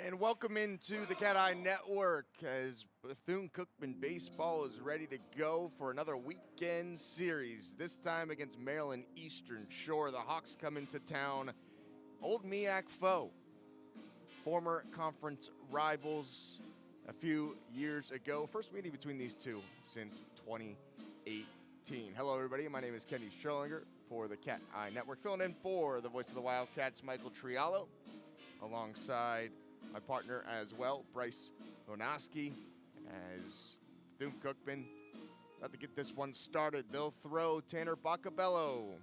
And welcome into the CatEye Network as Bethune-Cookman baseball is ready to go for another weekend series, this time against Maryland Eastern Shore. The Hawks come into town, old MEAC foe, former conference rivals a few years ago. First meeting between these two since 2018. Hello everybody, my name is Kenny Scherlinger for the CatEye Network, filling in for the voice of the Wildcats, Michael Trialo, alongside my partner as well, Bryce Lonoski, as Bethune-Cookman about to get this one started. They'll throw Tanner Bacabello,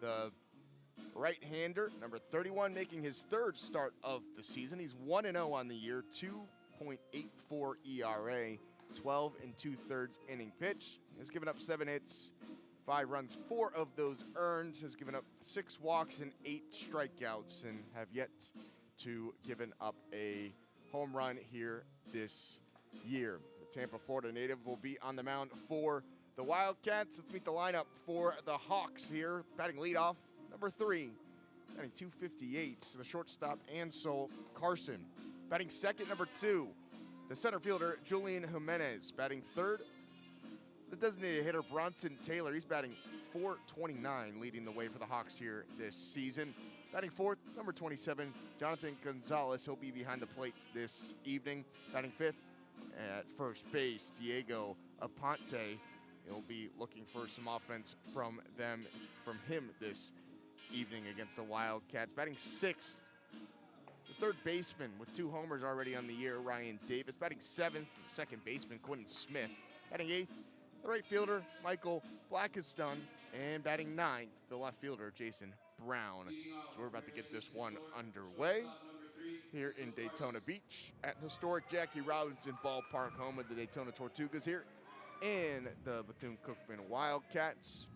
the right-hander, number 31, making his third start of the season. He's 1-0 on the year, 2.84 ERA, 12 2/3 inning pitch. Has given up 7 hits, 5 runs, 4 of those earned. Has given up 6 walks and 8 strikeouts, and have yet to given up a home run here this year. The Tampa, Florida native will be on the mound for the Wildcats. Let's meet the lineup for the Hawks here. Batting leadoff, number 3, batting .258, the shortstop Ansel Carson. Batting second, number 2, the center fielder Julian Jimenez. Batting third, the designated hitter Bronson Taylor. He's batting .429, leading the way for the Hawks here this season. Batting fourth, number 27, Jonathan Gonzalez. He'll be behind the plate this evening. Batting fifth, at first base, Diego Aponte. He'll be looking for some offense from him this evening against the Wildcats. Batting sixth, the third baseman with 2 homers already on the year, Ryan Davis. Batting seventh, second baseman Quentin Smith. Batting eighth, the right fielder Michael Blackiston. And batting ninth, the left fielder Jason Brown. So we're about to get this one underway here in Daytona Beach at historic Jackie Robinson Ballpark, home of the Daytona Tortugas here in the Bethune-Cookman Wildcats.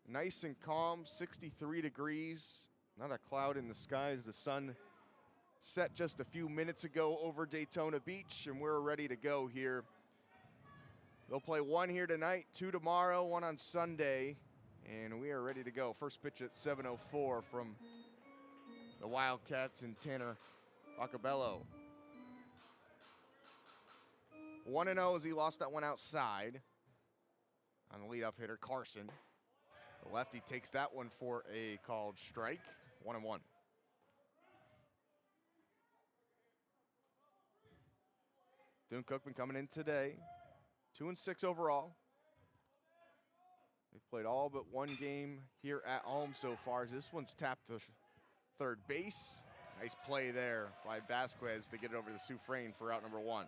Nice and calm, 63 degrees, not a cloud in the sky as the sun set just a few minutes ago over Daytona Beach, and we're ready to go here. They'll play 1 here tonight, 2 tomorrow, 1 on Sunday, and we are ready to go. First pitch at 7:04 from the Wildcats and Tanner Bacabello. 1-0 as he lost that one outside on the leadoff hitter, Carson. The lefty takes that one for a called strike, 1-1. Bethune-Cookman coming in today, 2-6 overall. They've played all but 1 game here at home so far. This one's tapped to third base. Nice play there by Vasquez to get it over to Soufrain for out number 1.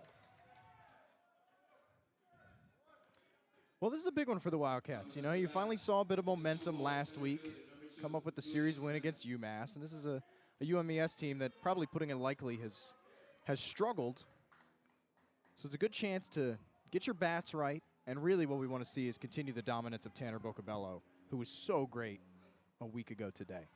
Well, this is a big one for the Wildcats. You know, you finally saw a bit of momentum last week, come up with the series win against UMass, and this is a UMES team that probably putting it likely has struggled. So it's a good chance to get your bats right, and really what we want to see is continue the dominance of Tanner Bacabello, who was so great a week ago today.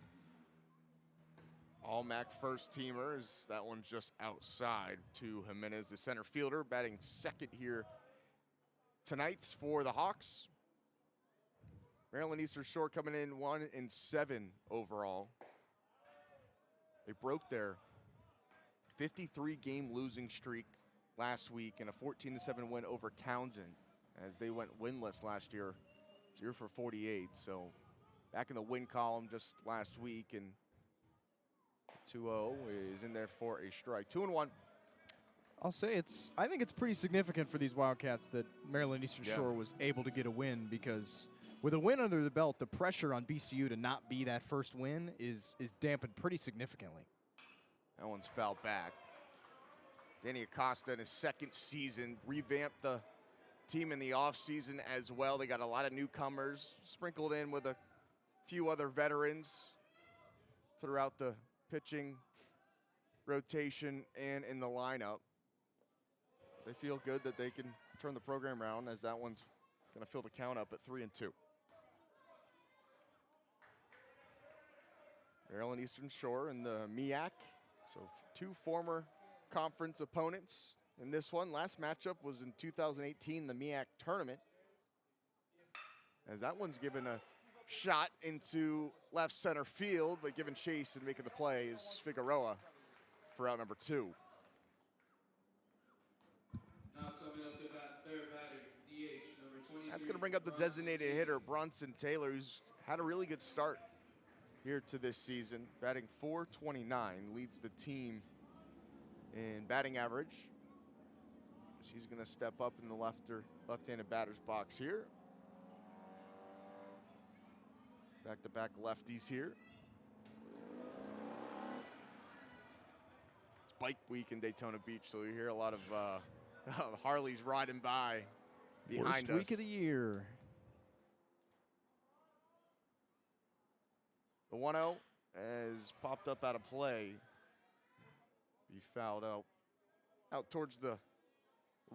All-MAC first-teamers. That one's just outside to Jimenez, the center fielder, batting second here tonight for the Hawks. Maryland Eastern Shore coming in 1-7 overall. They broke their 53-game losing streak last week in a 14-7 win over Townsend, as they went winless last year, 0-for-48. So back in the win column just last week, and 2-0 is in there for a strike. 2-1. I'll say I think it's pretty significant for these Wildcats that Maryland Eastern Shore was able to get a win, because with a win under the belt, the pressure on BCU to not be that first win is dampened pretty significantly. That one's fouled back. Danny Acosta in his second season revamped the team in the offseason as well. They got a lot of newcomers sprinkled in with a few other veterans throughout the pitching rotation and in the lineup. They feel good that they can turn the program around, as that one's going to fill the count up at 3-2. Maryland Eastern Shore and the MEAC, so 2 former conference opponents in this one. Last matchup was in 2018, the MEAC tournament, as that one's given a shot into left center field, but given chase and making the play is Figueroa. for out number 2. Now coming up to bat, third batter, DH, number 23. That's going to bring up the designated hitter, Bronson Taylor, who's had a really good start here to this season. Batting .429, leads the team in batting average. She's going to step up in the left-handed batter's box here. Back-to-back lefties here. It's bike week in Daytona Beach, so you hear a lot of Harleys riding by behind us. Worst week of the year. The 1-0 has popped up out of play. Be fouled out towards the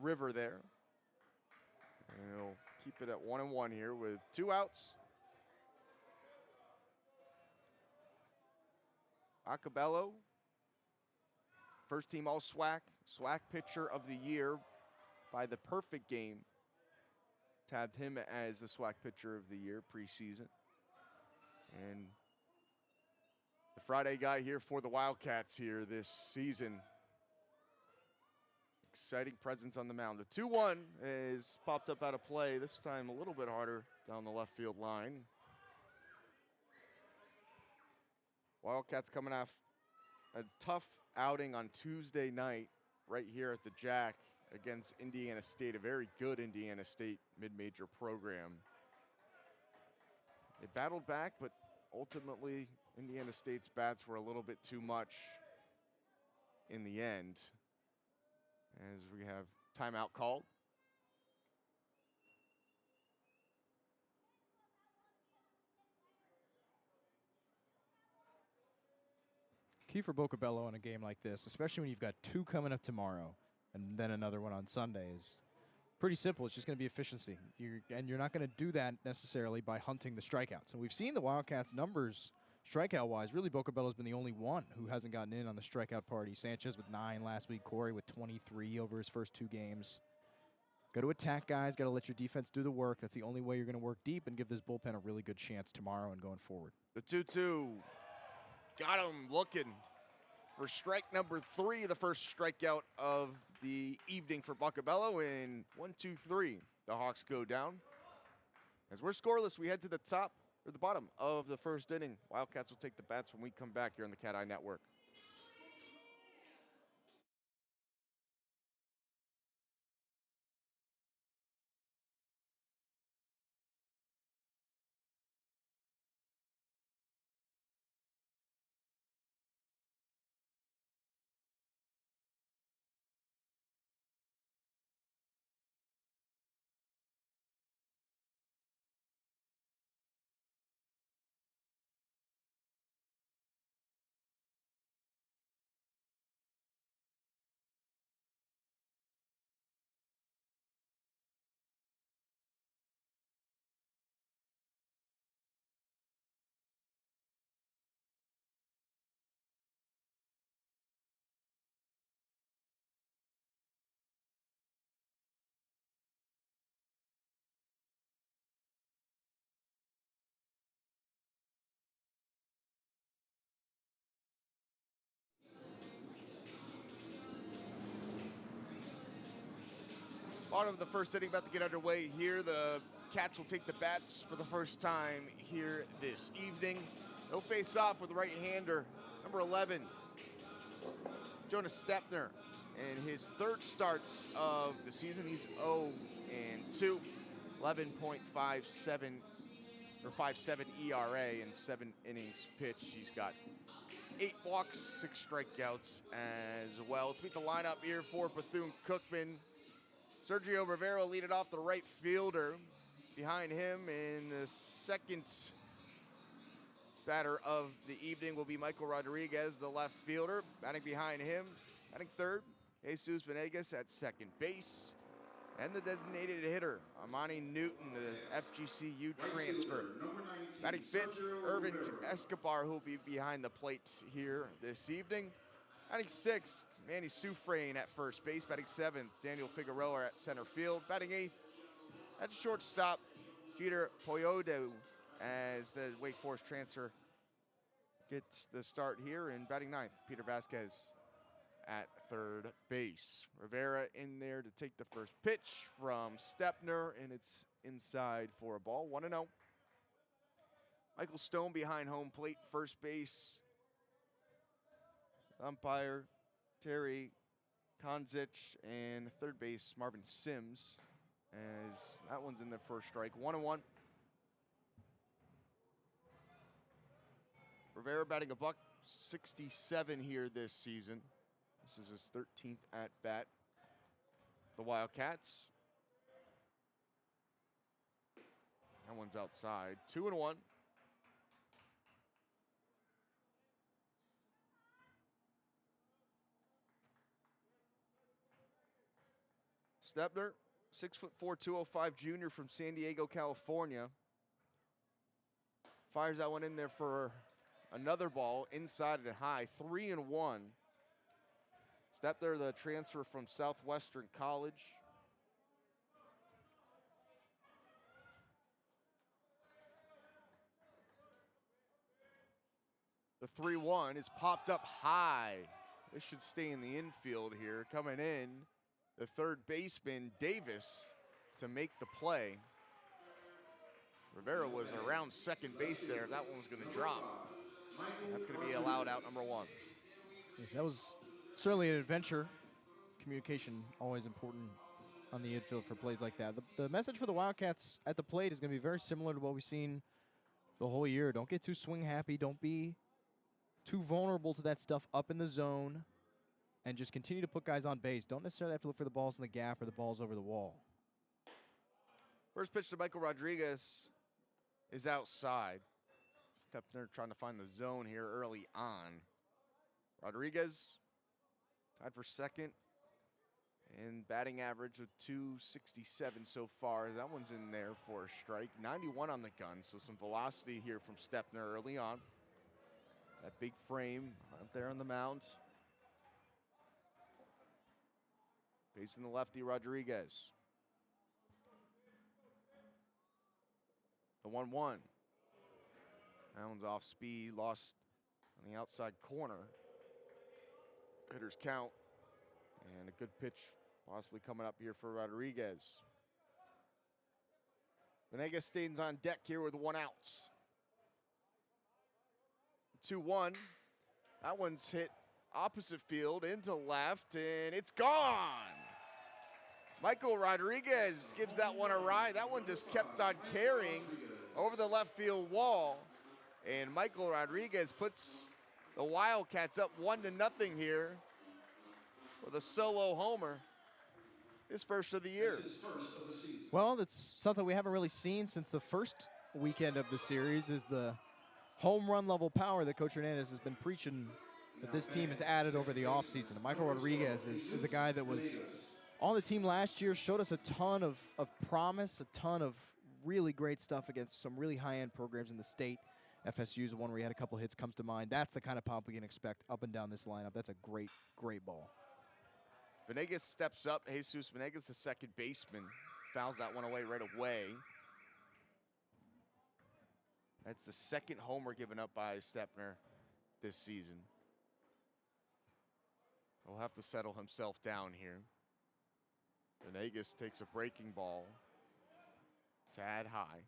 river there. And he'll keep it at 1-1 here with 2 outs. Acabello, first team All-SWAC, SWAC pitcher of the year by the Perfect Game. Tabbed him as the SWAC pitcher of the year preseason. And the Friday guy here for the Wildcats here this season. Exciting presence on the mound. The 2-1 is popped up out of play, this time a little bit harder down the left field line. Wildcats coming off a tough outing on Tuesday night right here at the Jack against Indiana State, a very good Indiana State mid-major program. They battled back, but ultimately Indiana State's bats were a little bit too much in the end. As we have timeout called. Key for Bocabello in a game like this, especially when you've got 2 coming up tomorrow and then another one on Sunday, is pretty simple. It's just going to be efficiency. You're not going to do that necessarily by hunting the strikeouts. And we've seen the Wildcats' numbers strikeout-wise. Really, Bocabello's been the only one who hasn't gotten in on the strikeout party. Sanchez with 9 last week. Corey with 23 over his first 2 games. Got to attack, guys. Got to let your defense do the work. That's the only way you're going to work deep and give this bullpen a really good chance tomorrow and going forward. The 2-2. Got him looking for strike number 3, the first strikeout of the evening for Bocabello. In 1-2-3, the Hawks go down. As we're scoreless, we head to the bottom of the first inning. Wildcats will take the bats when we come back here on the CatEye Network. Bottom of the first inning about to get underway here. The Cats will take the bats for the first time here this evening. They'll face off with right-hander, number 11, Jonas Stepner. And his 3rd starts of the season, he's 0-2, 11.57 or 5.7 ERA in 7 innings pitched. He's got 8 walks, 6 strikeouts as well. To meet the lineup here for Bethune-Cookman, Sergio Rivera leading off, the right fielder. Behind him in the second batter of the evening will be Michael Rodriguez, the left fielder. Batting behind him, batting third, Jesus Venegas at second base. And the designated hitter, Amani Newton, the FGCU transfer. Batting fifth, Irvin Escobar, who will be behind the plate here this evening. Batting sixth, Manny Sufrain at first base. Batting seventh, Daniel Figueroa at center field. Batting eighth, at shortstop, Jeter Poyodo, as the Wake Forest transfer gets the start here. And batting ninth, Peter Vasquez. at third base. Rivera in there to take the first pitch from Stepner, and it's inside for a ball, 1-0. Michael Stone behind home plate, first base. Umpire Terry Konzich, and third base Marvin Sims, as that one's in there for a strike, 1-1. Rivera batting a $167 here this season. This is his 13th at bat. The Wildcats. That one's outside, 2-1. Stepner, 6'4", 205 junior from San Diego, California. Fires that one in there for another ball, inside and high, 3-1. Stepner, the transfer from Southwestern College. The 3-1 is popped up high. This should stay in the infield here. Coming in, the third baseman, Davis, to make the play. Rivera was around second base there. That one was going to drop. That's going to be allowed out, number 1. Yeah, that was certainly an adventure. Communication always important on the infield for plays like that. The message for the Wildcats at the plate is going to be very similar to what we've seen the whole year. Don't get too swing happy. Don't be too vulnerable to that stuff up in the zone, and just continue to put guys on base. Don't necessarily have to look for the balls in the gap or the balls over the wall. First pitch to Michael Rodriguez is outside. Stepner trying to find the zone here early on. Rodriguez tied for second in batting average with 267 so far. That one's in there for a strike. 91 on the gun, so some velocity here from Stepner early on. That big frame out there on the mound. Facing the lefty, Rodriguez. The 1-1. That one's off speed, lost on the outside corner. Hitters count. And a good pitch possibly coming up here for Rodriguez. Venegas stays on deck here with 1 out. 2-1. That one's hit opposite field into left, and it's gone. Michael Rodriguez gives that one a ride. That one just kept on carrying over the left field wall. And Michael Rodriguez puts the Wildcats up 1-0 here with a solo homer. His first of the year. Well, that's something we haven't really seen since the first weekend of the series, is the home run level power that Coach Hernandez has been preaching that this team has added over the offseason. And Michael Rodriguez is a guy that was on the team last year, showed us a ton of promise, a ton of really great stuff against some really high-end programs in the state. FSU is the one where he had a couple hits, comes to mind. That's the kind of pop we can expect up and down this lineup. That's a great, great ball. Venegas steps up. Jesus Venegas, the second baseman, fouls that one away right away. That's the second homer given up by Stepner this season. He'll have to settle himself down here. Venegas takes a breaking ball. Tad high.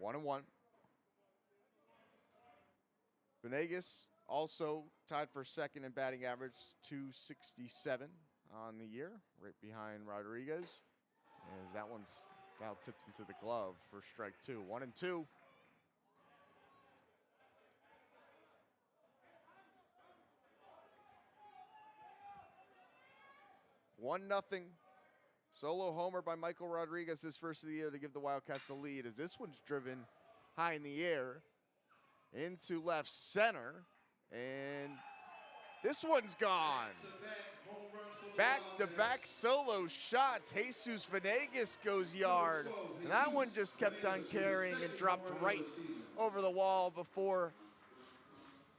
1-1. Venegas also tied for second in batting average, 267 on the year, right behind Rodriguez. As that one's foul tipped into the glove for strike 2. 1-2. One nothing. Solo homer by Michael Rodriguez, his first of the year, to give the Wildcats the lead, as this one's driven high in the air into left center, and this one's gone. Back-to-back solo shots. Jesus Venegas goes yard, and that one just kept on carrying and dropped right over the wall before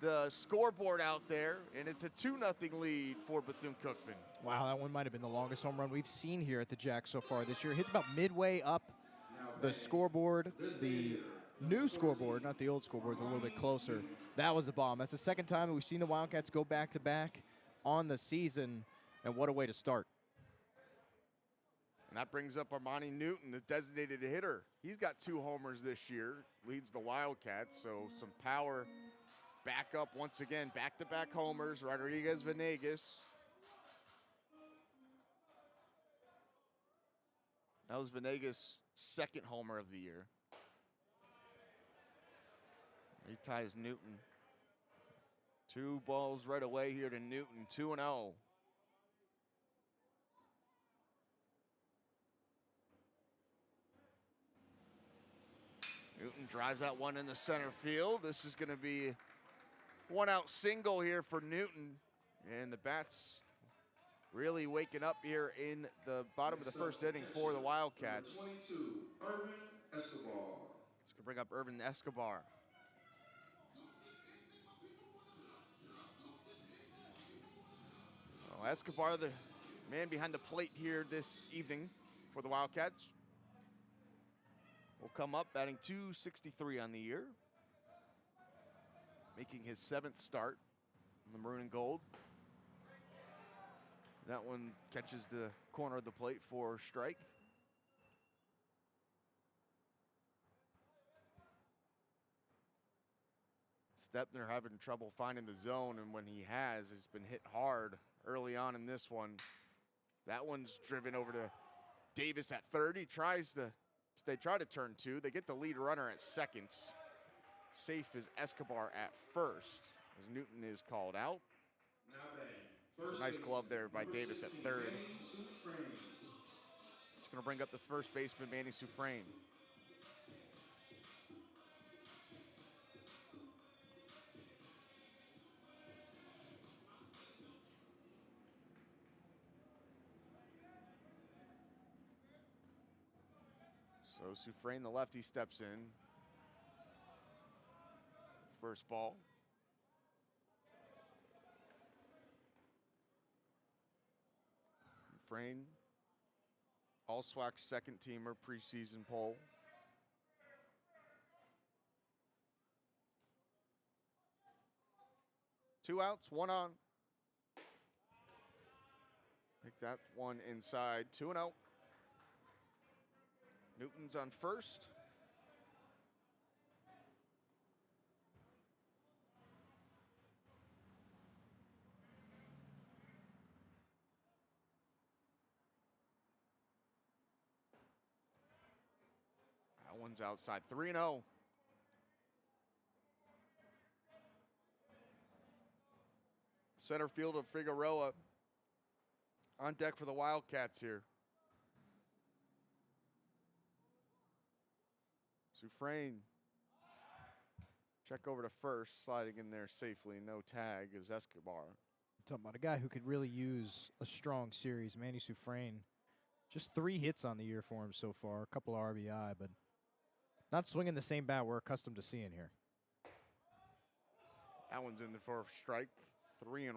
the scoreboard out there, and it's a 2-0 lead for Bethune-Cookman. Wow, that one might have been the longest home run we've seen here at the Jack so far this year. It hits about midway up the scoreboard. The new scoreboard, not the old scoreboard, is a little bit closer. That was a bomb. That's the second time we've seen the Wildcats go back-to-back. on the season, and what a way to start. And that brings up Armani Newton, the designated hitter. He's got 2 homers this year, leads the Wildcats, so some power back up once again. Back-to-back homers, Rodriguez Venegas. That was Venegas' 2nd homer of the year. He ties Newton. 2 balls right away here to Newton, 2-0. Newton drives that one in the center field. This is going to be 1-out single here for Newton. And the bats really waking up here in the bottom of the 1st inning for the Wildcats. 22, Urban Escobar. Let's go bring up Urban Escobar. Well, Escobar, the man behind the plate here this evening for the Wildcats, will come up batting .263 on the year, making his 7th start in the maroon and gold. That one catches the corner of the plate for strike. Stepner having trouble finding the zone, and when he has, it's been hit hard early on in this one. That one's driven over to Davis at third. They try to turn 2. They get the lead runner at 2nd. Safe is Escobar at 1st as Newton is called out. It's a nice glove there by Davis at 3rd. It's going to bring up the first baseman, Manny Sufrain. So Sufrain, the lefty, steps in. First ball. Sufrain, all SWAC 2nd teamer preseason poll. Two outs, 1 on. Take that one inside, 2-0. Newton's on first. That one's outside, 3-0. Center field of Figueroa on deck for the Wildcats here. Sufrain, check over to first, sliding in there safely, no tag is Escobar. Talking about a guy who could really use a strong series, Manny Sufrain. Just 3 hits on the year for him so far, a couple of RBI, but not swinging the same bat we're accustomed to seeing here. That one's in for a strike, 3-1.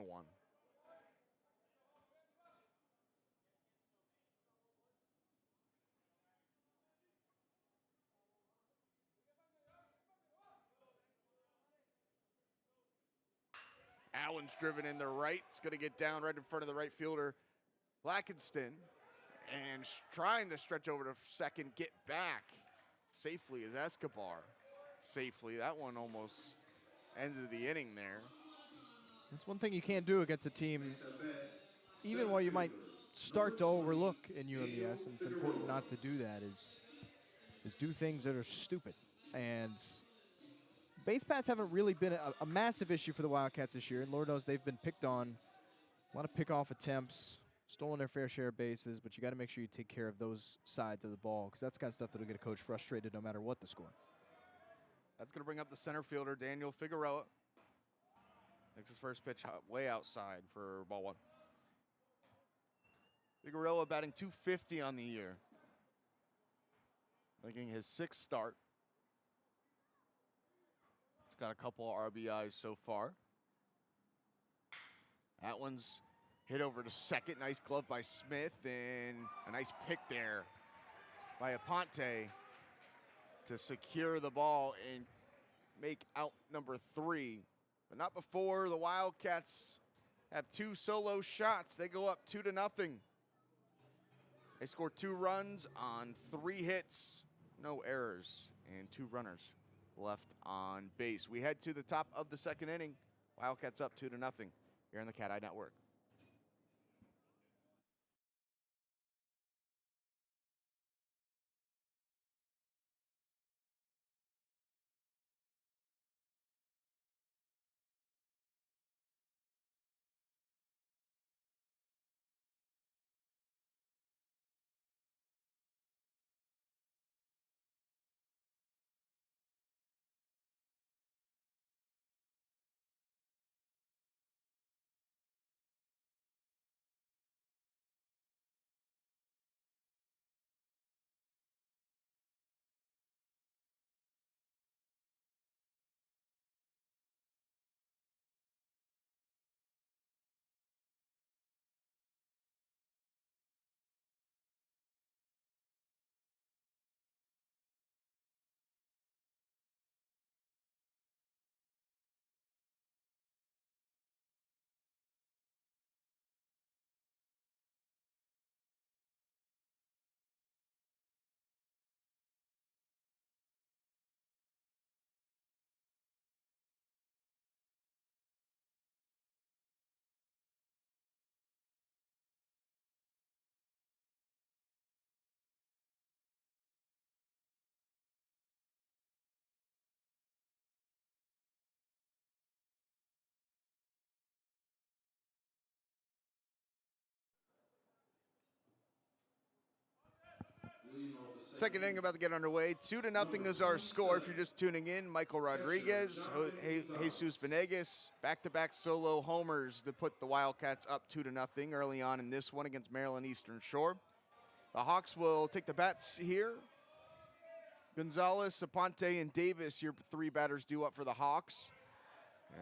Allen's driven in the right. It's going to get down right in front of the right fielder, Blackenston. And trying to stretch over to second, get back safely is Escobar. Safely, that one almost ended the inning there. That's one thing you can't do against a team, even while you might start to overlook in UMES, and it's important not to do that, is do things that are stupid. And base paths haven't really been a massive issue for the Wildcats this year, and Lord knows they've been picked on. A lot of pick-off attempts, stolen their fair share of bases, but you got to make sure you take care of those sides of the ball, because that's the kind of stuff that'll get a coach frustrated no matter what the score. That's going to bring up the center fielder, Daniel Figueroa. Takes his first pitch way outside for ball 1. Figueroa batting .250 on the year, making his 6th start. He's got a couple of RBIs so far. That one's hit over to second. Nice glove by Smith, and a nice pick there by Aponte to secure the ball and make out number 3. But not before the Wildcats have 2 solo shots. They go up 2-0. They score 2 runs on 3 hits, no errors, and 2 runners left on base. We head to the top of the 2nd inning. Wildcats up 2-0 here on the CatEye Network. Second inning about to get underway. 2-0 is our score. If you're just tuning in, Michael Rodriguez, Jesus Venegas, back-to-back solo homers to put the Wildcats up 2-0 early on in this one against Maryland Eastern Shore. The Hawks will take the bats here. Gonzalez, Aponte, and Davis, your 3 batters due up for the Hawks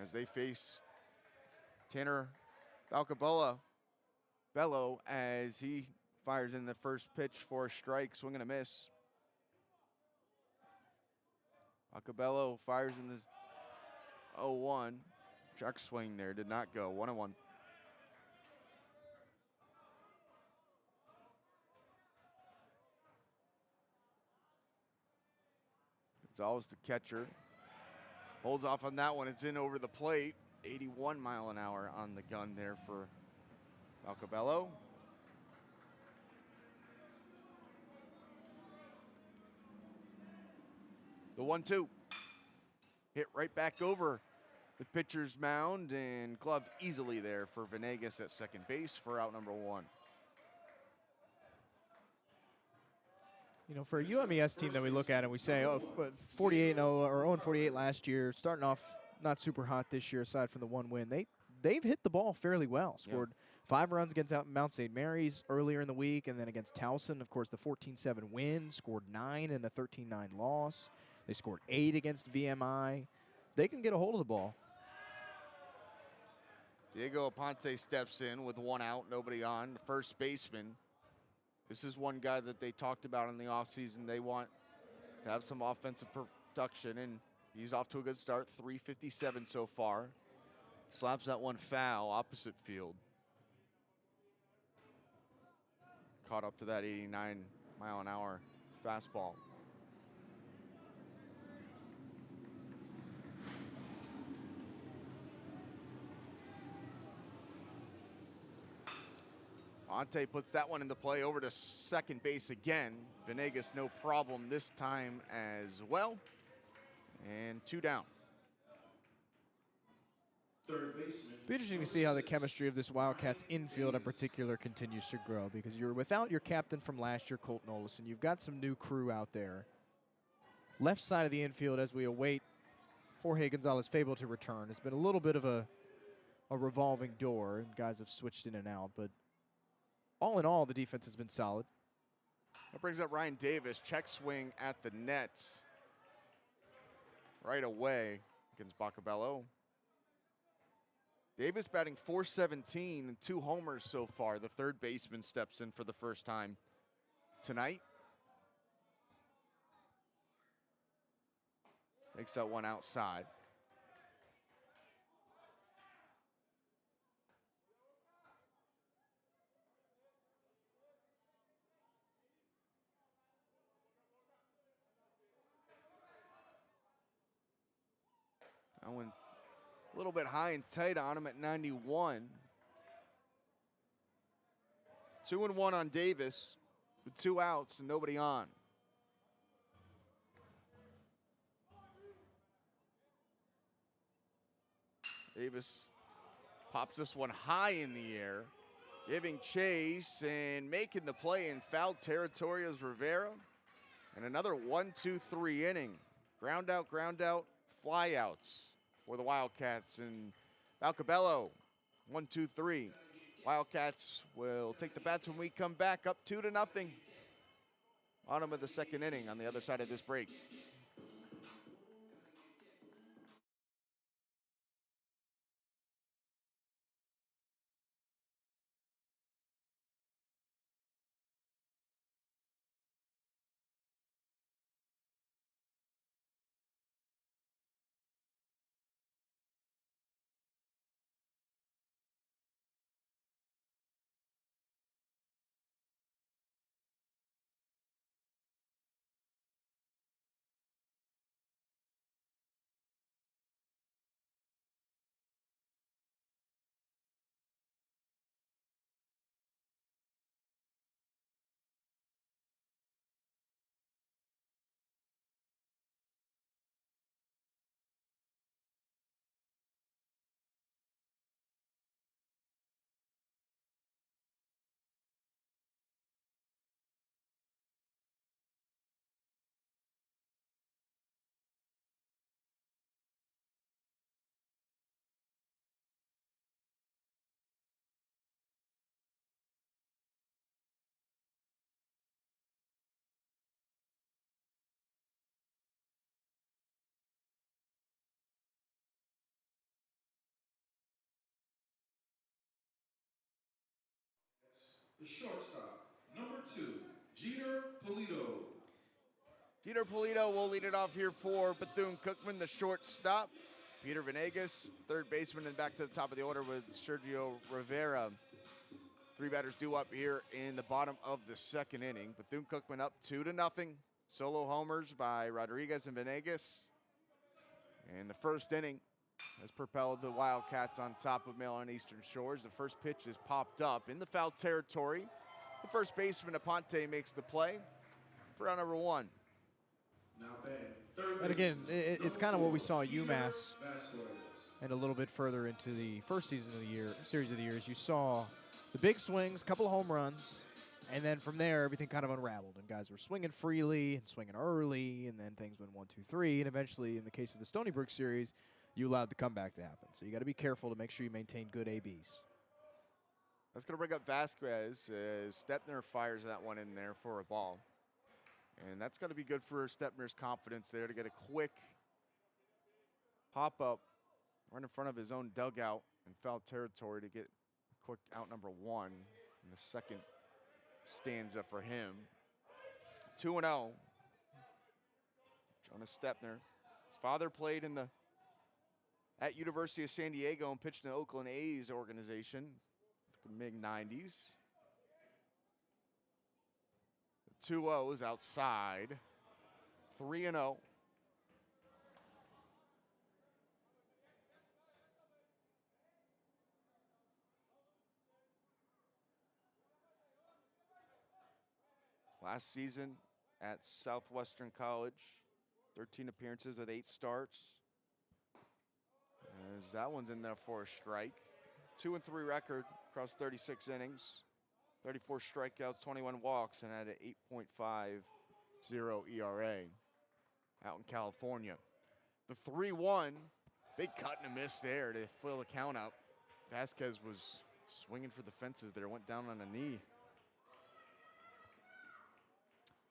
as they face Tanner Bello as he fires in the first pitch for a strike, swing and a miss. Acabello fires in the 0-1. Chuck swing there, did not go, 1-1. Gonzalez the catcher. Holds off on that one, it's in over the plate. 81 mile an hour on the gun there for Acabello. The 1-2. Hit right back over the pitcher's mound and gloved easily there for Venegas at second base for out number 1. You know, for a UMES team that we look at and we say, oh, 48-0 or 0-48 last year, starting off not super hot this year aside from the 1 win, they've hit the ball fairly well. Scored 5 runs against Mount St. Mary's earlier in the week, and then against Towson, of course, the 14-7 win, scored 9 in a 13-9 loss. They scored 8 against VMI. They can get a hold of the ball. Diego Aponte steps in with 1 out, nobody on. The first baseman. This is one guy that they talked about in the offseason. They want to have some offensive production, and he's off to a good start. 357 so far. Slaps that one foul, opposite field. Caught up to that 89 mile an hour fastball. Ante puts that one into play over to second base again. Venegas no problem this time as well. And 2 down. Third baseman. Be interesting to see how the chemistry of this Wildcats infield in particular continues to grow, because you're without your captain from last year, Colton Olison. You've got some new crew out there. Left side of the infield as we await Jorge Gonzalez-Fable to return. It's been a little bit of a revolving door, and guys have switched in and out, but all in all, the defense has been solid. That brings up Ryan Davis. Check swing at the net right away against Bacabello. Davis batting .417 and 2 homers so far. The third baseman steps in for the first time tonight. Takes that one outside. I went a little bit high and tight on him at 91. 2-1 on Davis with 2 outs and nobody on. Davis pops this one high in the air, giving chase and making the play in foul territory is Rivera. And another 1-2-3 inning. Ground out, flyouts for the Wildcats. And Valcabello, 1-2-3. Wildcats will take the bats when we come back, up 2-0. Bottom of the second inning on the other side of this break. The shortstop, number 2, Jeter Polito. Jeter Polito will lead it off here for Bethune-Cookman, the shortstop. Peter Venegas, third baseman, and back to the top of the order with Sergio Rivera. 3 batters due up here in the bottom of the second inning. Bethune-Cookman up 2-0. Solo homers by Rodriguez and Venegas. And the first inning has propelled the Wildcats on top of Maryland Eastern Shores. The first pitch is popped up in the foul territory. The first baseman, Aponte, makes the play for out number 1. Now third And again, baseman, it's kind of what we saw at Peter UMass Vasquez. and a little bit further into the first season of the year, series of the years. You saw the big swings, couple of home runs, and then from there, everything kind of unraveled. And guys were swinging freely and swinging early, and then things went 1, 2, 3. And eventually, in the case of the Stony Brook series, you allowed the comeback to happen. So you got to be careful to make sure you maintain good ABs. That's going to bring up Vasquez as Stepner fires that one in there for a ball. And that's going to be good for Stepner's confidence there to get a quick pop-up right in front of his own dugout in foul territory to get a quick out number 1 in the second stanza for him. 2-0. Jonas Stepner. His father played at University of San Diego and pitched in the Oakland A's organization, mid-90s. The 2-0 is outside. 3-0. Last season at Southwestern College, 13 appearances with 8 starts. As that one's in there for a strike. 2-3 record across 36 innings. 34 strikeouts, 21 walks, and had an 8.50 ERA out in California. The 3-1, big cut and a miss there to fill the count out. Vasquez was swinging for the fences there, went down on a knee.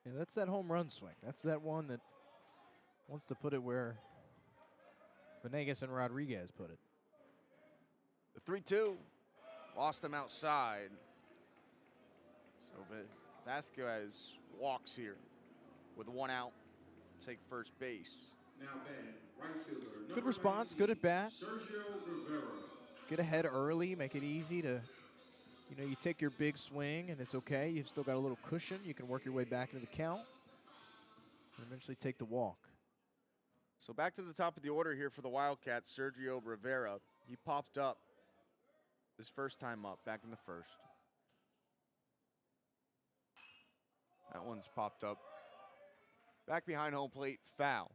Yeah, that's that home run swing. That's that one that wants to put it where Venegas and Rodriguez put it. The 3-2, lost him outside. So Vasquez walks here with 1 out, take first base. Now right fielder, Good number response, 19, good at bat. Sergio Rivera. Get ahead early, make it easy to, you take your big swing and it's okay. You've still got a little cushion. You can work your way back into the count and eventually take the walk. So back to the top of the order here for the Wildcats, Sergio Rivera. He popped up his first time up back in the first. That one's popped up. Back behind home plate, foul.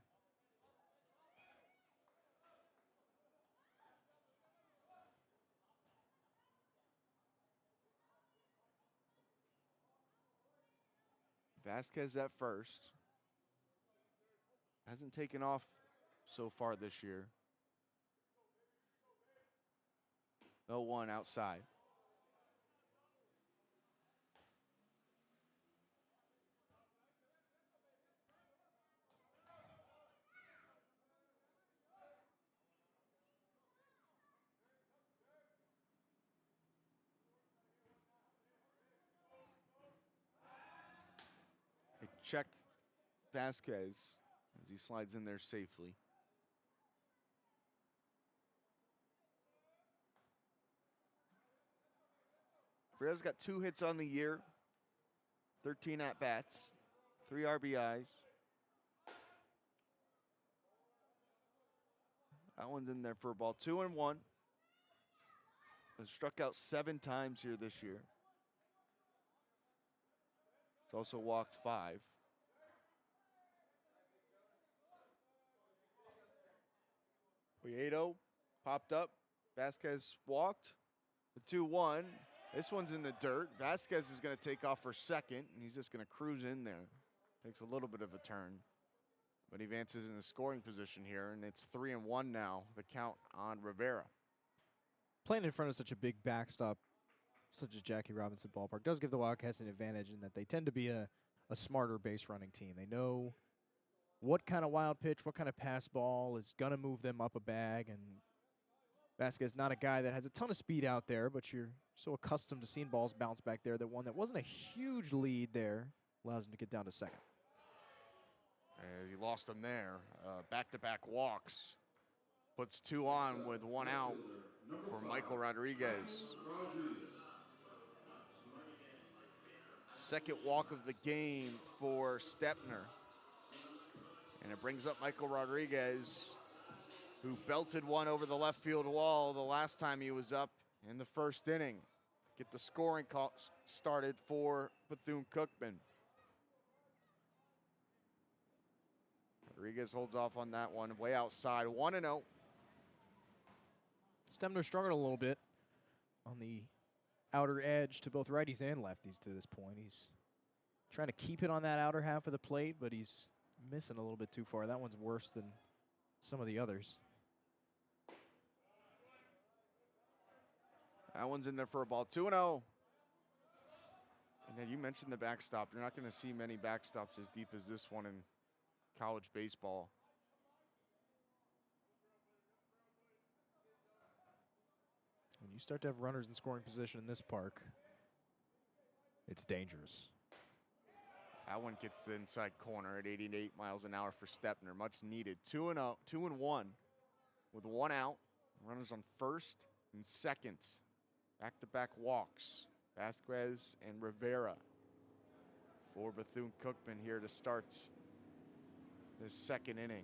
Vasquez at first. Hasn't taken off so far this year. 0-1 outside. They check Vasquez as he slides in there safely. Rivera's got 2 hits on the year, 13 at-bats, 3 RBIs. That one's in there for a ball. 2-1. Has struck out 7 times here this year. It's also walked 5. Cueto popped up. Vasquez walked. The 2-1. This one's in the dirt. Vasquez is going to take off for second, and he's just going to cruise in there. Takes a little bit of a turn, but he advances in the scoring position here, and it's 3-1 now, the count on Rivera. Playing in front of such a big backstop, such as Jackie Robinson Ballpark, does give the Wildcats an advantage in that they tend to be a smarter base running team. They know what kind of wild pitch, what kind of pass ball is going to move them up a bag, and Vasquez not a guy that has a ton of speed out there, but you're so accustomed to seeing balls bounce back there that one that wasn't a huge lead there allows him to get down to second. He lost him there. Back-to-back walks. Puts 2 on with 1 out for Michael Rodriguez. Second walk of the game for Stepner. And it brings up Michael Rodriguez, who belted one over the left field wall the last time he was up in the first inning. Get the scoring call started for Bethune-Cookman. Rodriguez holds off on that one, way outside, 1-0. Stemner struggled a little bit on the outer edge to both righties and lefties to this point. He's trying to keep it on that outer half of the plate, but he's missing a little bit too far. That one's worse than some of the others. That one's in there for a ball, 2-0. And then you mentioned the backstop. You're not going to see many backstops as deep as this one in college baseball. When you start to have runners in scoring position in this park, it's dangerous. That one gets the inside corner at 88 miles an hour for Stepner. Much needed. 2-0, 2-1 with 1 out. Runners on first and second. Back-to-back walks. Vasquez and Rivera for Bethune-Cookman here to start this second inning.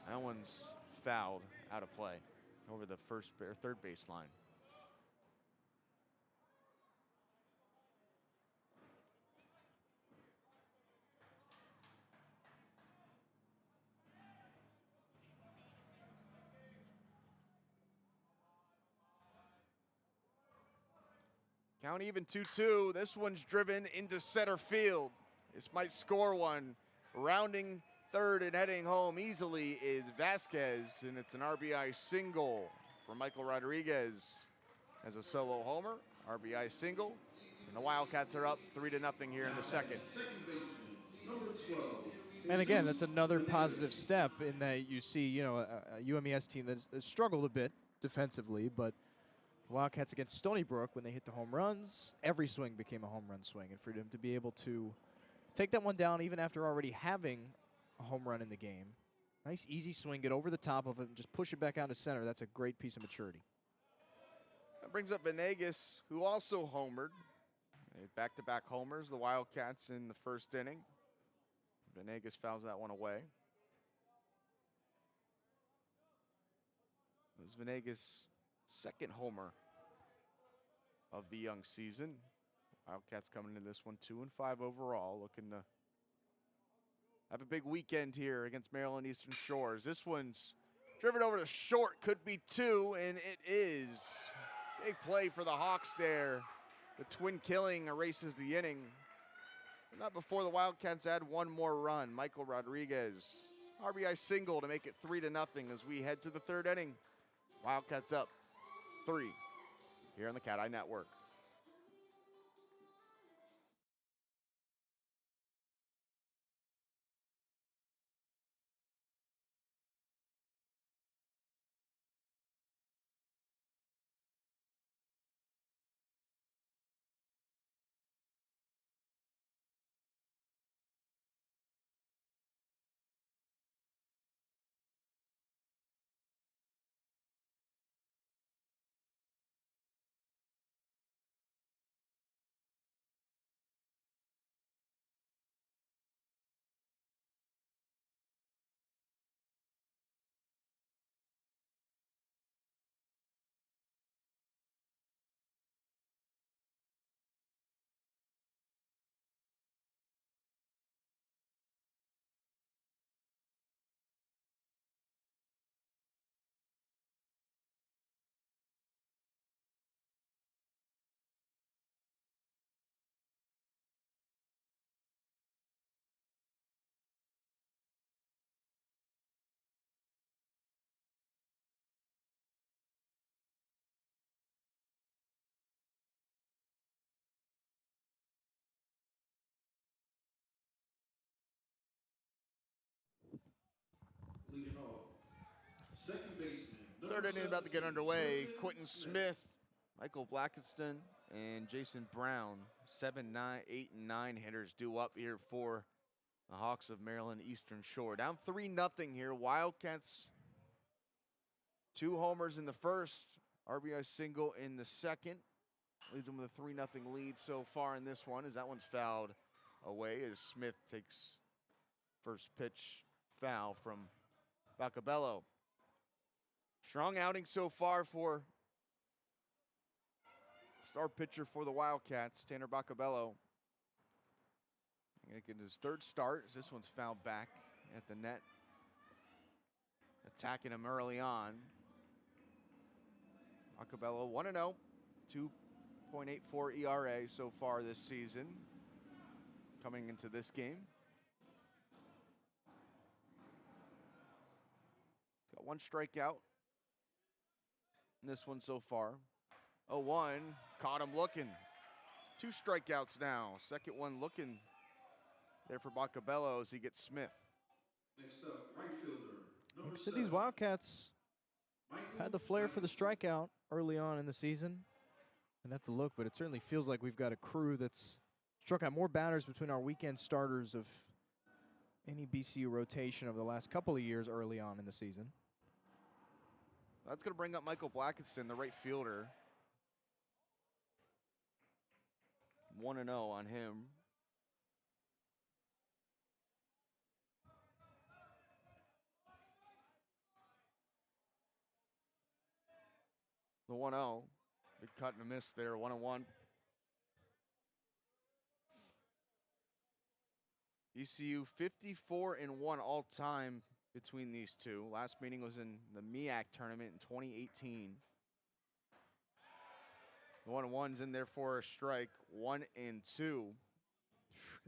That one's fouled out of play over the first or third baseline. Count even 2-2. This one's driven into center field. This might score one. Rounding third and heading home easily is Vasquez, and it's an RBI single for Michael Rodriguez as a solo homer. RBI single, and the Wildcats are up 3-0 here in the second. And again, that's another positive step in that you see, you know, a UMES team that has struggled a bit defensively, but the Wildcats against Stony Brook, when they hit the home runs, every swing became a home run swing. And for them to be able to take that one down even after already having a home run in the game, nice easy swing, get over the top of it, and just push it back out to center. That's a great piece of maturity. That brings up Venegas, who also homered. Back-to-back homers, the Wildcats in the first inning. Venegas fouls that one away. It was Venegas' second homer of the young season. Wildcats coming into this one 2-5 overall, looking to have a big weekend here against Maryland Eastern Shores. This one's driven over to short, could be two, and it is. Big play for the Hawks there. The twin killing erases the inning. But not before the Wildcats add one more run. Michael Rodriguez, RBI single to make it 3-0 as we head to the third inning. Wildcats up 3 here on the CatEye Network. Leading off, second baseman. Third inning about to get underway. Quentin Smith, Michael Blackiston, and Jason Brown. 7, 9, 8, and 9 hitters due up here for the Hawks of Maryland Eastern Shore. Down 3-0 here. Wildcats, 2 homers in the first, RBI single in the second. Leads them with a 3-0 lead so far in this one, as that one's fouled away as Smith takes first pitch foul from Bacabello. Strong outing so far for star pitcher for the Wildcats, Tanner Bacabello. Making his third start as this one's fouled back at the net. Attacking him early on. Bacabello 1-0, 2.84 ERA so far this season. Coming into this game. Got 1 strikeout in this one so far. 0-1, caught him looking. 2 strikeouts now. Second one looking there for Bacabello as he gets Smith. Next up, right fielder. Like I Number said, these 7, Wildcats Michael had the flair for the Blackiston. strikeout early on in the season. I'd have to look, but it certainly feels like we've got a crew that's struck out more batters between our weekend starters of any BCU rotation over the last couple of years early on in the season. That's going to bring up Michael Blackiston, the right fielder. 1-0 on him. The 1-0. Big cut and a miss there, 1-1. ECU 54-1 all-time between these two. Last meeting was in the MEAC tournament in 2018. The 1-1's in there for a strike, 1-2.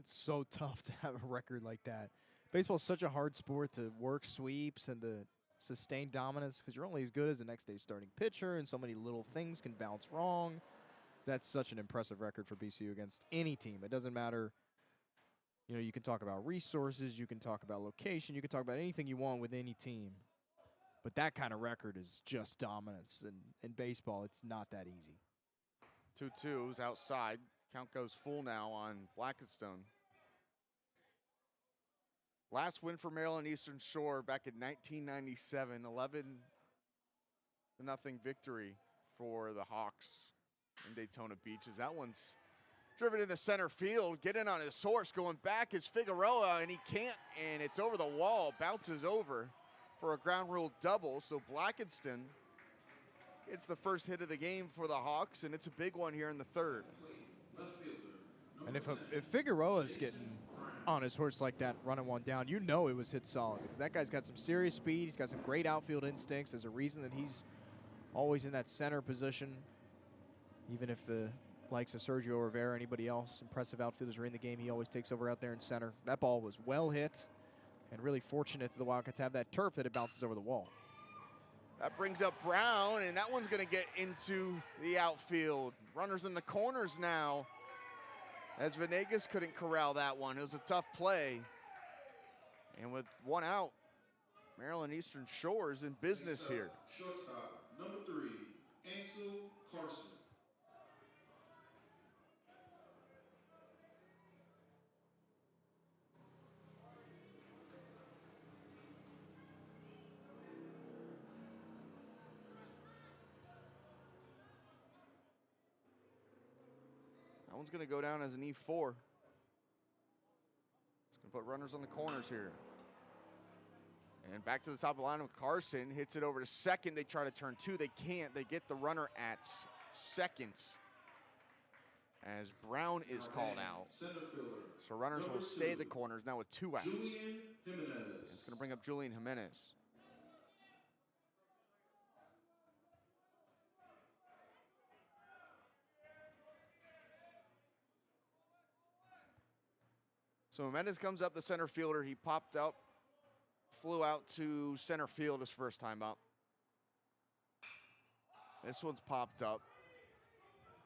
It's so tough to have a record like that. Baseball's such a hard sport to work sweeps and to sustain dominance because you're only as good as the next day's starting pitcher, and so many little things can bounce wrong. That's such an impressive record for BCU against any team. It doesn't matter. You know, you can talk about resources, you can talk about location, you can talk about anything you want with any team. But that kind of record is just dominance. And in baseball, it's not that easy. 2-2's outside. Count goes full now on Blackistone. Last win for Maryland Eastern Shore back in 1997, 11-0 victory for the Hawks in Daytona Beach. As that one's driven in the center field, getting on his horse, going back is Figueroa, and he can't, and it's over the wall, bounces over for a ground rule double. So Blackiston It's the first hit of the game for the Hawks, and it's a big one here in the third. Left fielder, And number 10. if Figueroa's getting on his horse like that, running one down, you know it was hit solid because that guy's got some serious speed. He's got some great outfield instincts. There's a reason that he's always in that center position. Even if the likes of Sergio Rivera, anybody else, impressive outfielders are in the game, he always takes over out there in center. That ball was well hit and really fortunate that the Wildcats have that turf that it bounces over the wall. That brings up Brown, and that one's going to get into the outfield. Runners in the corners now, as Venegas couldn't corral that one. It was a tough play. And with one out, Maryland Eastern Shore is in business Next up, here. Shortstop, number 3, Ansel Carson. That one's going to go down as an E4. It's going to put runners on the corners here. And back to the top of the lineup, Carson hits it over to second. They try to turn two. They can't. They get the runner at second as Brown is called out. Center fielder, So runners will number stay 2, the corners now with 2 outs. Julian Jimenez. It's going to bring up Julian Jimenez. So Jimenez comes up, the center fielder. He popped up, flew out to center field his first time up. This one's popped up,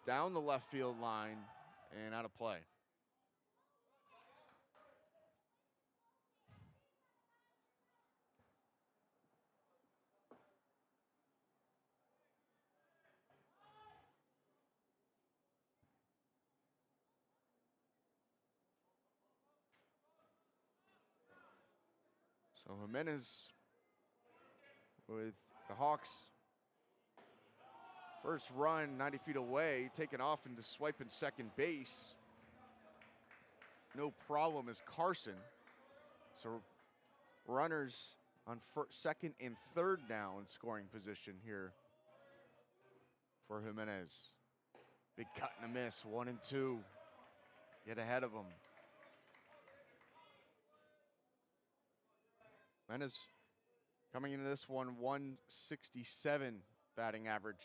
down the left field line, and out of play. So Jimenez with the Hawks' first run 90 feet away, taken off into swiping second base. No problem is Carson. So runners on second and third now in scoring position here for Jimenez. Big cut and a miss, 1 and 2. Get ahead of him. Jimenez coming into this one, 167 batting average.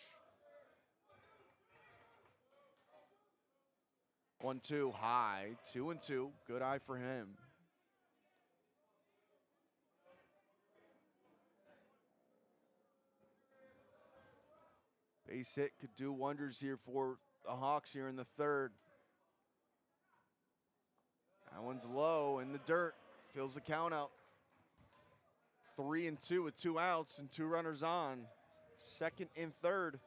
1-2 high, 2 and 2. Good eye for him. Base hit could do wonders here for the Hawks here in the third. That one's low in the dirt. Fills the count out. 3 and 2 with 2 outs and 2 runners on. Second and third.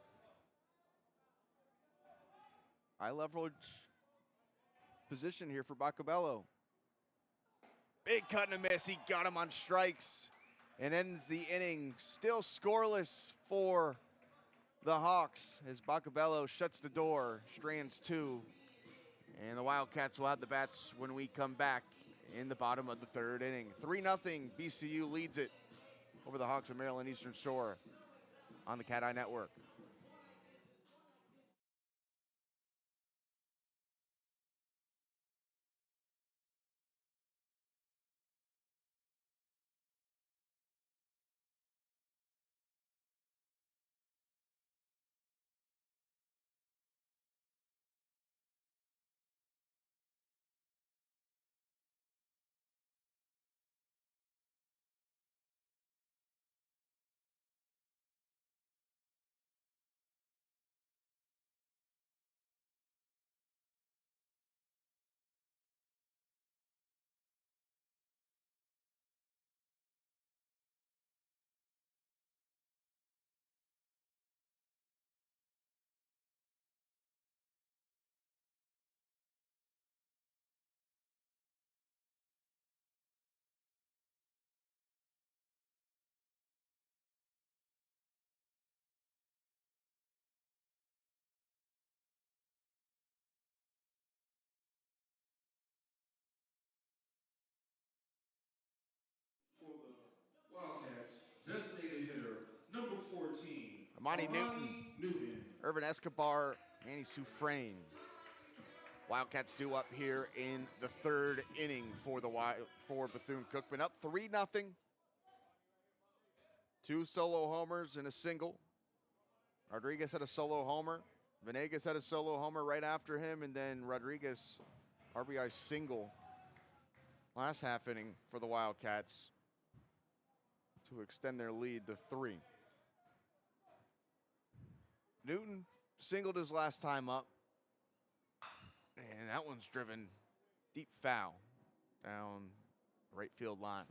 High leverage position here for Bacabello. Big cut and a miss. He got him on strikes and ends the inning. Still scoreless for the Hawks as Bacabello shuts the door. Strands 2. And the Wildcats will have the bats when we come back in the bottom of the third inning. 3-0 BCU leads it over the Hawks of Maryland Eastern Shore on the CatEye Network. For the Wildcats, designated hitter, number 14, Amani Newton Irvin Escobar, Manny Soufrain. Wildcats due up here in the third inning for Bethune-Cookman. Up 3-0. 2 solo homers and a single. Rodriguez had a solo homer. Venegas had a solo homer right after him, and then Rodriguez RBI single last half inning for the Wildcats to extend their lead to 3. Newton singled his last time up, and that one's driven deep foul down right field line.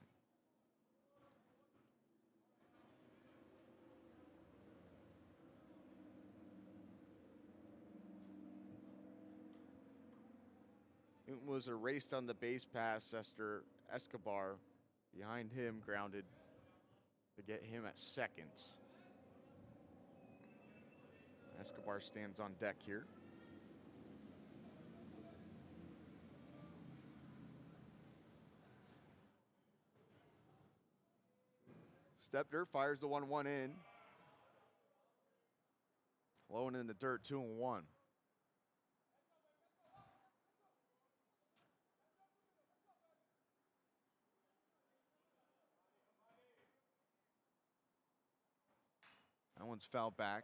Newton was erased on the base pass after Escobar, behind him, grounded to get him at second. Escobar stands on deck here. Stepner fires the 1-1 in. Flowing in the dirt, 2-1. That one's fouled back.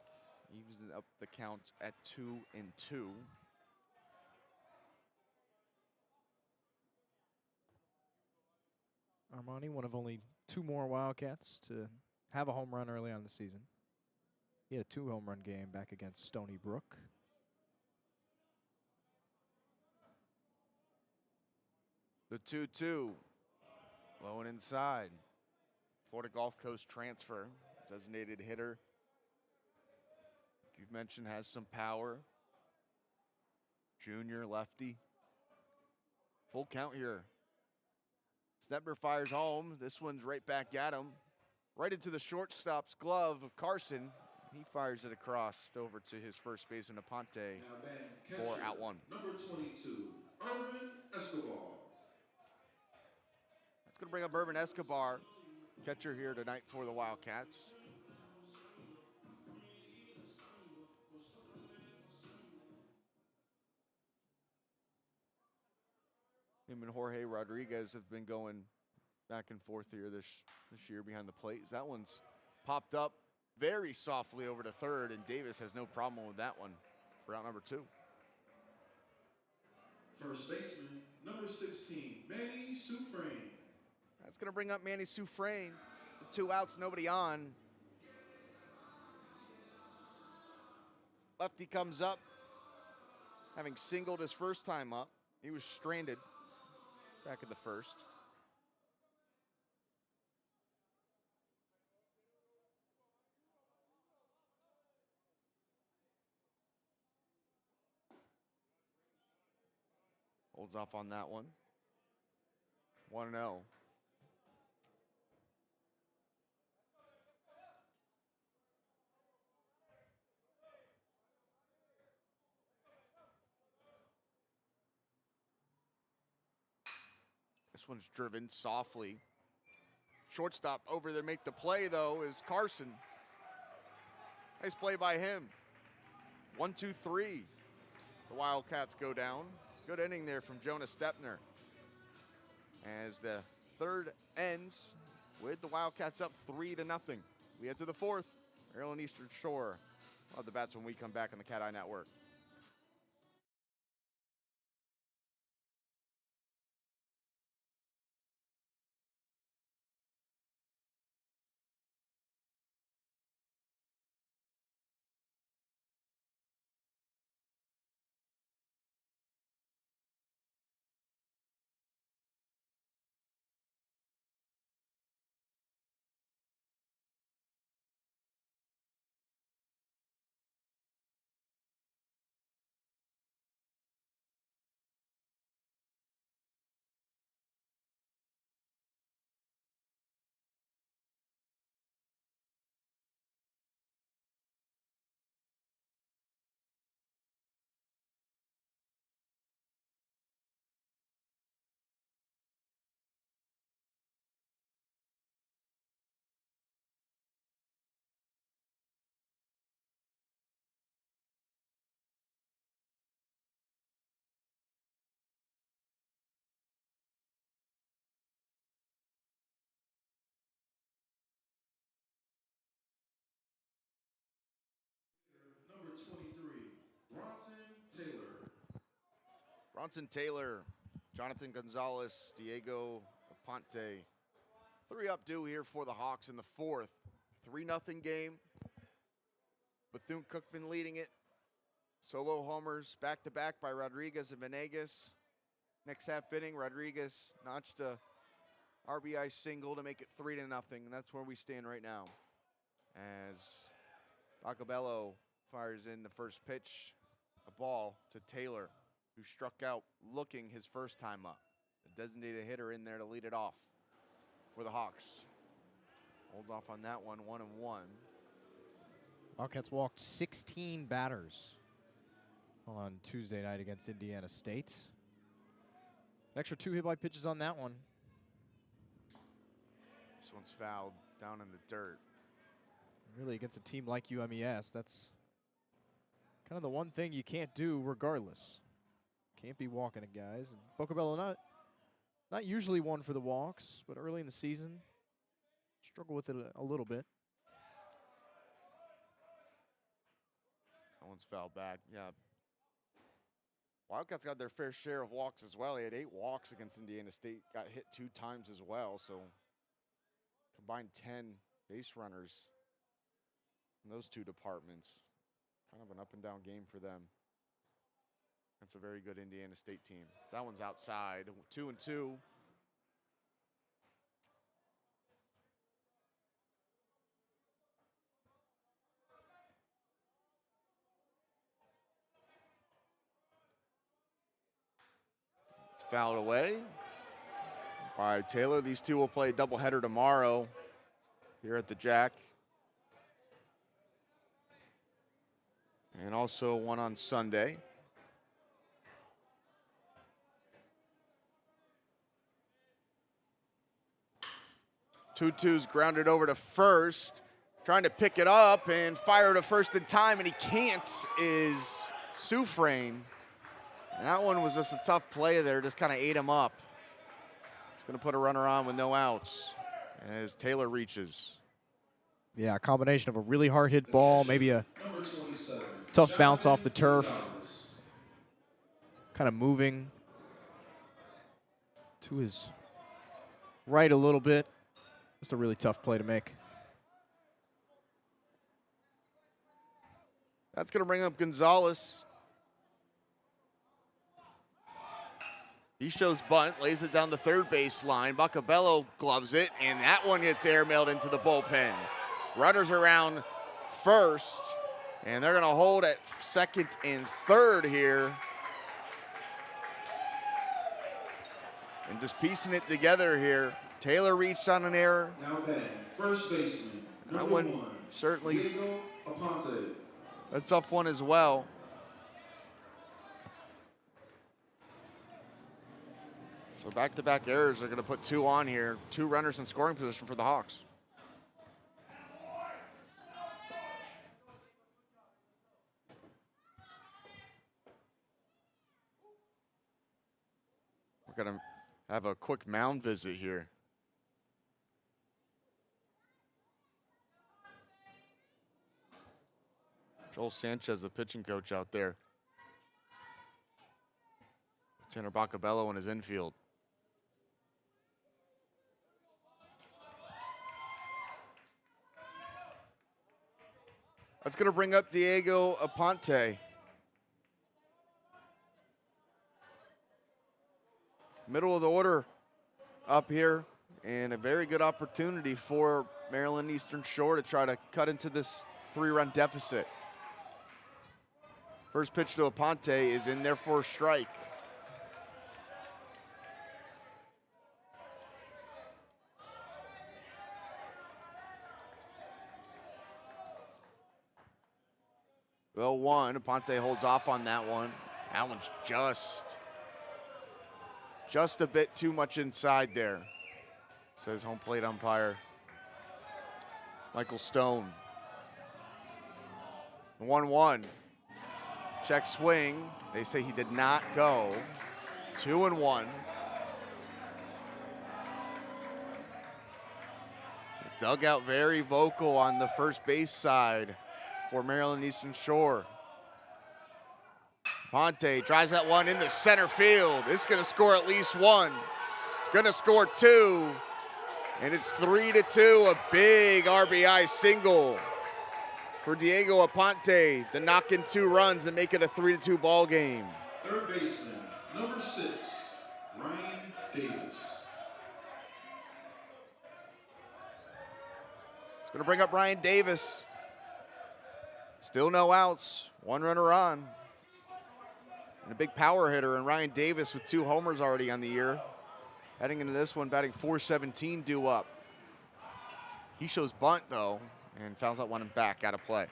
Evens up the count at 2-2. Armani, one of only 2 more Wildcats to have a home run early on in the season. He had a 2 home run game back against Stony Brook. The 2-2. Blowing inside. Florida Gulf Coast transfer. Designated hitter. You've mentioned has some power. Junior lefty. Full count here. Stepner fires home. This one's right back at him. Right into the shortstop's glove of Carson. He fires it across over to his first baseman, Aponte, Now batting for catcher, out 1. number 22, Irvin Escobar. That's going to bring up Irvin Escobar, catcher here tonight for the Wildcats. Him and Jorge Rodriguez have been going back and forth here this year behind the plate. That one's popped up very softly over to third, and Davis has no problem with that one for out number 2. First baseman, number 16, Manny Soufrain. That's going to bring up Manny Soufrain. 2 outs, nobody on. Lefty comes up, having singled his first time up. He was stranded back in the first. Holds off on that one. 1-0. This one's driven softly. Shortstop over there make the play, though, is Carson. Nice play by him. 1-2-3. The Wildcats go down. Good inning there from Jonas Stepner. As the third ends with the Wildcats up 3-0. We head to the fourth. Maryland Eastern Shore. We'll have the bats when we come back on the CatEye Network. Bronson Taylor, Jonathan Gonzalez, Diego Aponte. 3 up due here for the Hawks in the 4th. 3-0 game. Bethune-Cookman leading it. Solo homers back-to-back by Rodriguez and Venegas. Next half inning, Rodriguez notched a RBI single to make it 3-0, and that's where we stand right now. As Bacabello fires in the first pitch, a ball to Taylor, who struck out looking his first time up. A designated hitter in there to lead it off for the Hawks. Holds off on that one, 1-1. Wildcats walked 16 batters on Tuesday night against Indiana State. An extra 2 hit-by pitches on that one. This one's fouled down in the dirt. Really, against a team like UMES, that's kind of the one thing you can't do regardless. Can't be walking at guys. And Bocabello not usually one for the walks, but early in the season, struggle with it a little bit. That one's fouled back, yeah. Wildcats got their fair share of walks as well. They had 8 walks against Indiana State, got hit 2 times as well, so combined 10 base runners in those 2 departments. Kind of an up and down game for them. That's a very good Indiana State team. So that one's outside, 2-2. Fouled away by Taylor. These two will play a doubleheader tomorrow here at the Jack. And also one on Sunday. Tutu's grounded over to first, trying to pick it up and fire to first in time, and he can't, is Soufrain. That one was just a tough play there, just kind of ate him up. It's going to put a runner on with no outs as Taylor reaches. Yeah, a combination of a really hard hit ball, maybe a tough bounce off the turf. Kind of moving to his right a little bit. Just a really tough play to make. That's going to bring up Gonzalez. He shows bunt, lays it down the third base line. Bacabello gloves it, and that one gets airmailed into the bullpen. Runners around first, and they're going to hold at second and third here. And just piecing it together here. Taylor reached on an error. Now batting, first baseman, That number one 1, certainly Diego Aponte. a tough one as well. So back-to-back errors are going to put 2 on here. 2 runners in scoring position for the Hawks. We're going to have a quick mound visit here. Joel Sanchez, the pitching coach out there. Tanner Bacabello in his infield. That's going to bring up Diego Aponte. Middle of the order up here, and a very good opportunity for Maryland Eastern Shore to try to cut into this 3-run deficit. First pitch to Aponte is in there for a strike. Well, 1, Aponte holds off on that one. That one's just a bit too much inside there, says home plate umpire Michael Stone. 1-1. Check swing. They say he did not go. 2-1. Dugout very vocal on the first base side for Maryland Eastern Shore. Ponte drives that one in the center field. It's going to score at least one. It's going to score two. And it's 3-2, a big RBI single for Diego Aponte to knock in 2 runs and make it a 3-2 ball game. Third baseman, number 6, Ryan Davis. It's going to bring up Ryan Davis. Still no outs, 1 runner on. And a big power hitter, and Ryan Davis with 2 homers already on the year. Heading into this one, batting .417 due up. He shows bunt, though, and fouls that one back out of play.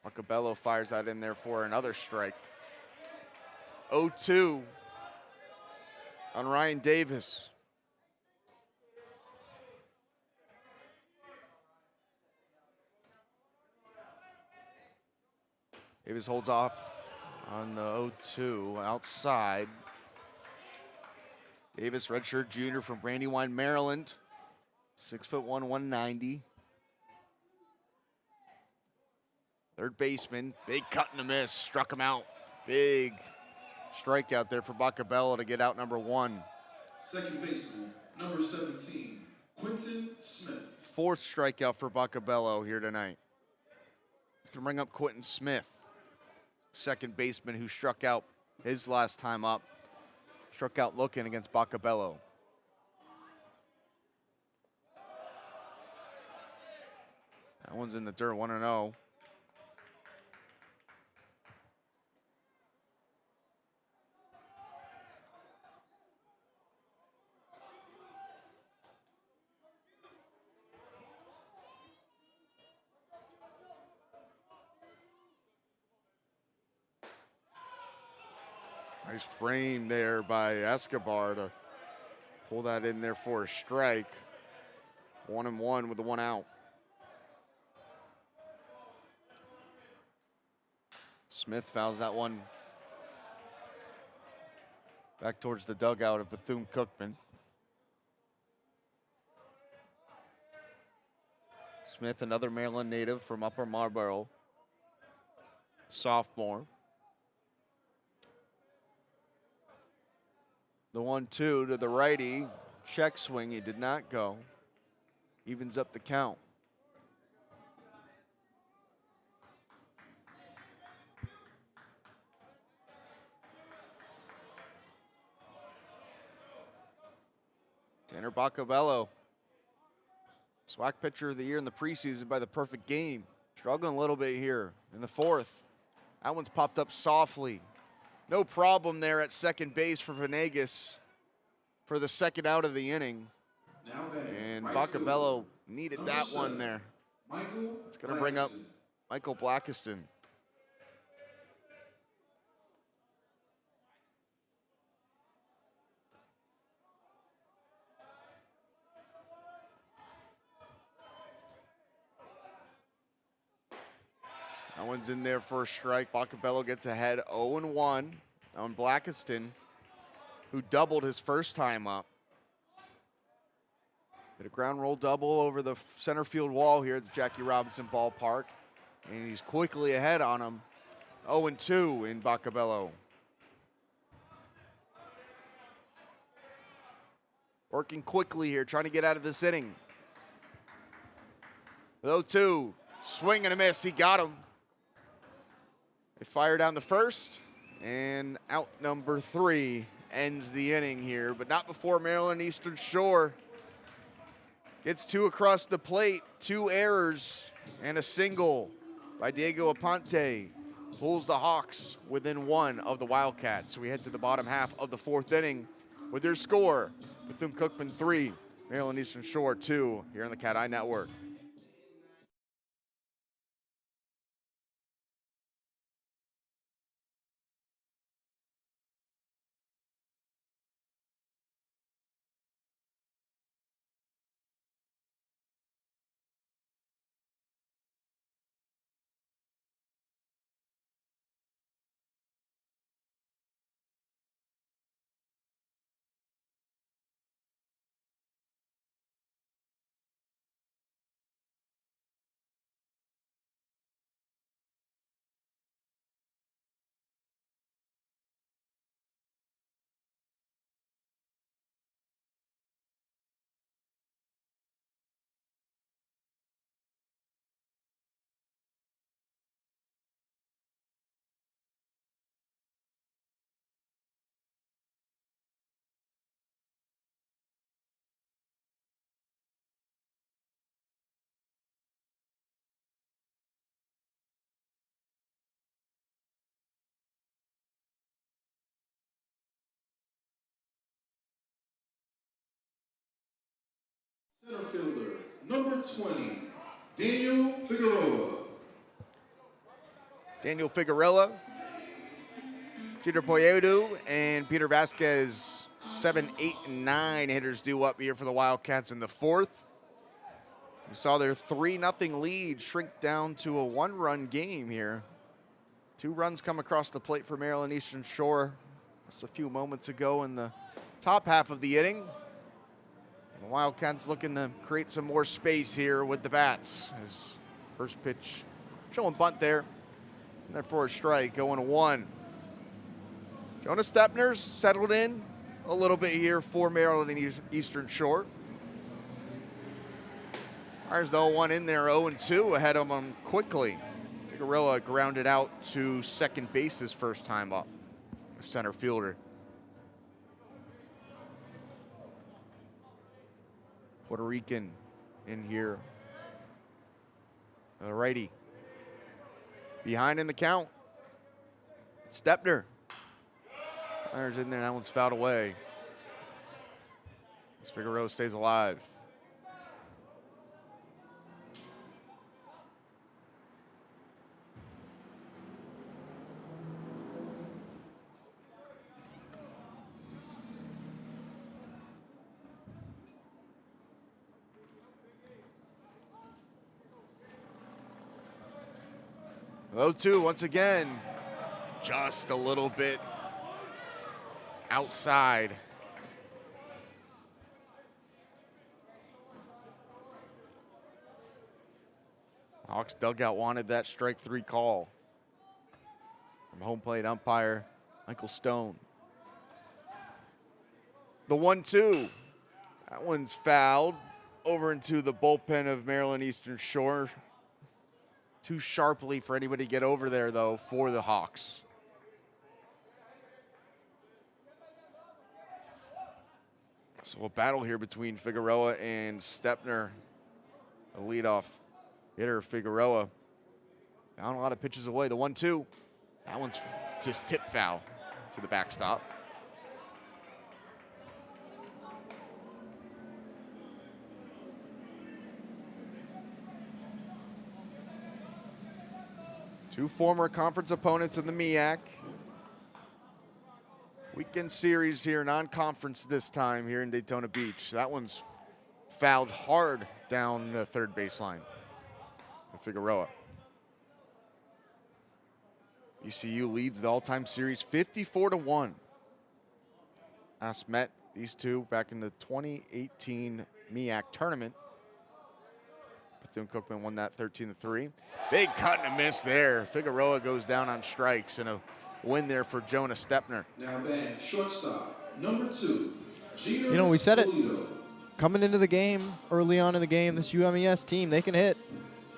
Marcabello fires that in there for another strike. 0-2 on Ryan Davis. Davis holds off on the 0-2 outside. Davis, redshirt junior from Brandywine, Maryland. 6'1", 190. Third baseman, big cut and a miss, struck him out. Big strikeout there for Bacabello to get out number 1. Second baseman, number 17, Quentin Smith. 4th strikeout for Bacabello here tonight. It's gonna bring up Quentin Smith, second baseman who struck out his last time up. Struck out looking against Bacabello. That one's in the dirt, 1-0. Nice frame there by Escobar to pull that in there for a strike. 1-1 with the 1 out. Smith fouls that one back towards the dugout of Bethune-Cookman. Smith, another Maryland native from Upper Marlboro, sophomore. The 1-2 to the righty, check swing, he did not go. Evens up the count. Tanner Bacabello, SWAC pitcher of the year in the preseason by the perfect game. Struggling a little bit here in the 4th. That one's popped up softly. No problem there at second base for Venegas for the 2nd out of the inning. Now batting, And right Bacabello field, needed number that 7, one there. Michael It's going to bring up Blackson. Michael Blackiston. That one's in there for a strike. Bacabello gets ahead 0-1 on Blackiston, who doubled his first time up. Did a ground roll double over the center field wall here at the Jackie Robinson Ballpark. And he's quickly ahead on him. 0-2 in Bacabello. Working quickly here, trying to get out of this inning. 0-2, swing and a miss, he got him. They fire down the first, and out number 3 ends the inning here, but not before Maryland Eastern Shore gets 2 across the plate, 2 errors, and a single by Diego Aponte. Pulls the Hawks within 1 of the Wildcats. So we head to the bottom half of the 4th inning with their score, Bethune-Cookman 3, Maryland Eastern Shore 2, here on the CatEye Network. fielder, number 20, Daniel Figueroa. Daniel Figueroa, Jeter Poyedu, and Peter Vasquez, 7, 8, and 9 hitters due up here for the Wildcats in the fourth. We saw their 3-0 lead shrink down to a 1-run game here. 2 runs come across the plate for Maryland Eastern Shore just a few moments ago in the top half of the inning. And the Wildcats looking to create some more space here with the bats. His first pitch showing bunt there. And therefore a strike, going to 1. Jonah Stepner's settled in a little bit here for Maryland Eastern Shore. There's the 0-1 in there, 0-2 ahead of him quickly. Figueroa grounded out to second base his first time up, a center fielder. Puerto Rican in here. The righty. Behind in the count. Stepner. There's in there, that one's fouled away. As Figueroa stays alive. Oh, 2 once again, just a little bit outside. Hawks dugout wanted that strike 3 call from home plate umpire Michael Stone. The 1-2, that one's fouled over into the bullpen of Maryland Eastern Shore. Too sharply for anybody to get over there, though, for the Hawks. So a battle here between Figueroa and Stepner. The leadoff hitter, Figueroa. Down a lot of pitches away. The 1-2, that one's just tip foul to the backstop. Two former conference opponents in the MEAC. Weekend series here, non-conference this time here in Daytona Beach. That one's fouled hard down the third baseline. Figueroa. ECU leads the all-time series 54-1. Last met these two back in the 2018 MEAC tournament. Bethune-Cookman won that 13-3. Big cut and a miss there. Figueroa goes down on strikes and a win there for Jonah Stepner. Now then, shortstop, number 2, Jeter. You know, we said it Polito. coming into the game, early on in the game, this UMES team, they can hit.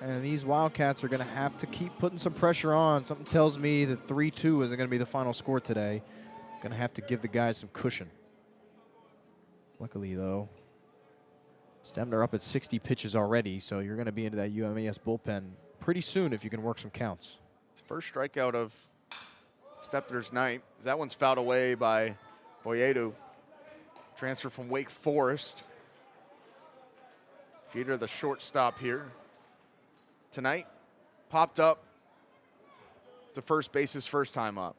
And these Wildcats are going to have to keep putting some pressure on. Something tells me that 3-2 isn't going to be the final score today. Going to have to give the guys some cushion. Luckily, though, Stepner up at 60 pitches already, so you're going to be into that UMES bullpen pretty soon if you can work some counts. His first strikeout of Stepner's night. That one's fouled away by Poyedu. Transfer from Wake Forest. Jeter, the shortstop here tonight, popped up to first base his first time up.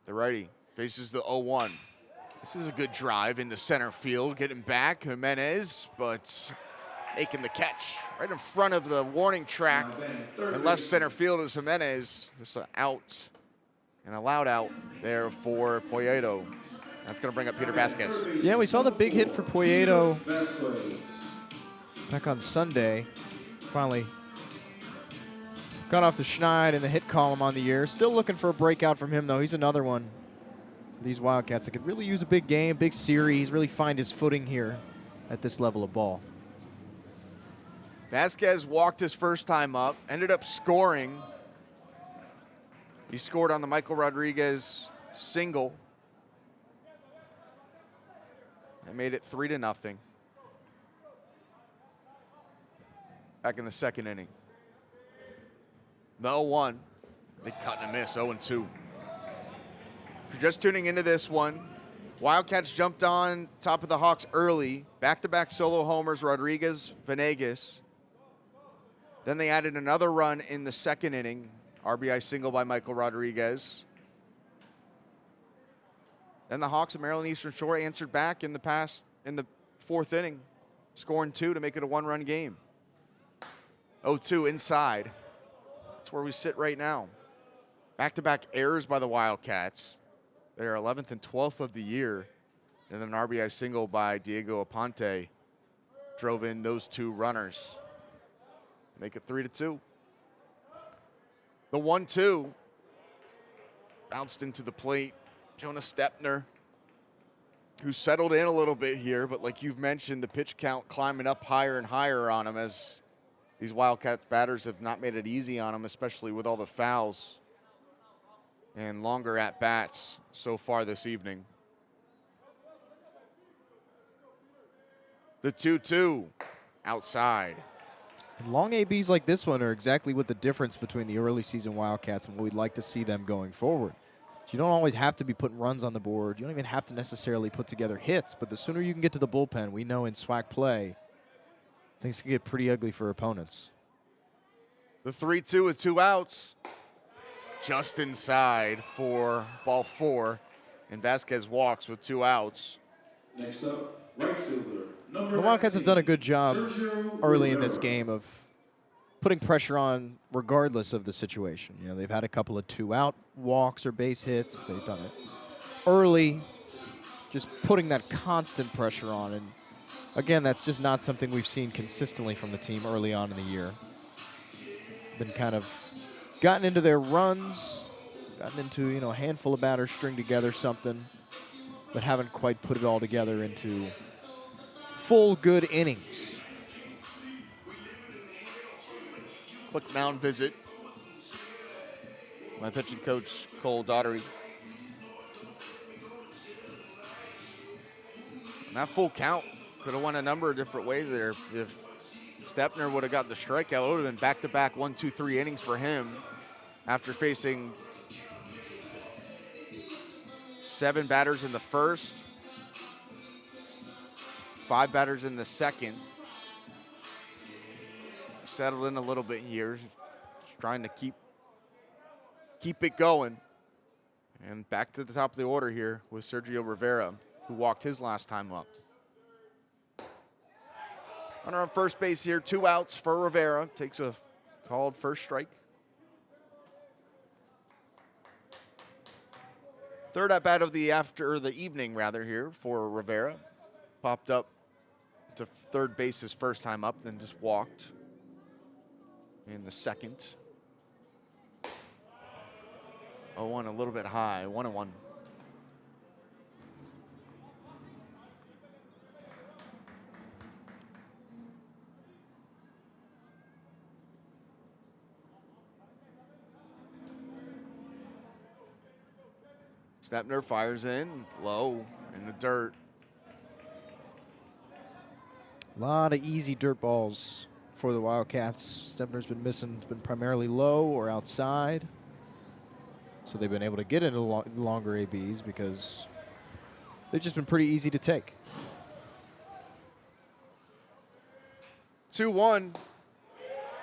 The righty faces the 0-1. This is a good drive into center field, getting back Jimenez, but making the catch right in front of the warning track. And left center field is Jimenez. Just an out and a loud out there for Poyedo. That's going to bring up Peter Vasquez. Yeah, we saw the big hit for Poyedo back on Sunday. Finally got off the schneid in the hit column on the year. Still looking for a breakout from him, though. He's another one for these Wildcats that could really use a big game, big series, really find his footing here at this level of ball. Vasquez walked his first time up, ended up scoring. He scored on the Michael Rodriguez single. That made it 3-0. Back in the second inning. The 0-1, they cut and a miss, 0-2. If you're just tuning into this one, Wildcats jumped on top of the Hawks early. Back-to-back solo homers, Rodriguez, Venegas. Then they added another run in the second inning. RBI single by Michael Rodriguez. Then the Hawks of Maryland Eastern Shore answered back in the fourth inning, scoring 2 to make it a one-run game. 0-2 inside. That's where we sit right now. Back-to-back errors by the Wildcats. They are 11th and 12th of the year. And then an RBI single by Diego Aponte drove in those 2 runners. Make it 3-2. The 1-2 bounced into the plate. Jonah Stepner, who settled in a little bit here, but like you've mentioned, the pitch count climbing up higher and higher on him as these Wildcats batters have not made it easy on him, especially with all the fouls and longer at-bats so far this evening. The 2-2 outside. And long ABs like this one are exactly what the difference between the early season Wildcats and what we'd like to see them going forward. You don't always have to be putting runs on the board. You don't even have to necessarily put together hits, but the sooner you can get to the bullpen, we know in SWAC play, things can get pretty ugly for opponents. The 3-2 with 2 outs. Just inside for ball 4. And Vasquez walks with 2 outs. Next up, right fielder, number The Wildcats have done a good job Sergio early in this Rivera. game of putting pressure on regardless of the situation. You know, they've had a couple of 2-out walks or base hits. They've done it early, just putting that constant pressure on. And again, that's just not something we've seen consistently from the team early on in the year. Been kind of gotten into their runs, gotten into, you know, a handful of batters string together something, but haven't quite put it all together into full good innings. Quick mound visit. My pitching coach, Cole Daugherty. And that full count could have went a number of different ways there. If Stepner would have got the strikeout, it would have been back-to-back 1, 2, 3 innings for him after facing 7 batters in the first, 5 batters in the second. Settled in a little bit here, just trying to keep it going. And back to the top of the order here with Sergio Rivera, who walked his last time up. Runner on first base here, 2 outs for Rivera. Takes a called first strike. Third at bat of the evening here for Rivera. Popped up to third base his first time up, then just walked in the second. 0-1 a little bit high, 1-1. Stepner fires in, low, in the dirt. A lot of easy dirt balls for the Wildcats. Stepner's been missing, it's been primarily low or outside. So they've been able to get into longer ABs because they've just been pretty easy to take. 2-1.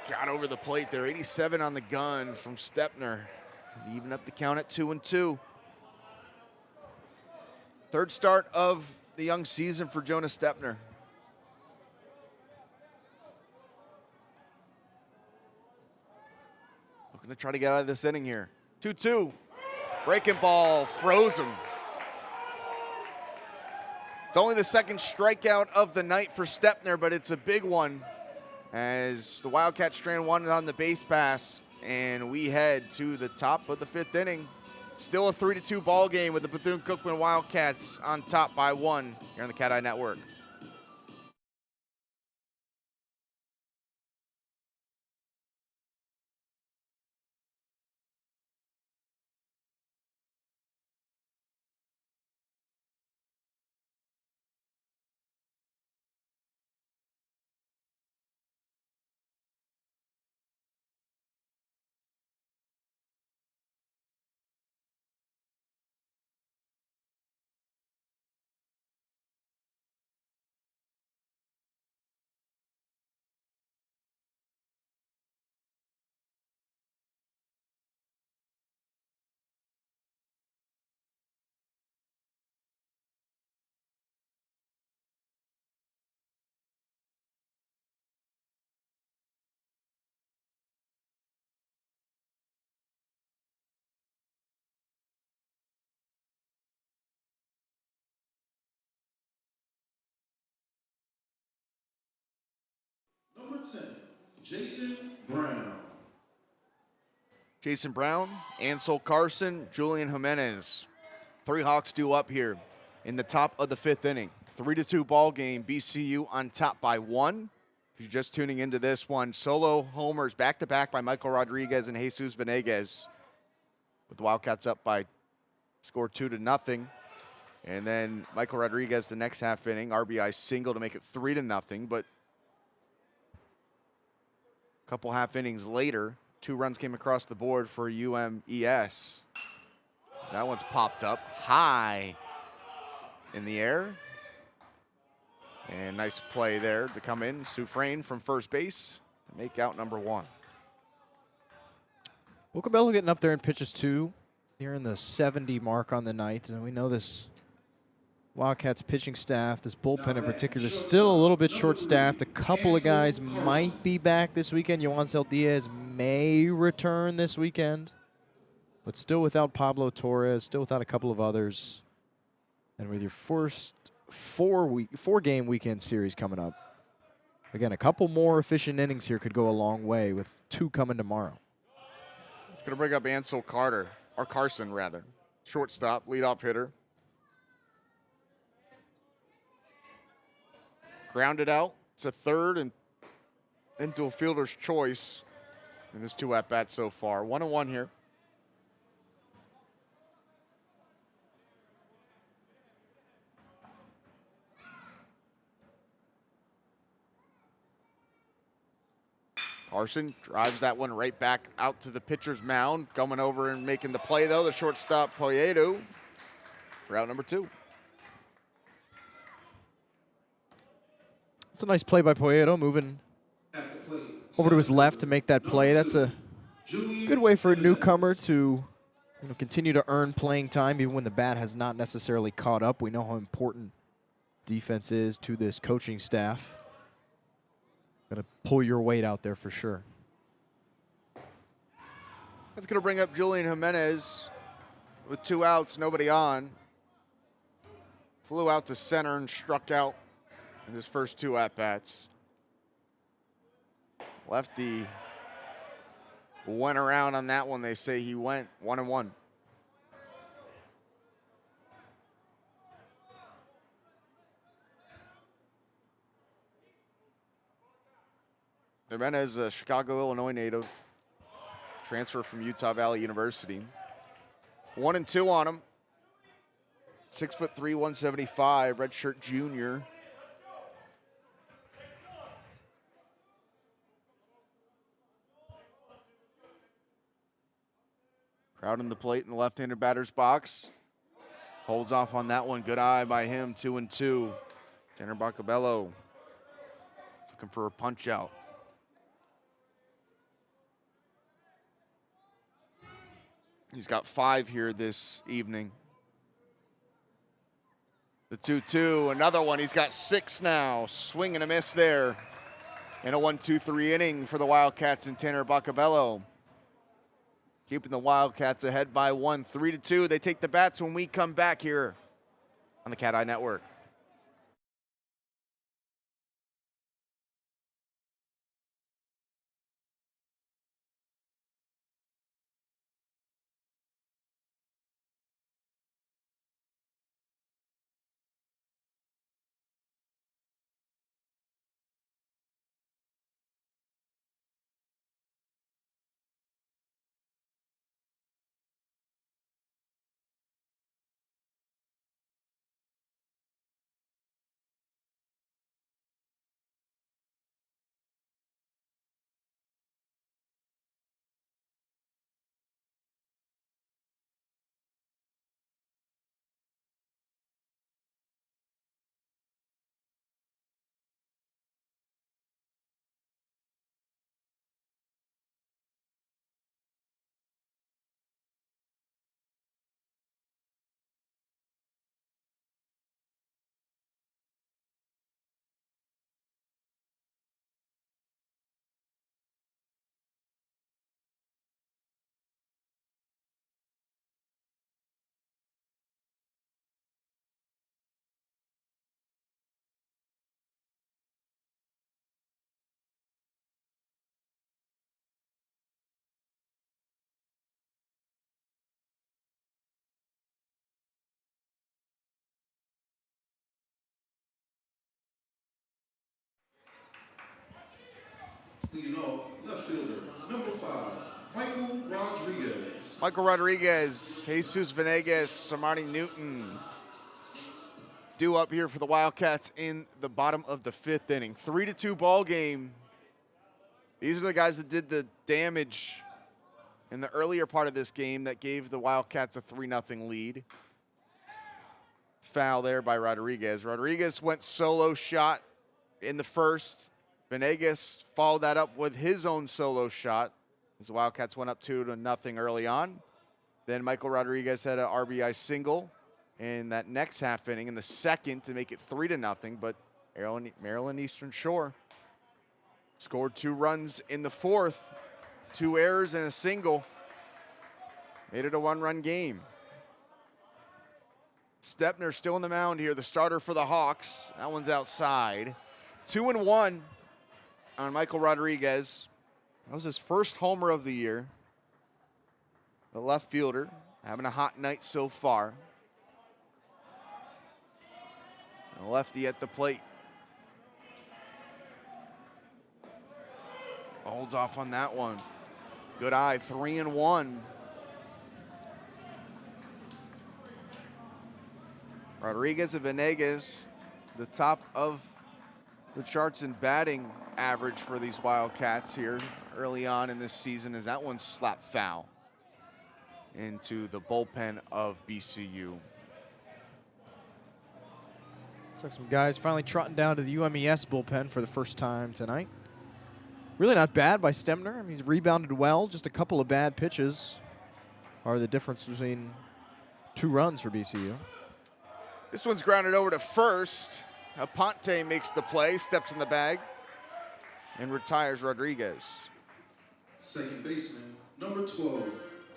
Got over the plate there. 87 on the gun from Stepner. Even up the count at 2-2. Third start of the young season for Jonah Stepner. Looking to try to get out of this inning here. 2-2. Breaking ball, froze him. It's only the second strikeout of the night for Stepner, but it's a big one as the Wildcats strand one on the base pass, and we head to the top of the 5th inning. Still a 3-2 ball game with the Bethune-Cookman Wildcats on top by 1 here on the CatEye Network. 10, Jason Brown. Jason Brown, Ansel Carson, Julian Jimenez. 3 Hawks due up here in the top of the 5th inning. 3-2 ball game. BCU on top by 1. If you're just tuning into this one, solo homers back-to-back by Michael Rodriguez and Jesus Venegas, with the Wildcats up by score 2-0. And then Michael Rodriguez the next half inning, RBI single to make it 3-0. But a couple half innings later, 2 runs came across the board for UMES. That one's popped up high in the air. And nice play there to come in. Soufrain from first base to make out number 1. Bocabello getting up there in pitches 2, nearing the 70 mark on the night. And we know this Wildcats pitching staff, this bullpen in particular, is still a little bit short-staffed. A couple of guys might be back this weekend. Yoancel Diaz may return this weekend, but still without Pablo Torres, still without a couple of others. And with your first 4-game weekend series coming up, again, a couple more efficient innings here could go a long way, with 2 coming tomorrow. It's going to bring up Ansel Carson, rather. Shortstop, leadoff hitter. Grounded out to third and into a fielder's choice in his 2 at-bats so far. 1-1 here. Carson drives that one right back out to the pitcher's mound. Coming over and making the play, though, the shortstop, Poyedo. Route number 2. It's a nice play by Poyedo, moving over to his left to make that play. That's a good way for a newcomer to continue to earn playing time, even when the bat has not necessarily caught up. We know how important defense is to this coaching staff. Got to pull your weight out there for sure. That's going to bring up Julian Jimenez with 2 outs, nobody on. Flew out to center and struck out in his first 2 at-bats. Lefty went around on that one. They say he went 1-1. Jimenez, a Chicago, Illinois native, transfer from Utah Valley University. 1-2 on him. 6'3", 175, redshirt junior. Crowding the plate in the left-handed batter's box. Holds off on that one. Good eye by him, 2-2. Tanner Bocabello looking for a punch out. He's got 5 here this evening. The 2-2, another one. He's got 6 now. Swing and a miss there. And a 1-2-3 inning for the Wildcats and Tanner Bocabello. Keeping the Wildcats ahead by 1, 3-2. They take the bats when we come back here on the CatEye Network. Leading off, left fielder, number 5, Michael Rodriguez. Michael Rodriguez, Jesus Venegas, Samani Newton due up here for the Wildcats in the bottom of the 5th inning. 3-2 ball game. These are the guys that did the damage in the earlier part of this game that gave the Wildcats a 3-0 lead. Foul there by Rodriguez. Rodriguez went solo shot in the first. Venegas followed that up with his own solo shot as the Wildcats went up 2-0 early on. Then Michael Rodriguez had an RBI single in that next half inning in the second to make it 3-0, but Maryland Eastern Shore scored 2 runs in the fourth, 2 errors and a single. Made it a 1-run game. Stepner still on the mound here, the starter for the Hawks. That one's outside. 2-1 on Michael Rodriguez. That was his first homer of the year. The left fielder having a hot night so far. And lefty at the plate. Holds off on that one. Good eye, 3-1. Rodriguez and Venegas, the top of the charts in batting average for these Wildcats here early on in this season, as that one slapped foul into the bullpen of BCU. Looks like some guys finally trotting down to the UMES bullpen for the first time tonight. Really not bad by Stepner. I mean, he's rebounded well. Just a couple of bad pitches are the difference between 2 runs for BCU. This one's grounded over to first. Aponte makes the play, steps in the bag, and retires Rodriguez. Second baseman, number 12,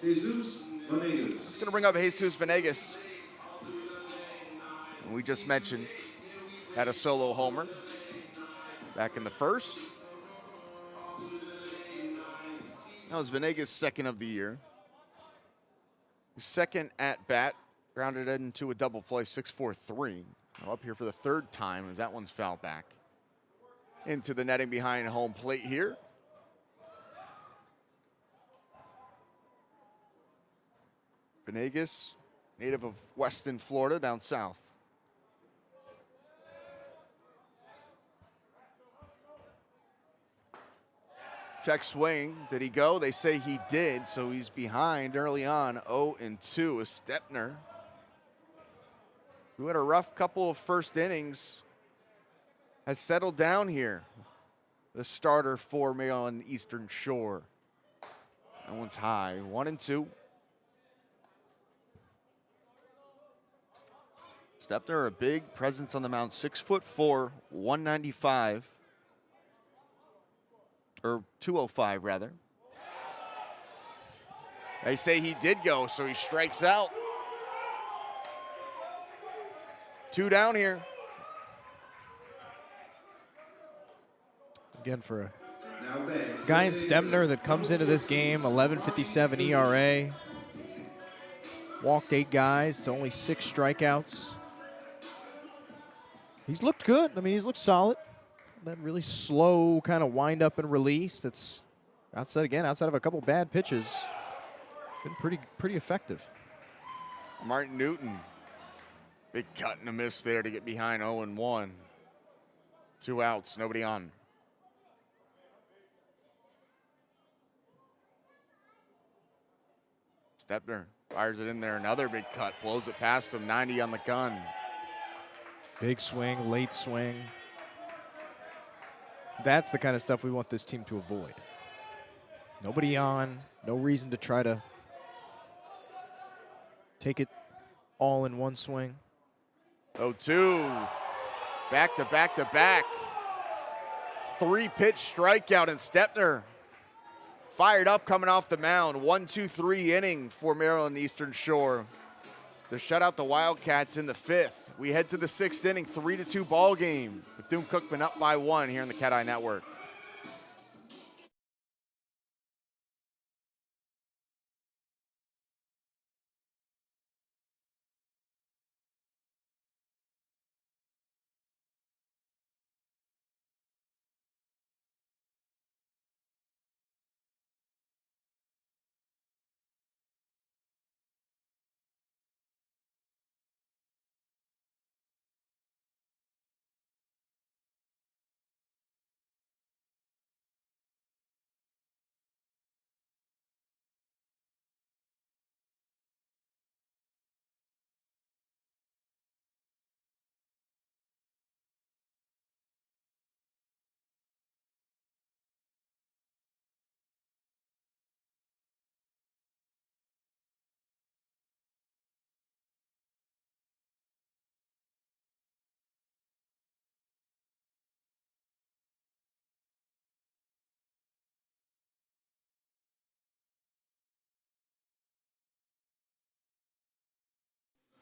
Jesus Venegas. It's going to bring up Jesus Venegas. And we just mentioned had a solo homer back in the first. That was Venegas' second of the year. His second at bat, grounded into a double play, 6-4-3. Now up here for the 3rd time as that one's fouled back into the netting behind home plate here. Venegas, native of Weston, Florida, down south. Check swing. Did he go? They say he did, so he's behind early on, 0-2. As Stepner, who had a rough couple of first innings, has settled down here. The starter for Maryland Eastern Shore. That one's high, 1-2. Stepner, a big presence on the mound, 6'4", 195. Or 205, rather. They say he did go, so he strikes out. 2 down here. Again, for a guy in Stepner that comes into this game, 11.57 ERA. Walked 8 guys to only 6 strikeouts. He's looked good. I mean, he's looked solid. That really slow kind of wind up and release. That's outside of a couple bad pitches. Been pretty effective. Martin Newton, big cut and a miss there to get behind 0-1. 2 outs, nobody on. Stepner fires it in there, another big cut, blows it past him, 90 on the gun. Big swing, late swing. That's the kind of stuff we want this team to avoid. Nobody on, no reason to try to take it all in one swing. 0-2, back to back to back. 3-pitch strikeout, and Stepner fired up coming off the mound. 1-2-3 inning for Maryland Eastern Shore to shut out the Wildcats in the 5th. We head to the 6th inning, 3-2 ball game. Bethune-Cookman up by 1 here on the CatEye Network.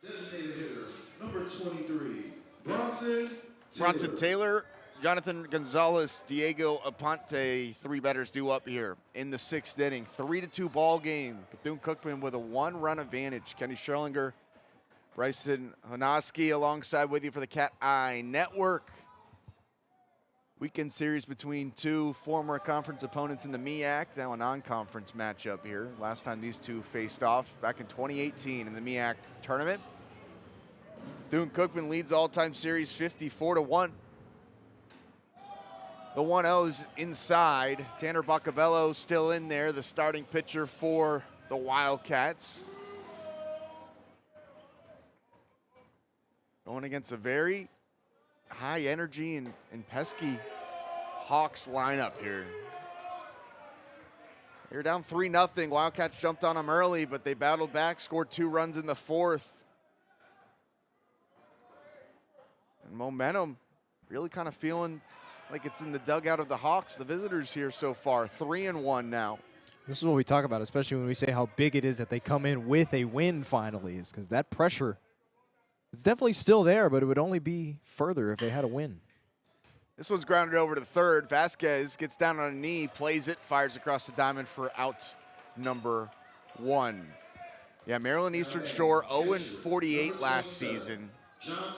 Designated hitter, number 23, Bronson Taylor, Jonathan Gonzalez, Diego Aponte, three batters due up here in the 6th inning. 3-2 ball game. Bethune-Cookman with a 1-run advantage. Kenny Scherlinger, Bryson Honoski alongside with you for the CatEye Network. Weekend series between two former conference opponents in the MEAC, now a non-conference matchup here. Last time these two faced off back in 2018 in the MEAC tournament. Bethune-Cookman leads all-time series 54-1. The 1-0's inside. Tanner Bacabello still in there, the starting pitcher for the Wildcats. Going against a very high energy and pesky Hawks lineup here. They're down 3-0. Wildcats jumped on them early, but they battled back, scored 2 runs in the 4th. And momentum really kind of feeling like it's in the dugout of the Hawks, the visitors here so far. 3-1 now. This is what we talk about, especially when we say how big it is that they come in with a win finally, is because that pressure, it's definitely still there, but it would only be further if they had a win. This one's grounded over to third. Vasquez gets down on a knee, plays it, fires across the diamond for out number 1. Yeah, Maryland Eastern Shore 0-48 last season.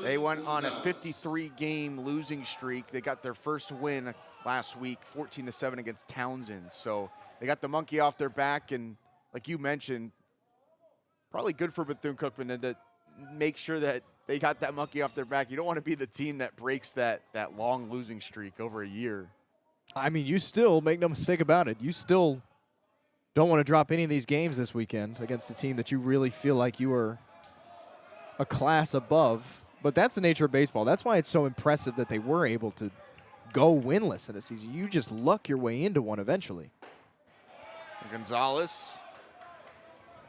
They went on a 53-game losing streak. They got their first win last week, 14-7 against Townsend. So they got the monkey off their back, and like you mentioned, probably good for Bethune-Cookman to make sure that they got that monkey off their back. You don't want to be the team that breaks that long losing streak over a year. I mean, you still, make no mistake about it, you still don't want to drop any of these games this weekend against a team that you really feel like you are a class above. But that's the nature of baseball. That's why it's so impressive that they were able to go winless in a season. You just luck your way into one eventually. Gonzalez,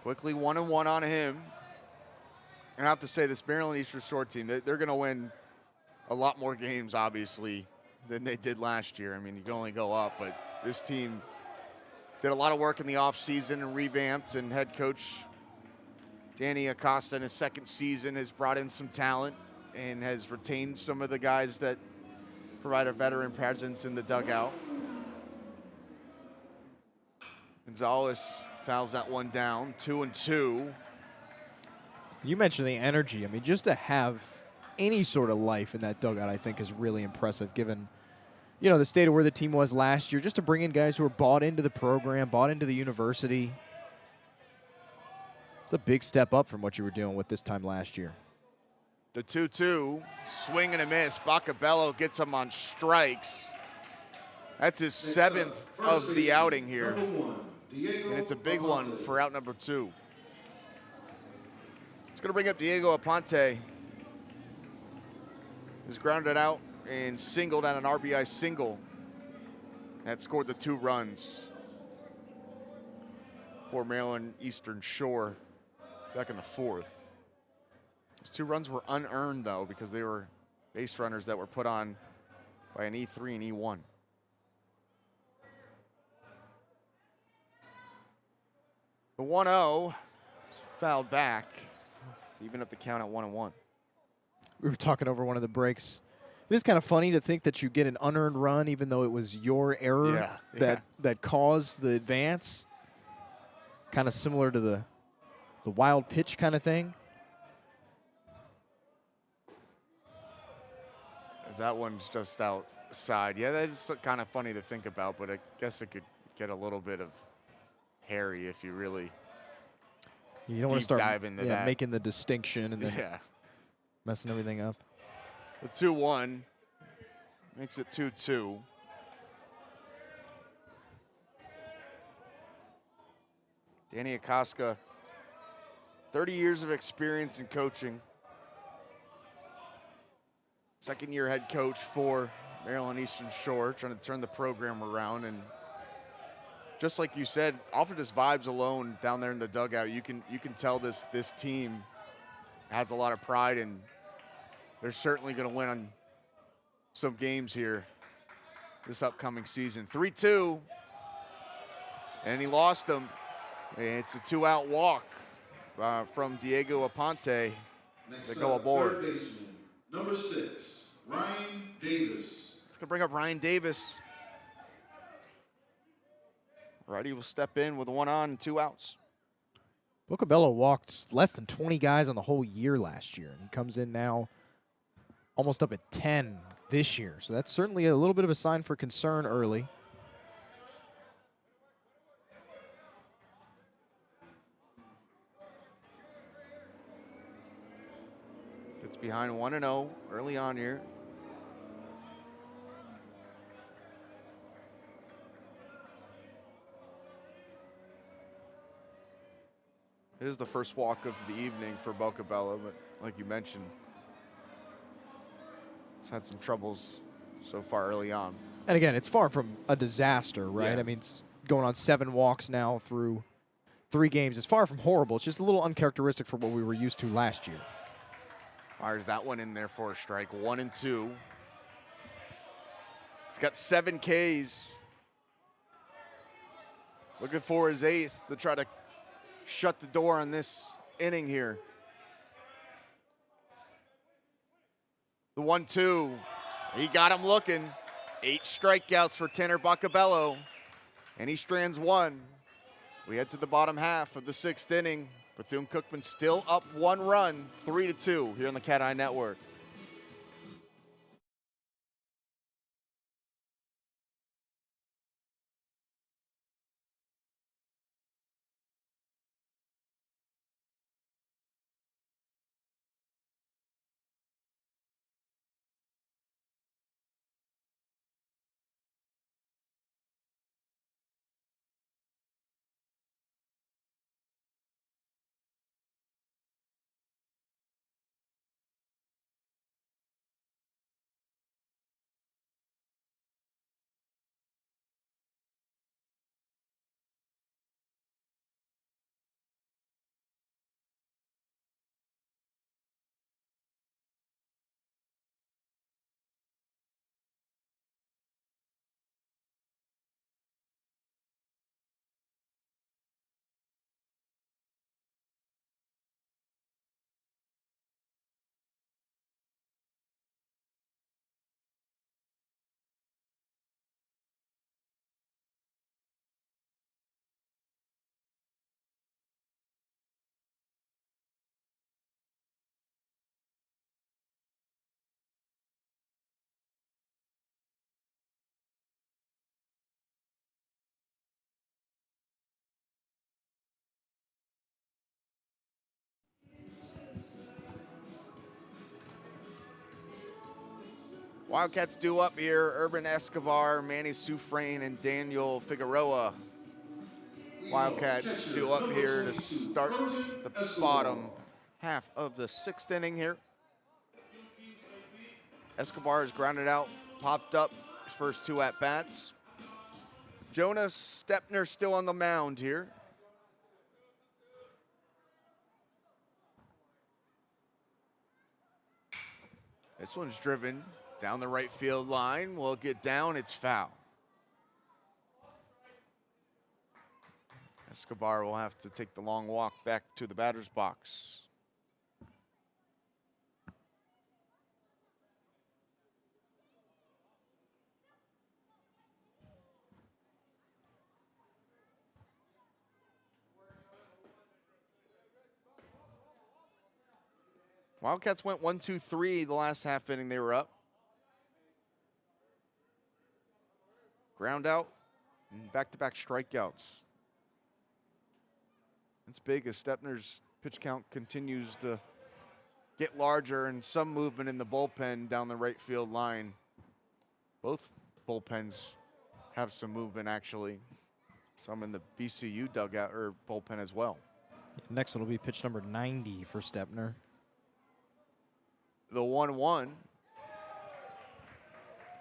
quickly 1-1 on him. And I have to say, this Maryland Eastern Shore team, they're going to win a lot more games, obviously, than they did last year. I mean, you can only go up, but this team did a lot of work in the offseason and revamped, and head coach Danny Acosta in his 2nd season has brought in some talent and has retained some of the guys that provide a veteran presence in the dugout. Gonzalez fouls that one down, 2-2. You mentioned the energy. I mean, just to have any sort of life in that dugout, I think, is really impressive, given, you know, the state of where the team was last year. Just to bring in guys who are bought into the program, bought into the university. It's a big step up from what you were dealing with this time last year. The 2-2, swing and a miss. Bacabello gets him on strikes. That's his 7th of the outing here. And it's a big one for out number 2. It's going to bring up Diego Aponte, who's grounded out and singled on an RBI single. That scored the 2 runs for Maryland Eastern Shore back in the 4th. Those 2 runs were unearned, though, because they were base runners that were put on by an E3 and E1. The 1-0 is fouled back. Even up the count at 1-1. We were talking over one of the breaks. It is kind of funny to think that you get an unearned run, even though it was your error that caused the advance. Kind of similar to the wild pitch kind of thing. As that one's just outside. Yeah, that's kind of funny to think about, but I guess it could get a little bit of hairy if you really you don't want to start dive into that. Making the distinction and then messing everything up. The 2-1 makes it 2-2. Danny Acosta, 30 years of experience in coaching. 2nd-year head coach for Maryland Eastern Shore, trying to turn the program around. And just like you said, off of just vibes alone down there in the dugout, you can tell this team has a lot of pride, and they're certainly going to win on some games here this upcoming season. 3-2, and he lost them. It's a 2-out walk from Diego Aponte. Next go up, aboard. third baseman, number 6, Ryan Davis. It's going to bring up Ryan Davis. Righty will step in with 1 on, 2 outs. Bocabello walked less than 20 guys on the whole year last year, and he comes in now almost up at 10 this year. So that's certainly a little bit of a sign for concern early. It's behind 1-0 early on here. It is the first walk of the evening for Bocabello, but like you mentioned, he's had some troubles so far early on. And again, it's far from a disaster, right? Yeah. I mean, it's going on 7 walks now through 3 games. It's far from horrible. It's just a little uncharacteristic for what we were used to last year. Fires that one in there for a strike, 1-2. He's got 7 Ks. Looking for his 8th to try to shut the door on this inning here. The 1-2, he got him looking. 8 strikeouts for Tanner Bocabello, and he strands 1. We head to the bottom half of the 6th inning. Bethune-Cookman still up 1 run, 3-2 here on the CatEye Network. Wildcats due up here. Urban Escobar, Manny Sufrain, and Daniel Figueroa. Wildcats due up here to start the bottom half of the 6th inning here. Escobar has grounded out, popped up his first 2 at-bats. Jonas Stepner still on the mound here. This one's driven down the right field line. Will get down, it's foul. Escobar will have to take the long walk back to the batter's box. Wildcats went 1-2-3 the last half inning they were up. Ground out and back-to-back strikeouts. It's big as Stepner's pitch count continues to get larger and some movement in the bullpen down the right field line. Both bullpens have some movement actually. Some in the BCU dugout or bullpen as well. Next it'll be pitch number 90 for Stepner. The 1-1.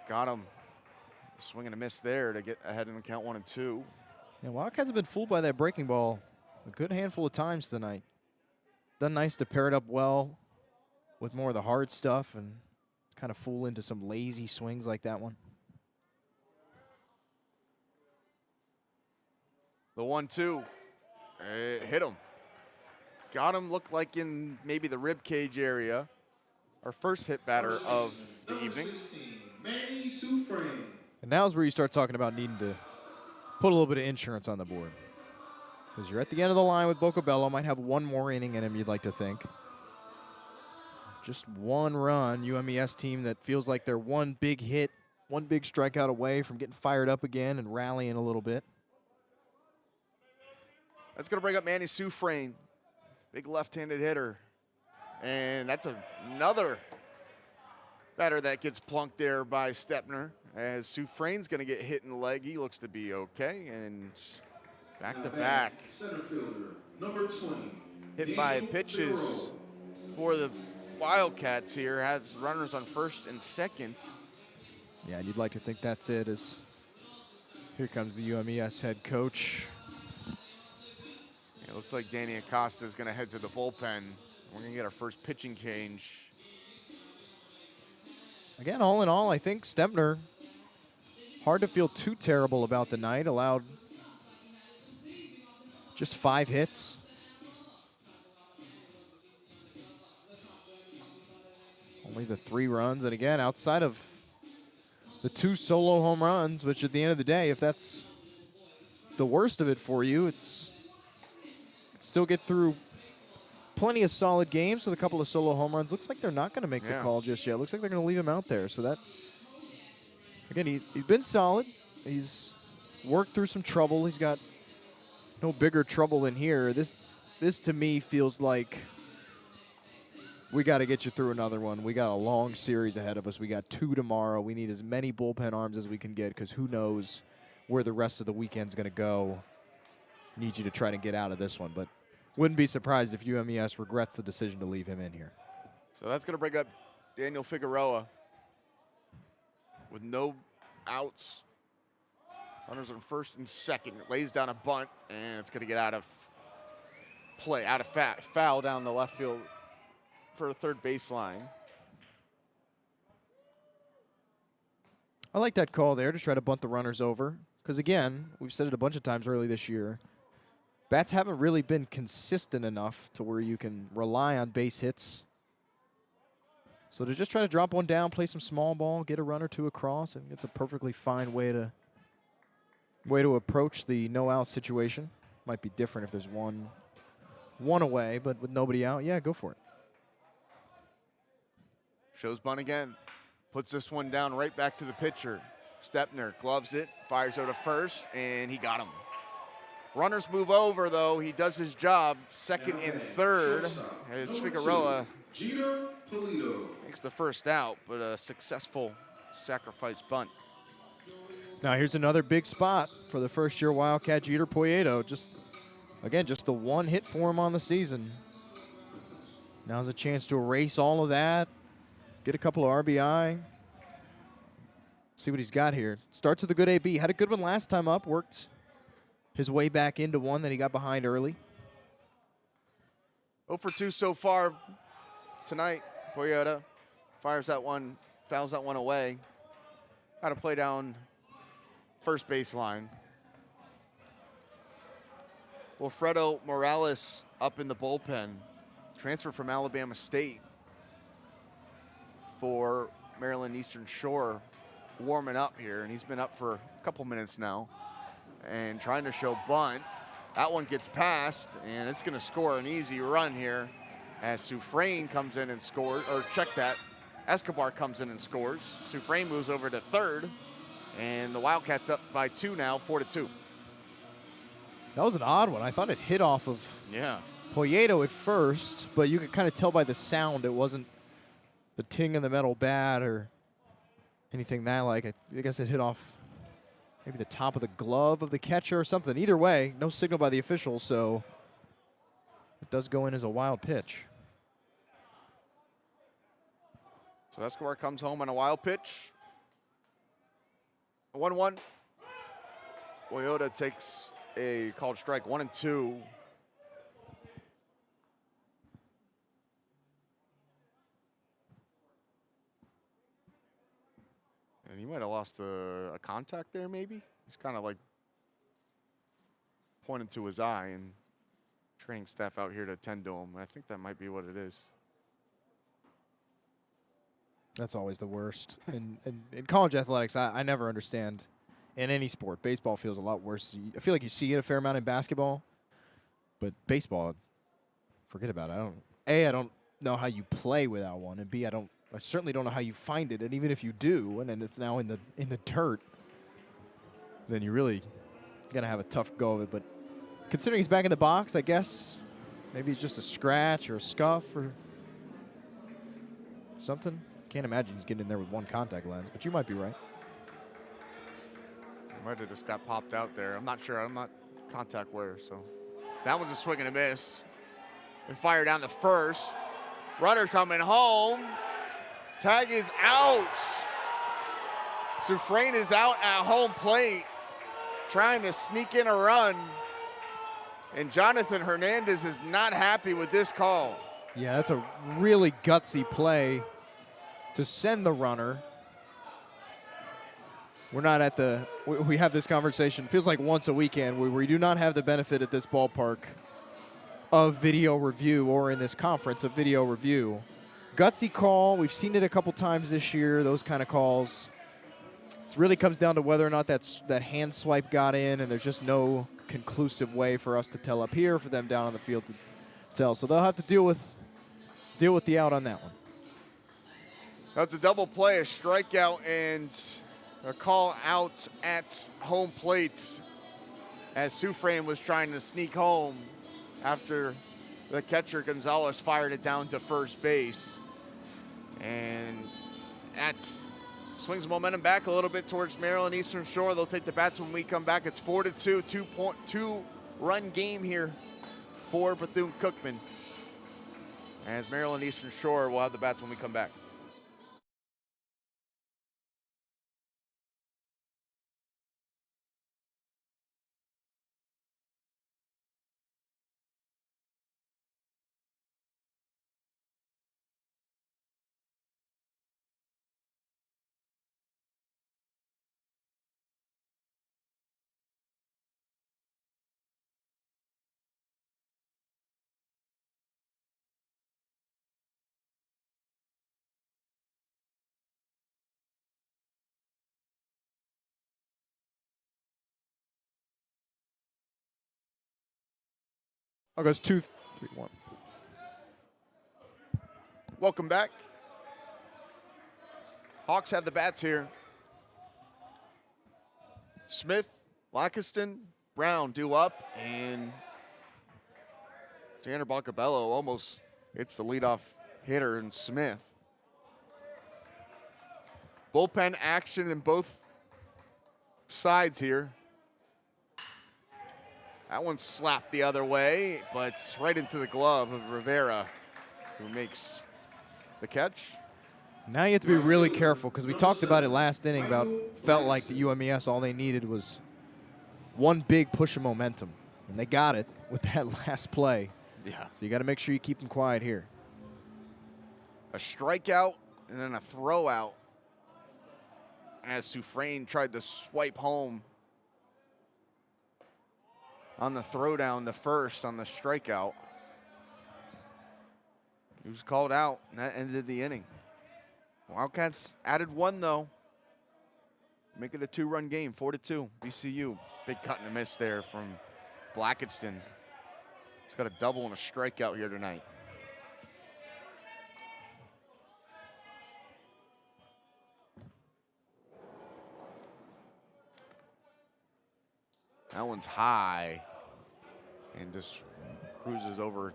Got him. Swing and a miss there to get ahead in the count 1-2. Yeah, Wildcats have been fooled by that breaking ball a good handful of times tonight. Done nice to pair it up well with more of the hard stuff and kind of fool into some lazy swings like that one. The 1-2. Hit him. got him, looked like in maybe the rib cage area. Our first hit batter of the evening. 16, Manny Sufrain. And now is where you start talking about needing to put a little bit of insurance on the board. Because you're at the end of the line with Bocabello. Might have one more inning in him, you'd like to think. Just one run, UMES team that feels like they're one big hit, one big strikeout away from getting fired up again and rallying a little bit. That's going to bring up Manny Sufrain, big left-handed hitter. And that's another batter that gets plunked there by Stepner, as Sufrain's going to get hit in the leg. He looks to be okay, and back-to-back. Center fielder, number 20. Hit by Daniel pitches Figueroa. for the Wildcats here. Has runners on first and second. Yeah, and you'd like to think that's it, as here comes the UMES head coach. It looks like Danny Acosta is going to head to the bullpen. We're going to get our first pitching change. Again, all in all, I think Stepner, hard to feel too terrible about the night. Allowed just 5 hits. Only the 3 runs. And again, outside of the 2 solo home runs, which at the end of the day, if that's the worst of it for you, it's still get through plenty of solid games with a couple of solo home runs. Looks like they're not going to make the call just yet. Looks like they're going to leave him out there. So that, again, he's been solid. He's worked through some trouble. He's got no bigger trouble than here. This to me feels like we got to get you through another one. We got a long series ahead of us. We got 2 tomorrow. We need as many bullpen arms as we can get, because who knows where the rest of the weekend's going to go. Need you to try to get out of this one, but wouldn't be surprised if UMES regrets the decision to leave him in here. So that's going to bring up Daniel Figueroa with no outs. Runners on first and second. Lays down a bunt, and it's going to get out of play, out of foul down the left field for a third baseline. I like that call there to try to bunt the runners over, because again, we've said it a bunch of times early this year, bats haven't really been consistent enough to where you can rely on base hits. So to just try to drop one down, play some small ball, get a run or 2 across, I think it's a perfectly fine way to approach the no-out situation. Might be different if there's one away, but with nobody out, yeah, go for it. Shows bunt again. Puts this one down right back to the pitcher. Stepner gloves it, fires out to first, and he got him. Runners move over, though. He does his job. Second and third, as Figueroa makes the first out, but a successful sacrifice bunt. Now here's another big spot for the first-year Wildcat, Jeter Poyeto. Just the one hit for him on the season. Now's a chance to erase all of that, get a couple of RBI. See what he's got here. Starts with a good AB. Had a good one last time up. Worked his way back into one that he got behind early. 0 for 2 so far tonight. Poyota fires that one, fouls that one away. Got to play down first baseline. Wilfredo Morales up in the bullpen. Transfer from Alabama State for Maryland Eastern Shore, warming up here, and he's been up for a couple minutes now and trying to show bunt. That one gets past, and it's going to score an easy run here as Sufrain comes in and scores, or check that, Escobar comes in and scores. Sufrain moves over to third, and the Wildcats up by 2 now, 4-2. That was an odd one. I thought it hit off of Poyeto at first, but you could kind of tell by the sound it wasn't the ting in the metal bat or anything that like. I guess it hit off maybe the top of the glove of the catcher or something. Either way, no signal by the officials, so it does go in as a wild pitch. So Escobar comes home on a wild pitch. 1-1. Toyota takes a called strike, 1-2. And he might have lost a contact there, maybe. He's kind of like pointing to his eye and training staff out here to attend to him. I think that might be what it is. That's always the worst. In college athletics, I never understand in any sport. Baseball feels a lot worse. I feel like you see it a fair amount in basketball, but baseball, forget about it. I don't know how you play without one, and B, I certainly don't know how you find it. And even if you do, and then it's now in the dirt, then you're really gonna have a tough go of it. But considering he's back in the box, I guess maybe it's just a scratch or a scuff or something. Can't imagine he's getting in there with one contact lens, but you might be right. Might have just got popped out there. I'm not sure. I'm not contact wearer, so. That one's a swing and a miss. And fire down to first. Runner coming home. Tag is out. Sufrain is out at home plate, trying to sneak in a run. And Jonathan Hernandez is not happy with this call. Yeah, that's a really gutsy play to send the runner. We're not at we have this conversation, feels like once a weekend, where we do not have the benefit at this ballpark of video review, or in this conference of video review. Gutsy call, we've seen it a couple times this year, those kind of calls. It really comes down to whether or not that hand swipe got in, and there's just no conclusive way for us to tell up here, for them down on the field to tell. So they'll have to deal with the out on that one. That's a double play, a strikeout, and a call out at home plate as Sufrain was trying to sneak home after the catcher Gonzalez fired it down to first base. And that swings momentum back a little bit towards Maryland Eastern Shore. They'll take the bats when we come back. It's 4-2, 2-run game here for Bethune-Cookman, as Maryland Eastern Shore will have the bats when we come back. Oh, goes 2-3-1. Welcome back. Hawks have the bats here. Smith, Lackiston, Brown due up, and Xander Boccabello almost hits the leadoff hitter in Smith. Bullpen action in both sides here. That one slapped the other way, but right into the glove of Rivera, who makes the catch. Now you have to be really careful, because we talked about it last inning felt like the UMES, all they needed was one big push of momentum, and they got it with that last play. Yeah. So you got to make sure you keep them quiet here. A strikeout and then a throw out as Sufrain tried to swipe home on the throwdown to first on the strikeout. He was called out, and that ended the inning. Wildcats added one, though. Make it a 2-run game, 4-2, BCU. Big cut and a miss there from Blackiston. He's got a double and a strikeout here tonight. That one's high and just cruises over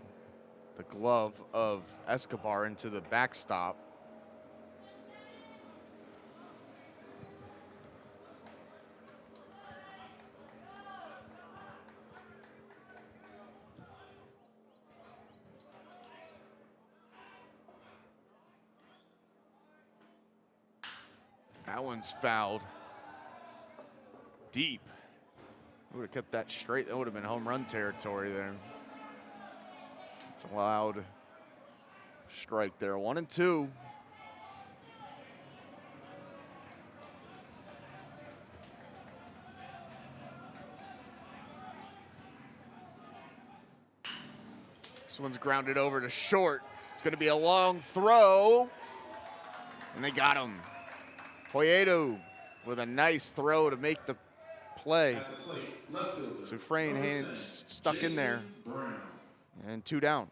the glove of Escobar into the backstop. That one's fouled deep. Would have kept that straight. That would have been home run territory there. It's a loud strike there. 1-2. This one's grounded over to short. It's going to be a long throw, and they got him. Poyedo with a nice throw to make the play. At the plate, left fielder. Sufrain number hands 6, stuck in there, Jason Brown. and 2 down.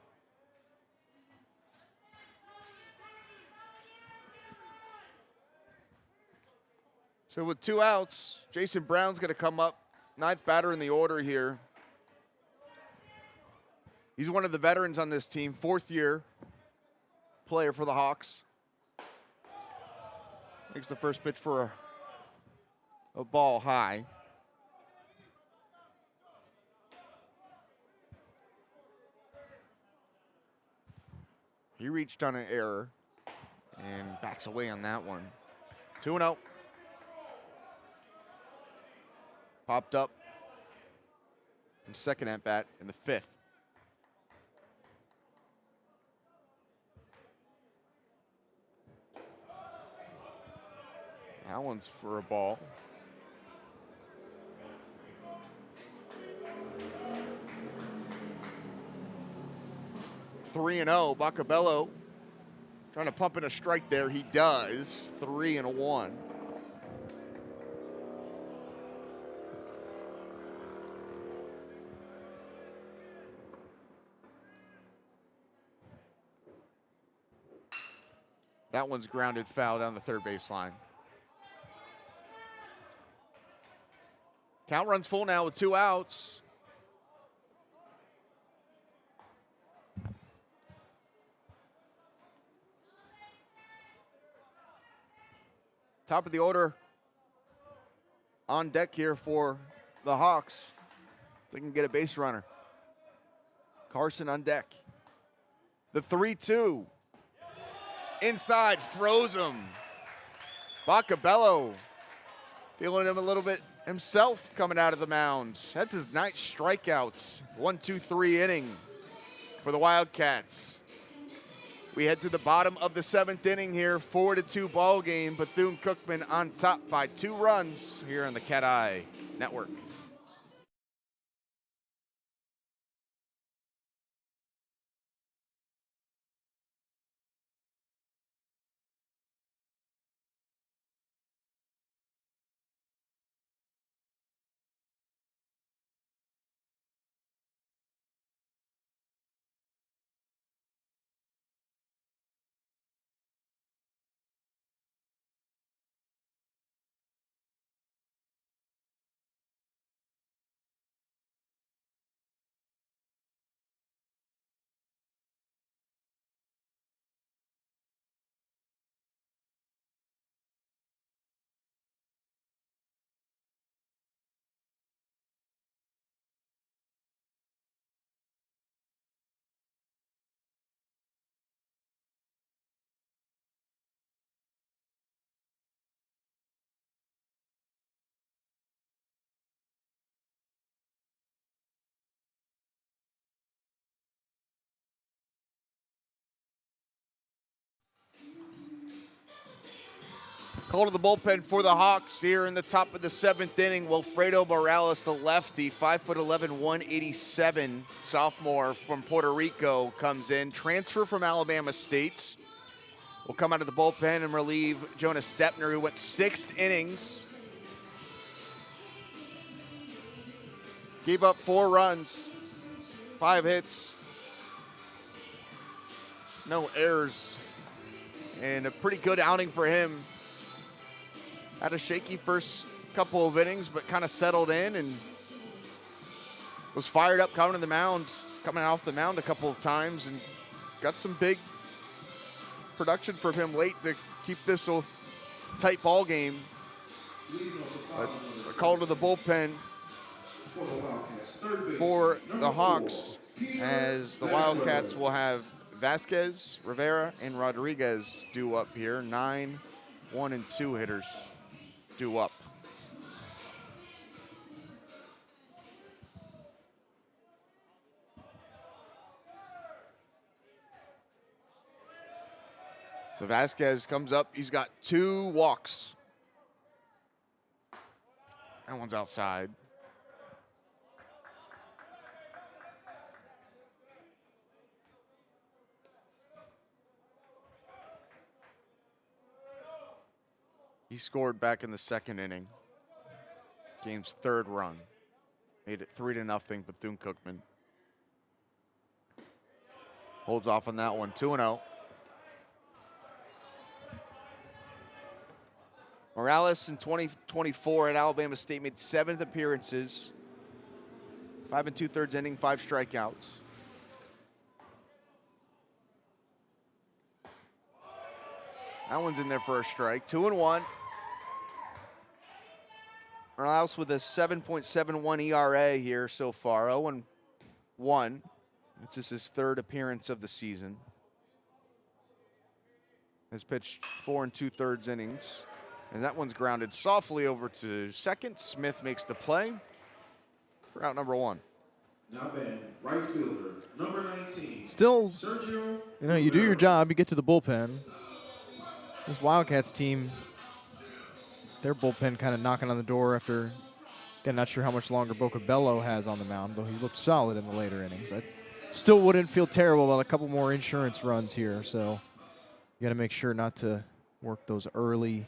So with 2 outs, Jason Brown's going to come up, 9th batter in the order here. He's one of the veterans on this team, 4th year player for the Hawks. Makes the first pitch for a ball high. He reached on an error and backs away on that one. 2-0. Popped up in second at bat in the 5th. That one's for a ball. Three and 0. Bacabello trying to pump in a strike there. He does. 3-1. That one's grounded foul down the third baseline. Count runs full now with 2 outs. Top of the order on deck here for the Hawks. They can get a base runner. Carson on deck. The 3-2. Inside, froze him. Bacabello feeling him a little bit himself coming out of the mound. That's his 9th strikeout. 1-2-3 inning for the Wildcats. We head to the bottom of the 7th inning here, 4-2 ball game. Bethune-Cookman on top by 2 runs here on the CatEye Network. Call to the bullpen for the Hawks here in the top of the 7th inning. Wilfredo Morales, the lefty, 5'11", 187, sophomore from Puerto Rico, comes in. Transfer from Alabama State. Will come out of the bullpen and relieve Jonas Stepner, who went 6 innings. Gave up 4 runs, 5 hits, no errors, and a pretty good outing for him. Had a shaky first couple of innings, but kind of settled in and was fired up coming off the mound a couple of times, and got some big production from him late to keep this a tight ball game. A call to the bullpen for the Hawks, as the Wildcats will have Vasquez, Rivera, and Rodriguez due up here. 9, 1, and 2 hitters due up. So Vasquez comes up. He's got 2 walks. That one's outside. He scored back in the second inning. Game's third run. Made it 3-0 Bethune-Cookman. Holds off on that one, 2-0. Morales in 2024 at Alabama State made 7 appearances. 5 2/3 inning, 5 strikeouts. That one's in there for a strike. 2-1. Morales with a 7.71 ERA here so far. 0-1. This is his 3rd appearance of the season. Has pitched 4 2/3 innings. And that one's grounded softly over to second. Smith makes the play for out number 1. Now batting right fielder, number 19. Still, Sergio. you know, you do your job, you get to the bullpen. This Wildcats team, their bullpen kind of knocking on the door after, again, not sure how much longer Bocabello has on the mound, though he's looked solid in the later innings. I still wouldn't feel terrible about a couple more insurance runs here, so you got to make sure not to work those early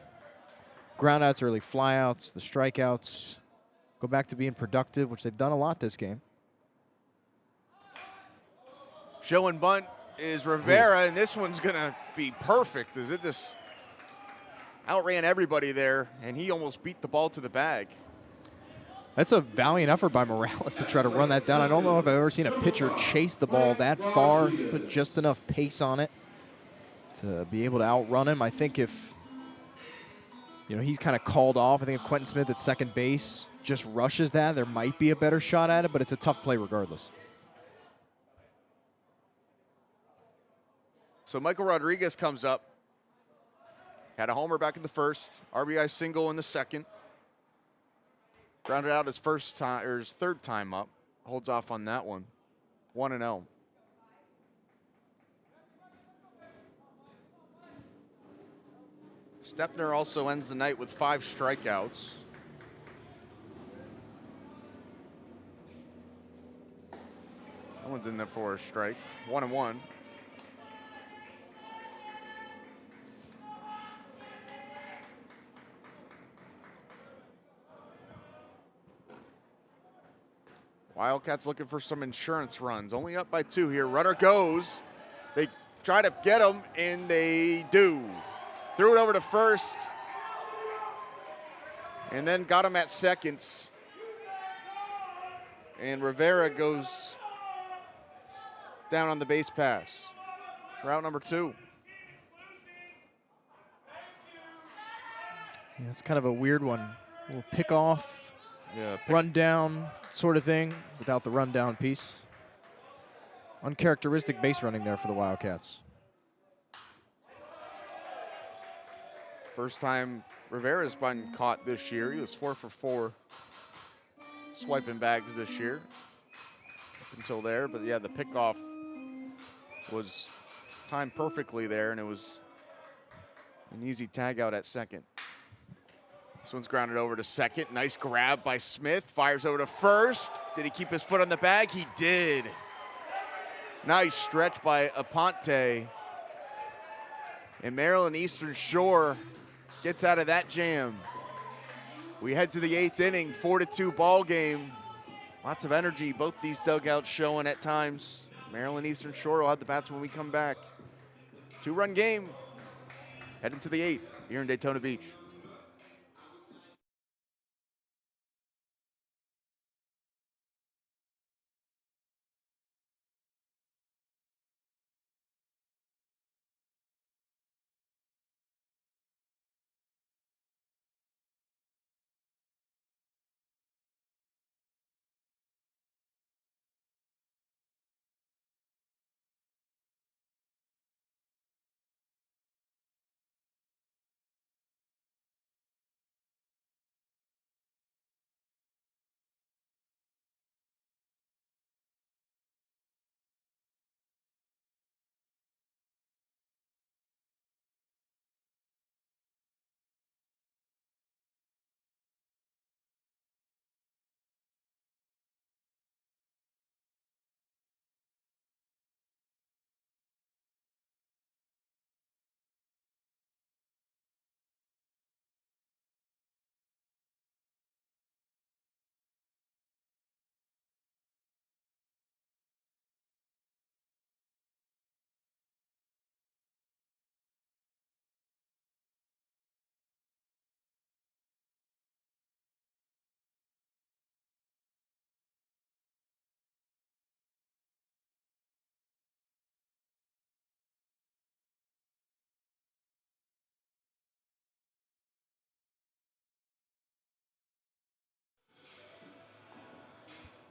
groundouts, early flyouts, the strikeouts. Go back to being productive, which they've done a lot this game. Show and bunt is Rivera, and this one's going to be perfect. Is it this? Outran everybody there, and he almost beat the ball to the bag. That's a valiant effort by Morales to try to run that down. I don't know if I've ever seen a pitcher chase the ball that far, put just enough pace on it to be able to outrun him. I think if, you know, he's kind of called off, I think if Quentin Smith at second base just rushes that, there might be a better shot at it, but it's a tough play regardless. So Michael Rodriguez comes up. Had a homer back in the first, RBI single in the second. Grounded out his third time up. Holds off on that one. 1-0. Stepner also ends the night with 5 strikeouts. That one's in there for a strike. 1-1. Wildcats looking for some insurance runs. Only up by 2 here. Runner goes. They try to get him, and they do. Threw it over to first, and then got him at second. And Rivera goes down on the base pass. Route number 2. Yeah, it's kind of a weird one. A little pick off. Yeah, Run down sort of thing without the rundown piece. Uncharacteristic base running there for the Wildcats. first time Rivera's been caught this year. He was 4 for 4 swiping bags this year up until there. But yeah, the pickoff was timed perfectly there, and it was an easy tag out at second. This one's grounded over to second. Nice grab by Smith. Fires over to first. Did he keep his foot on the bag? He did. Nice stretch by Aponte. And Maryland Eastern Shore gets out of that jam. We head to the 8th inning, 4-2 ball game. Lots of energy, both these dugouts showing at times. Maryland Eastern Shore will have the bats when we come back. 2-run game. Heading to the 8th here in Daytona Beach.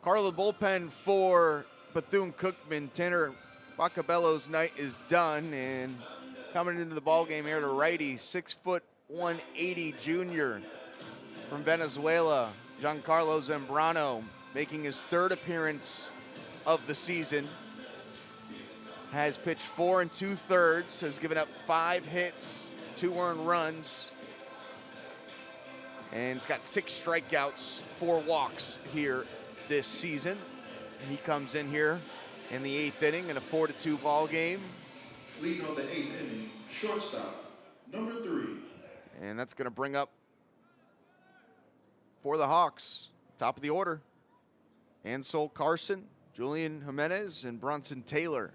Part of the bullpen for Bethune-Cookman. Tanner Bacabello's night is done, and coming into the ballgame here to righty, 6'1", 180 junior from Venezuela, Giancarlo Zambrano, making his third appearance of the season. Has pitched 4 2/3, has given up 5 hits, 2 earned runs, and he's got 6 strikeouts, 4 walks here this season. He comes in here in the 8th inning in a 4-2 ball game. Leading on the 8th inning, shortstop, number 3. And that's going to bring up for the Hawks, top of the order, Ansel Carson, Julian Jimenez, and Bronson Taylor.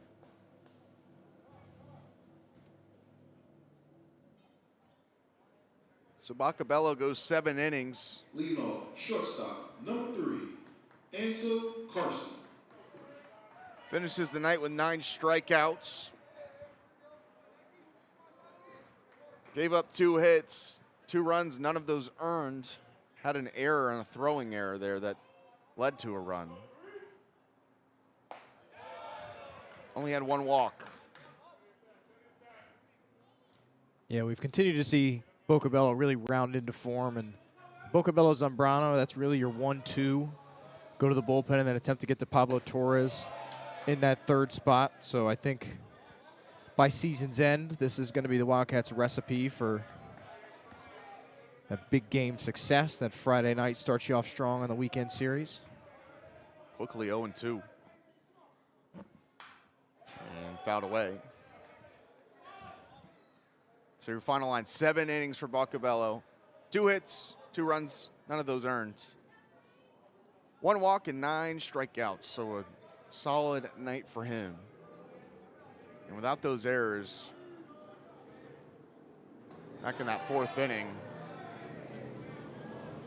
So Bacabello goes 7 innings. Leading off, shortstop, number 3, Ansel Carson. Finishes the night with 9 strikeouts. Gave up 2 hits, 2 runs, none of those earned. Had an error and a throwing error there that led to a run. Only had 1 walk. Yeah, we've continued to see Bocabello really round into form, and Bocabello Zambrano, that's really your 1-2. Go to the bullpen and then attempt to get to Pablo Torres in that 3rd spot. So I think by season's end, this is going to be the Wildcats' recipe for that big game success. That Friday night starts you off strong on the weekend series. Quickly 0-2. And fouled away. So your final line, 7 innings for Bacabello. 2 hits, 2 runs, none of those earned. 1 walk and 9 strikeouts, so a solid night for him. And without those errors, back in that 4th inning,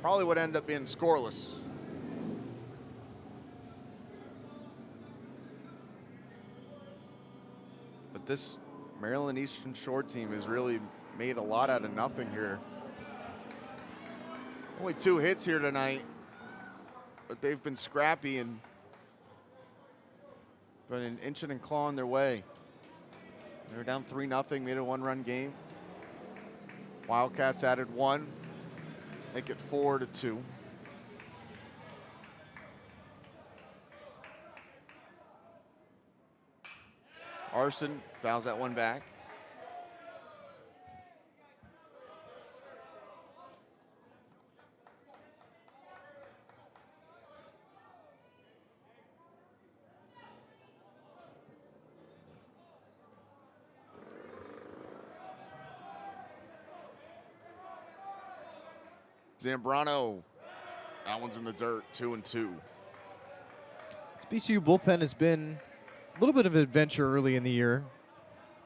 probably would end up being scoreless. But this Maryland Eastern Shore team has really made a lot out of nothing here. Only 2 hits here tonight, but they've been scrappy and been inching and clawing their way. They were down 3-0, made a 1-run game. Wildcats added 1, make it 4-2. Arson fouls that one back. Zambrano, that one's in the dirt, 2-2. This BCU bullpen has been a little bit of an adventure early in the year,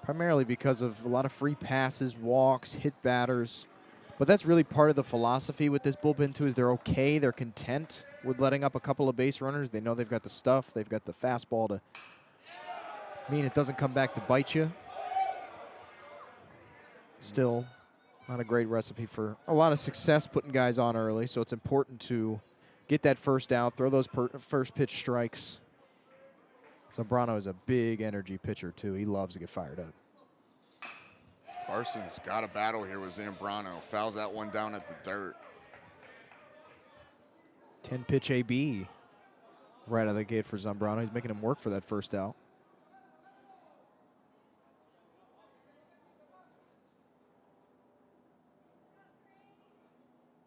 primarily because of a lot of free passes, walks, hit batters. But that's really part of the philosophy with this bullpen, too, is they're okay, they're content with letting up a couple of base runners. They know they've got the stuff, they've got the fastball to mean it doesn't come back to bite you. Still, not a great recipe for a lot of success putting guys on early, so it's important to get that first out, throw those first pitch strikes. Zambrano is a big energy pitcher, too. He loves to get fired up. Carson's got a battle here with Zambrano. Fouls that one down at the dirt. 10-pitch AB right out of the gate for Zambrano. He's making him work for that first out.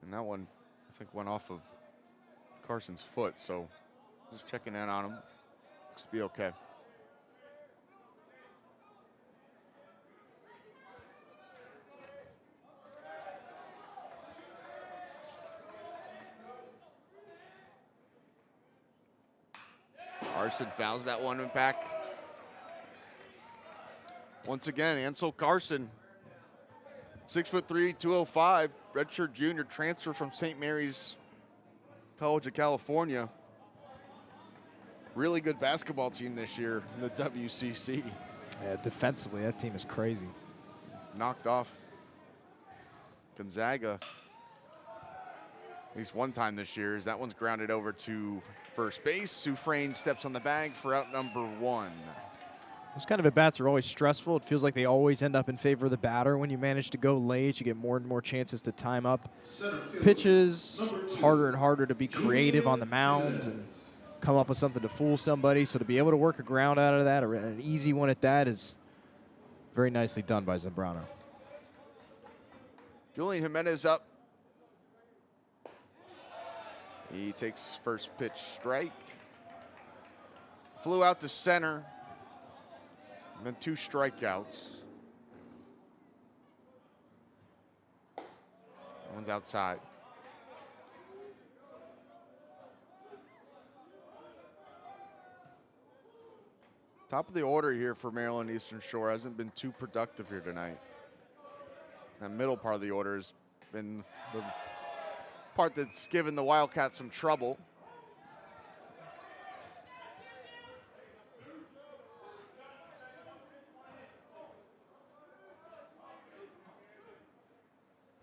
And that one, I think, went off of Carson's foot, so just checking in on him. Looks to be okay. Carson fouls that one back. Once again, Ansel Carson, 6'3", 205, redshirt junior, transfer from St. Mary's College of California. Really good basketball team this year in the WCC. Yeah, defensively, that team is crazy. Knocked off Gonzaga at least one time this year, as that one's grounded over to first base. Soufrain steps on the bag for out number 1. Those kind of at-bats are always stressful. It feels like they always end up in favor of the batter. When you manage to go late, you get more and more chances to time up pitches. It's harder and harder to be creative on the mound and come up with something to fool somebody. So to be able to work a ground out of that, or an easy one at that, is very nicely done by Zambrano. Julian Jimenez up. He takes first pitch strike. Flew out to center. And then 2 strikeouts. One's outside. Top of the order here for Maryland Eastern Shore hasn't been too productive here tonight. That middle part of the order has been the part that's given the Wildcats some trouble.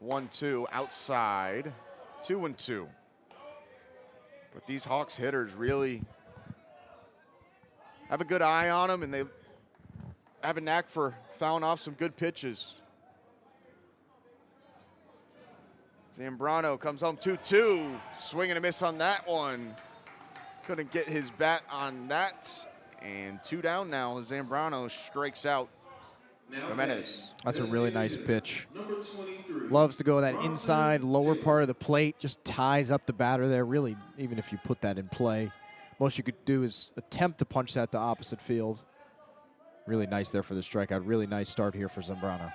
One, two, outside, 2-2. But these Hawks hitters really have a good eye on them, and they have a knack for fouling off some good pitches. Zambrano comes home 2-2, swing and a miss on that one. Couldn't get his bat on that, and 2 down now. Zambrano strikes out Jimenez. That's a really nice pitch. Loves to go that inside lower part of the plate, just ties up the batter there. Really, even if you put that in play, most you could do is attempt to punch that to opposite field. Really nice there for the strikeout. Really nice start here for Zambrano.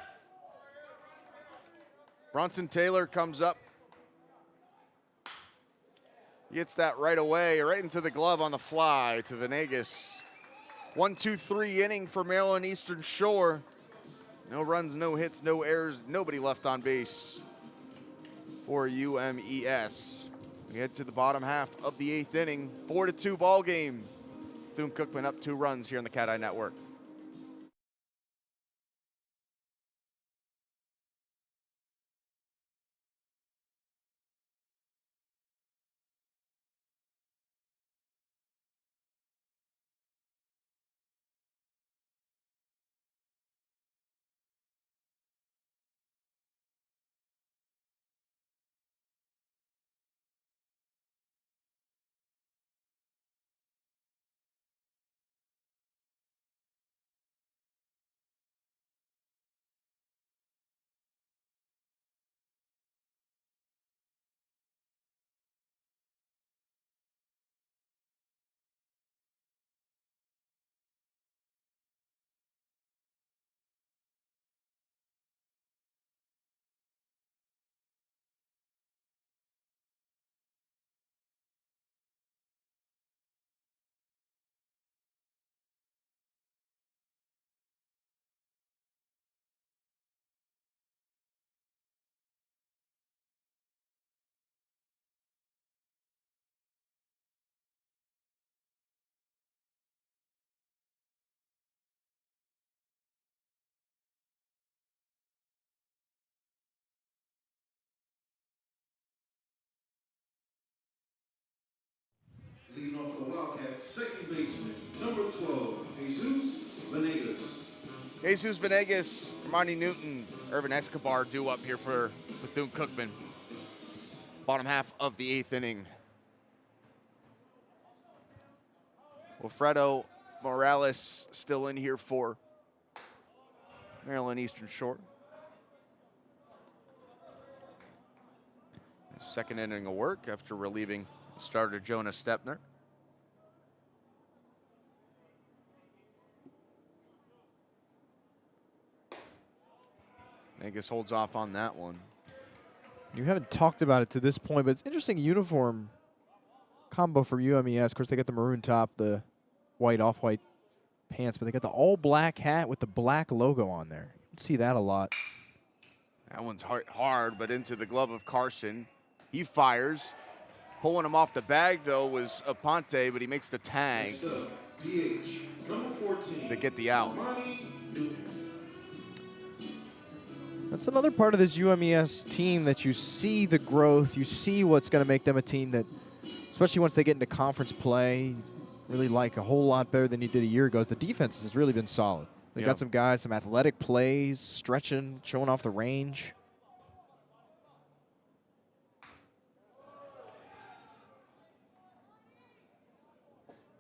Bronson Taylor comes up. He gets that right away, right into the glove on the fly to Venegas. 1-2-3 inning for Maryland Eastern Shore. No runs, no hits, no errors, nobody left on base for UMES. We head to the bottom half of the 8th inning. 4-2 ball game. Bethune-Cookman up 2 runs here on the CatEye Network. Leading off for the Wildcats, second baseman, number 12, Jesus Venegas. Jesus Venegas, Armani Newton, Irvin Escobar due up here for Bethune-Cookman. Bottom half of the 8th inning. Wilfredo Morales still in here for Maryland Eastern Shore. Second inning of work after relieving starter Jonah Stepner. Vegas holds off on that one. You haven't talked about it to this point, but it's interesting uniform combo for UMES. Of course, they got the maroon top, the white off-white pants, but they got the all-black hat with the black logo on there. You can see that a lot. That one's hard, but into the glove of Carson. He fires. Pulling him off the bag, though, was Aponte, but he makes the tag Next up, DH, number 14, to get the out. Armani Newton. That's another part of this UMES team that you see the growth, you see what's going to make them a team that, especially once they get into conference play, really like a whole lot better than you did a year ago. Is the defense has really been solid. They got some guys, some athletic plays, stretching, showing off the range.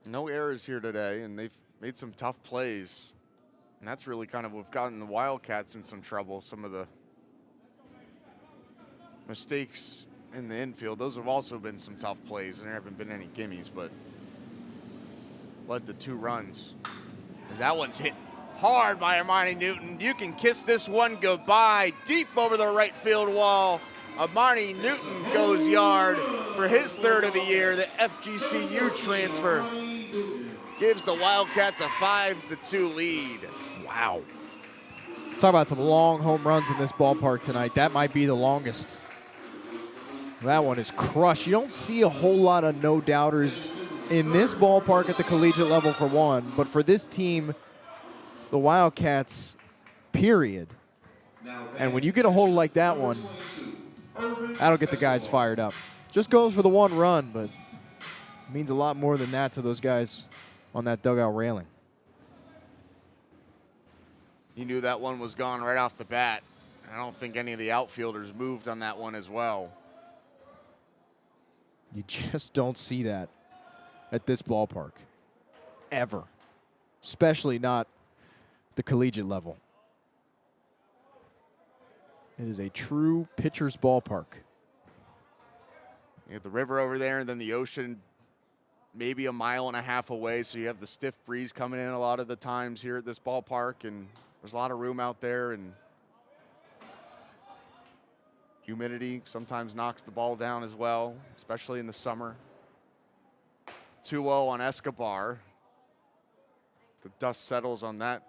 No errors here today, and they've made some tough plays. And that's really kind of what's gotten the Wildcats in some trouble. Some of the mistakes in the infield, those have also been some tough plays, and there haven't been any gimmies, but led to 2 runs. As that one's hit hard by Amani Newton. You can kiss this one goodbye. Deep over the right field wall. Amani Newton goes yard for his 3rd of the year. The FGCU transfer gives the Wildcats a 5-2 lead. Wow. Talk about some long home runs in this ballpark tonight. That might be the longest. That one is crushed. You don't see a whole lot of no-doubters in this ballpark at the collegiate level for one, but for this team, the Wildcats, period. And when you get a hold like that one, that'll get the guys fired up. Just goes for the 1 run, but means a lot more than that to those guys on that dugout railing. He knew that one was gone right off the bat. I don't think any of the outfielders moved on that one as well. You just don't see that at this ballpark, ever, especially not the collegiate level. It is a true pitcher's ballpark. You have the river over there and then the ocean maybe 1.5 miles away, so you have the stiff breeze coming in a lot of the times here at this ballpark, and there's a lot of room out there, and humidity sometimes knocks the ball down as well, especially in the summer. 2-0 on Escobar. The dust settles on that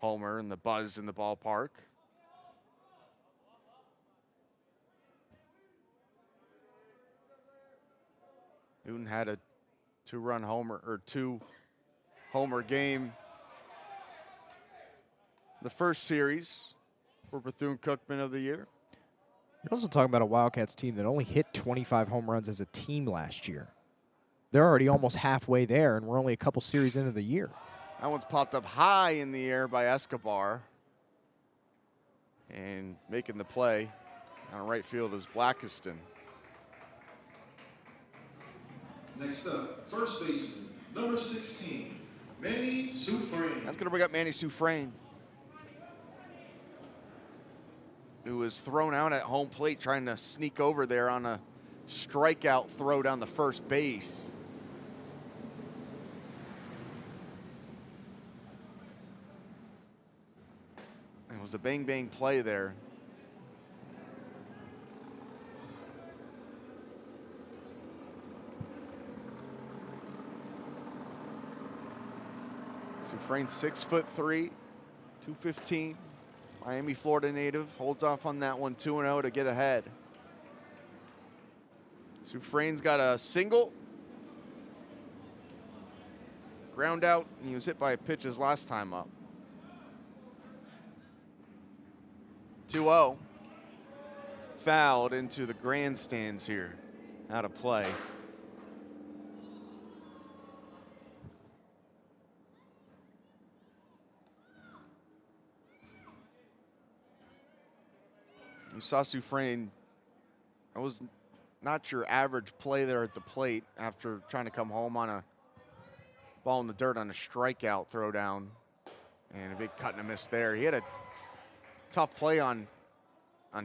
homer and the buzz in the ballpark. Newton had a 2-run homer, or 2-homer game the first series for Bethune-Cookman of the year. You're also talking about a Wildcats team that only hit 25 home runs as a team last year. They're already almost halfway there, and we're only a couple series into the year. That one's popped up high in the air by Escobar. And making the play on right field is Blackiston. Next up, first baseman, number 16, Manny Soufrain. That's going to bring up Manny Soufrain, who was thrown out at home plate trying to sneak over there on a strikeout throw down the first base. It was a bang-bang play there. Soufrain's 6'3", 215. Miami, Florida native, holds off on that one, 2-0 to get ahead. Soufrain's got a single, ground out, and he was hit by a pitch his last time up. 2-0. Fouled into the grandstands here. Out of play. You saw Soufrain. That was not your average play there at the plate after trying to come home on a ball in the dirt on a strikeout throwdown. And a big cut and a miss there. He had a tough play on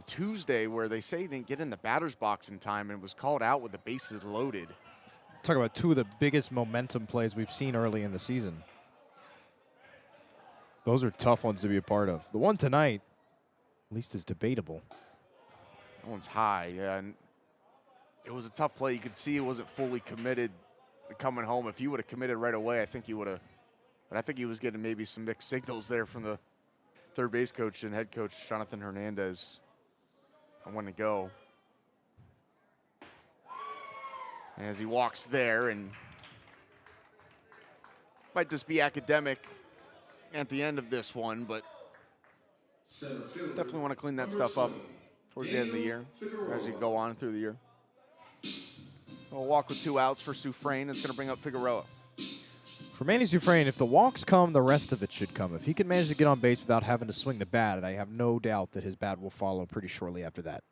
Tuesday where they say he didn't get in the batter's box in time and was called out with the bases loaded. Talk about 2 of the biggest momentum plays we've seen early in the season. Those are tough ones to be a part of. The one tonight, at least, is debatable. That one's high, yeah. And it was a tough play. You could see he wasn't fully committed to coming home. If he would have committed right away, I think he would have. But I think he was getting maybe some mixed signals there from the third base coach and head coach, Jonathan Hernandez, on when to go. As he walks there, and might just be academic at the end of this one, but Center fielder. Definitely want to clean that number stuff up 20, towards the end of the year, Figueroa. as you go on through the year. We'll walk with 2 outs for Soufrain. It's going to bring up Figueroa. For Manny Soufrain, if the walks come, the rest of it should come. If he can manage to get on base without having to swing the bat, I have no doubt that his bat will follow pretty shortly after that.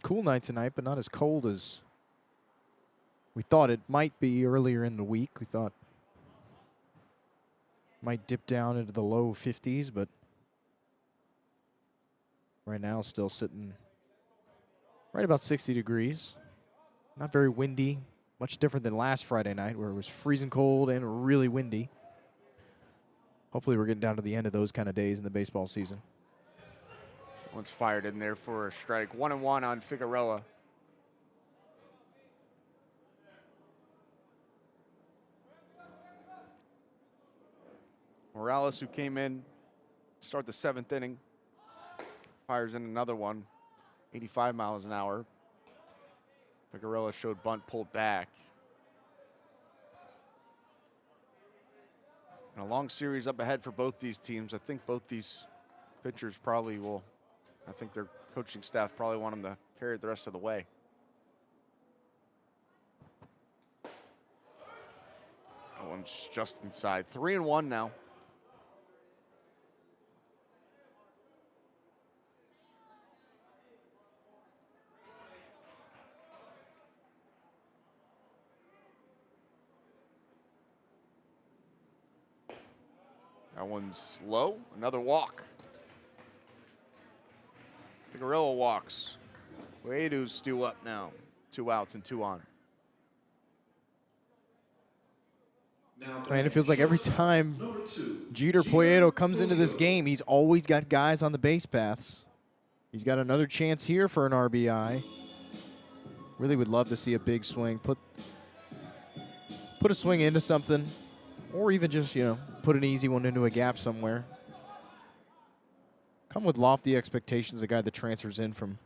Cool night tonight, but not as cold as we thought it might be earlier in the week. We thought it might dip down into the low 50s, but right now still sitting right about 60 degrees. Not very windy, much different than last Friday night where it was freezing cold and really windy. Hopefully we're getting down to the end of those kind of days in the baseball season. One's fired in there for a strike. 1-1 on Figueroa. Morales, who came in, start the 7th inning, fires in another one, 85 miles an hour. Figueroa showed bunt, pulled back. And a long series up ahead for both these teams. I think both these pitchers probably will, I think their coaching staff probably want them to carry it the rest of the way. That one's just inside. 3-1 now. That one's low. Another walk. Figueroa walks. Puedo's due up now. 2 outs and 2 on. And it feels like every time Jeter Puedo comes into this game, he's always got guys on the base paths. He's got another chance here for an RBI. Really would love to see a big swing. Put a swing into something, or even just, put an easy one into a gap somewhere. Come with lofty expectations, a guy that transfers in from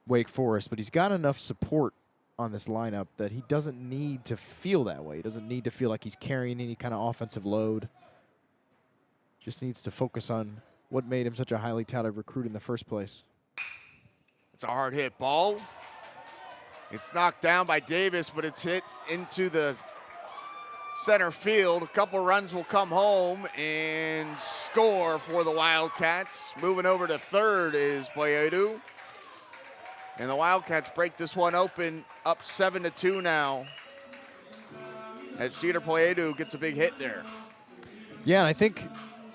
Wake Forest, but he's got enough support on this lineup that he doesn't need to feel that way. He doesn't need to feel like he's carrying any kind of offensive load. Just needs to focus on what made him such a highly touted recruit in the first place. It's a hard hit ball. It's knocked down by Davis, but it's hit into the center field. A couple runs will come home and score for the Wildcats. Moving over to third is Puedo. And the Wildcats break this one open, up 7-2 now, as Jeter Puedo gets a big hit there. Yeah, and I think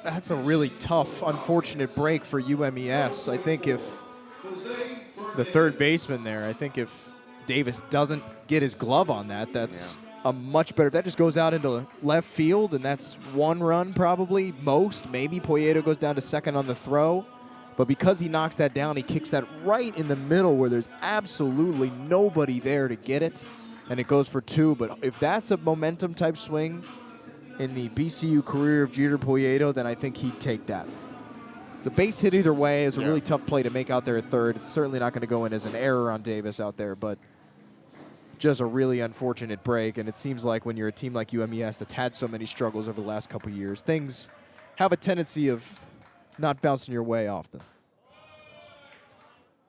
that's a really tough, unfortunate break for UMES. I think if the third baseman there, I think if Davis doesn't get his glove on that, that's a much better. If that just goes out into left field, and that's 1 run probably, most. Maybe Puedo goes down to second on the throw. But because he knocks that down, he kicks that right in the middle where there's absolutely nobody there to get it, and it goes for 2. But if that's a momentum-type swing in the BCU career of Jeter Puedo, then I think he'd take that. It's a base hit either way. It's a really tough play to make out there at third. It's certainly not going to go in as an error on Davis out there, but just a really unfortunate break. And it seems like when you're a team like UMES that's had so many struggles over the last couple of years, things have a tendency of not bouncing your way often.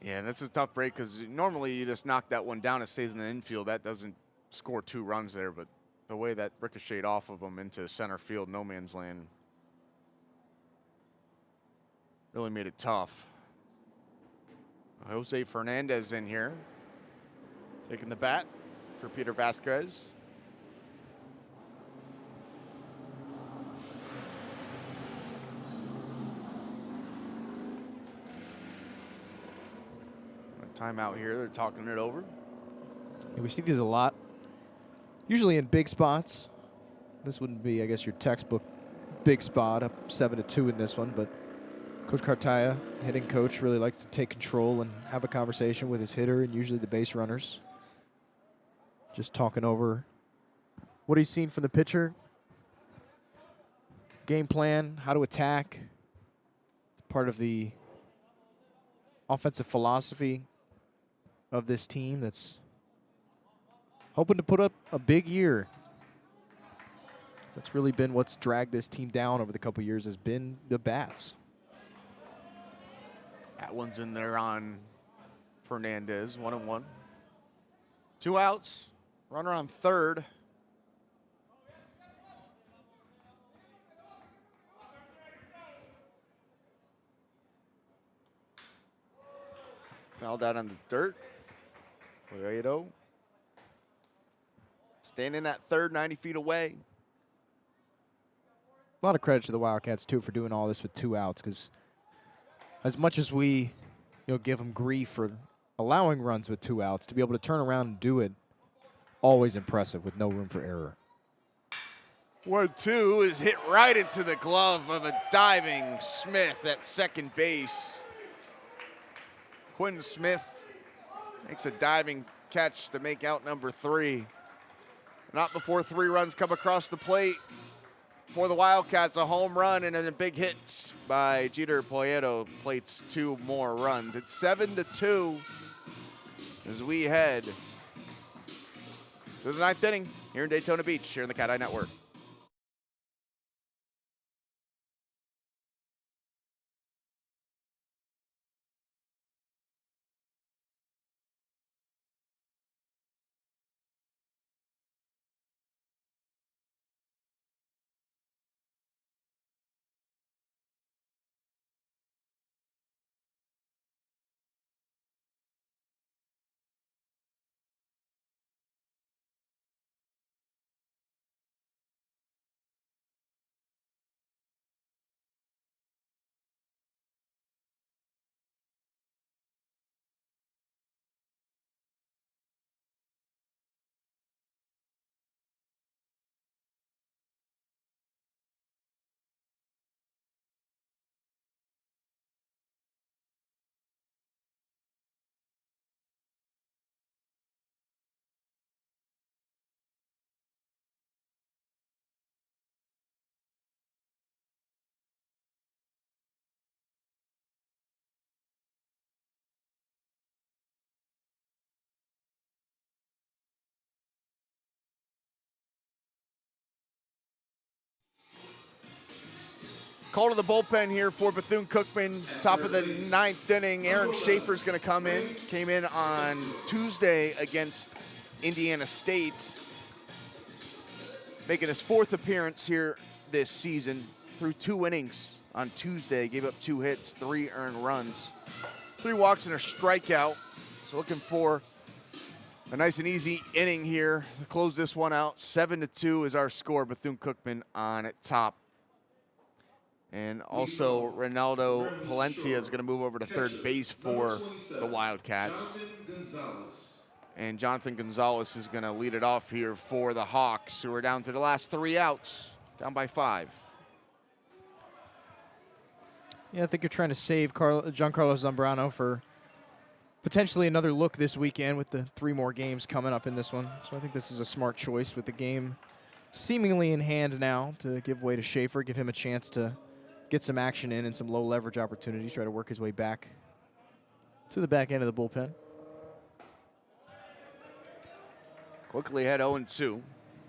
Yeah, that's a tough break because normally you just knock that one down, it stays in the infield. That doesn't score 2 runs there, but the way that ricocheted off of him into center field, no man's land, really made it tough. Jose Fernandez in here, taking the bat for Peter Vasquez. Timeout here, they're talking it over. Yeah, we see these a lot, usually in big spots. This wouldn't be, I guess, your textbook big spot, up 7-2 in this one, but Coach Cartaya, hitting coach, really likes to take control and have a conversation with his hitter and usually the base runners. just talking over what he's seen from the pitcher, game plan, how to attack. It's part of the offensive philosophy of this team that's hoping to put up a big year. That's really been what's dragged this team down over the couple years, has been the bats. That one's in there on Fernandez, 1-1. 2 outs, runner on third. Fouled out on the dirt. Toledo standing at third, 90 feet away. A lot of credit to the Wildcats, too, for doing all this with 2 outs, because as much as we give them grief for allowing runs with 2 outs, to be able to turn around and do it, always impressive with no room for error. 1-2 is hit right into the glove of a diving Smith at second base. Quentin Smith makes a diving catch to make out number 3. Not before 3 runs come across the plate. For the Wildcats, a home run and then a big hit by Jeter Poyeto plates 2 more runs. It's 7-2 as we head to the 9th inning here in Daytona Beach, here in the CatEye Network. Call to the bullpen here for Bethune-Cookman. Top of the 9th inning. Aaron Schaefer's going to come in. Came in on Tuesday against Indiana State. Making his 4th appearance here this season. Threw 2 innings on Tuesday. Gave up 2 hits, 3 earned runs. 3 walks and a strikeout. So looking for a nice and easy inning here to close this one out. 7-2 is our score. Bethune-Cookman on top. And also, Ronaldo Palencia is going to move over to third base for the Wildcats. And Jonathan Gonzalez is going to lead it off here for the Hawks, who are down to the last 3 outs, down by 5. Yeah, I think you're trying to save Giancarlo Zambrano for potentially another look this weekend with the 3 more games coming up in this one. So I think this is a smart choice with the game seemingly in hand now to give way to Schaefer, give him a chance to get some action in and some low leverage opportunities, try to work his way back to the back end of the bullpen. Quickly ahead 0-2.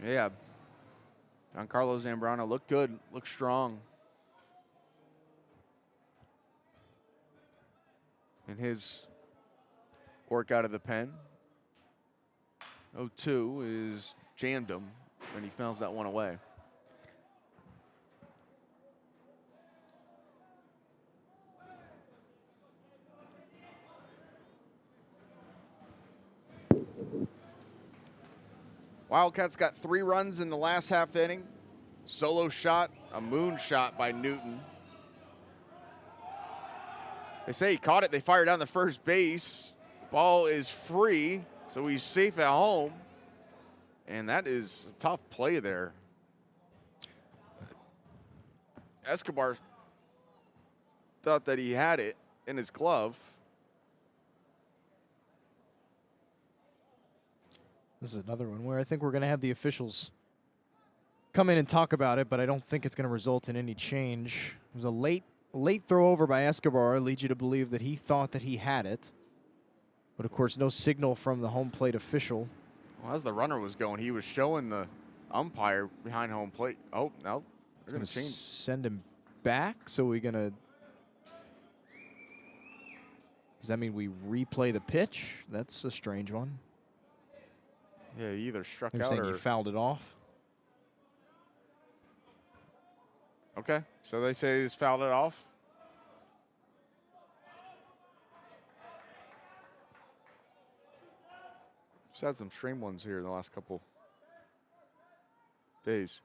Yeah. Giancarlo Zambrano looked good, looked strong in his work out of the pen. 0-2 is jammed him, and he fouls that one away. Wildcats got 3 runs in the last half inning. Solo shot, a moon shot by Newton. They say he caught it. They fired down the first base. Ball is free, so he's safe at home. And that is a tough play there. Escobar thought that he had it in his glove. This is another one where I think we're going to have the officials come in and talk about it, but I don't think it's going to result in any change. It was a late throw over by Escobar, leads you to believe that he thought that he had it. But, of course, no signal from the home plate official. Well, as the runner was going, he was showing the umpire behind home plate. Oh, no. They're going to change. Send him back? So we're going to... Does that mean we replay the pitch? That's a strange one. Yeah, he either struck They're out saying or... he fouled it off. Okay, so they say he's fouled it off. Just had some stream ones here in the last couple days.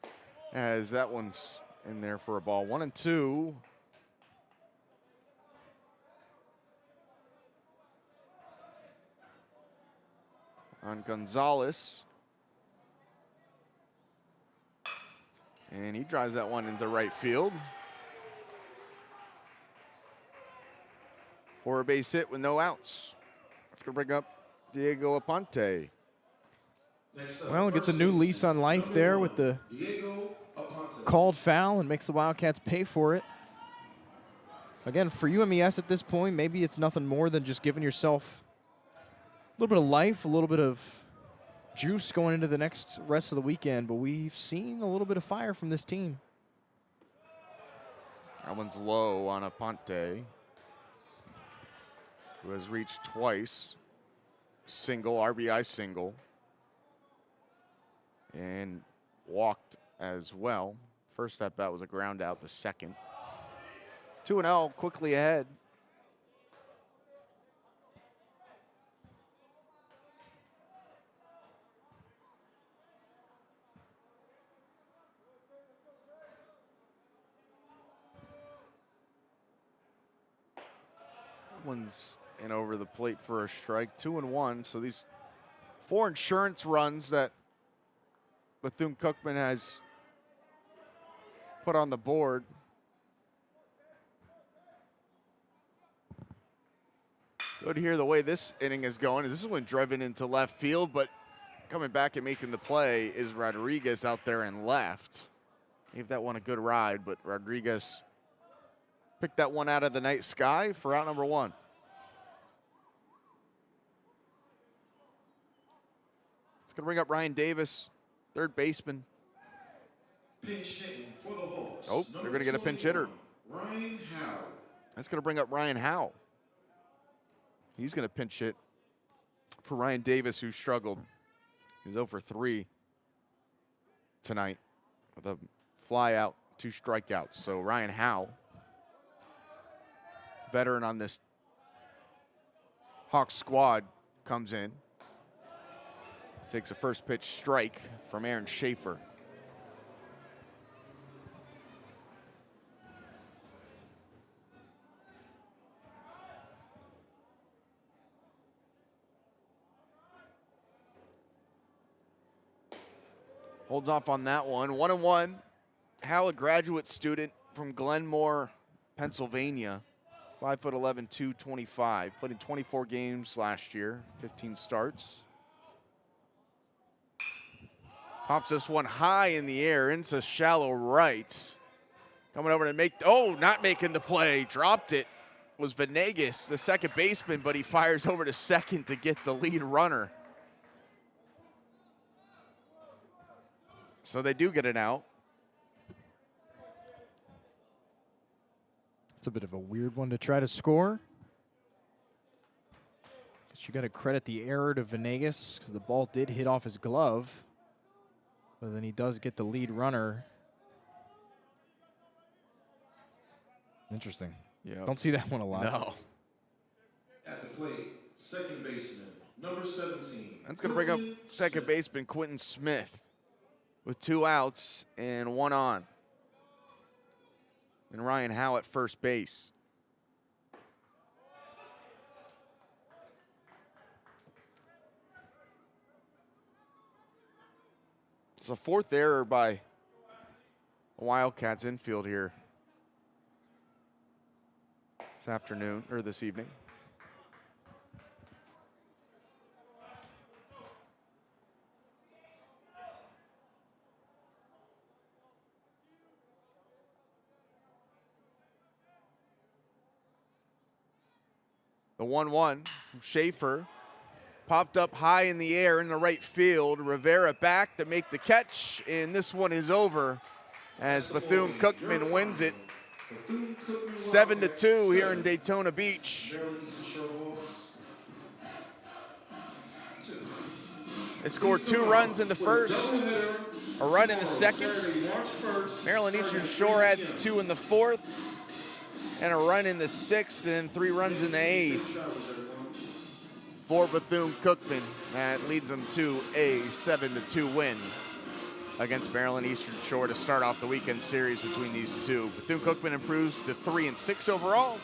As that one's in there for a ball. 1-2. On Gonzalez. And he drives that one into right field. For a base hit with no outs. That's going to bring up Diego Aponte. Well, it gets a new lease on life there with the called foul and makes the Wildcats pay for it. Again, for UMES at this point, maybe it's nothing more than just giving yourself a little bit of life, a little bit of juice going into the next rest of the weekend, but we've seen a little bit of fire from this team. That one's low on Aponte, who has reached twice. Single, RBI single. And walked as well. First at bat was a ground out, the second. 2-0, quickly ahead. One's in over the plate for a strike, 2-1. So these 4 insurance runs that Bethune-Cookman has put on the board. Good to hear the way this inning is going. This is one driven into left field, but coming back and making the play is Rodriguez out there and left. Gave that one a good ride, but Rodriguez picked that one out of the night sky for out number 1. It's going to bring up Ryan Davis, third baseman. Pinch hitting for the Hawks. Oh, they're going to get a pinch hitter. Ryan Howe. That's going to bring up Ryan Howe. He's going to pinch hit for Ryan Davis, who struggled. He's 0 for 3 tonight with a fly out, 2 strikeouts. So Ryan Howe, veteran on this Hawks squad, comes in. Takes a first pitch strike from Aaron Schaefer. Holds off on that one. 1-1. Howe, a graduate student from Glenmore, Pennsylvania. 5'11", 225. Played in 24 games last year, 15 starts. Pops this one high in the air into shallow right. Coming over to make, not making the play. Dropped it. Was Venegas, the second baseman, but he fires over to second to get the lead runner. So they do get it out. It's a bit of a weird one to try to score. But you got to credit the error to Venegas because the ball did hit off his glove. But then he does get the lead runner. Interesting. Yeah. Don't see that one a lot. No. At the plate, second baseman, number 17. That's going to bring up Quentin second Smith. baseman Quentin Smith with 2 outs and 1 on. And Ryan Howe at first base. It's a 4th error by the Wildcats infield here this afternoon, or this evening. The 1-1 from Schaefer. Popped up high in the air in the right field. Rivera back to make the catch, and this one is over as Bethune-Cookman wins it 7-2 here in Daytona Beach. They scored 2 runs in the first, a run in the second. Maryland Eastern Shore adds 2 in the fourth, and a run in the sixth, and 3 runs in the eighth. For Bethune-Cookman, that leads them to a 7-2 win against Maryland Eastern Shore to start off the weekend series between these two. Bethune-Cookman improves to 3-6 overall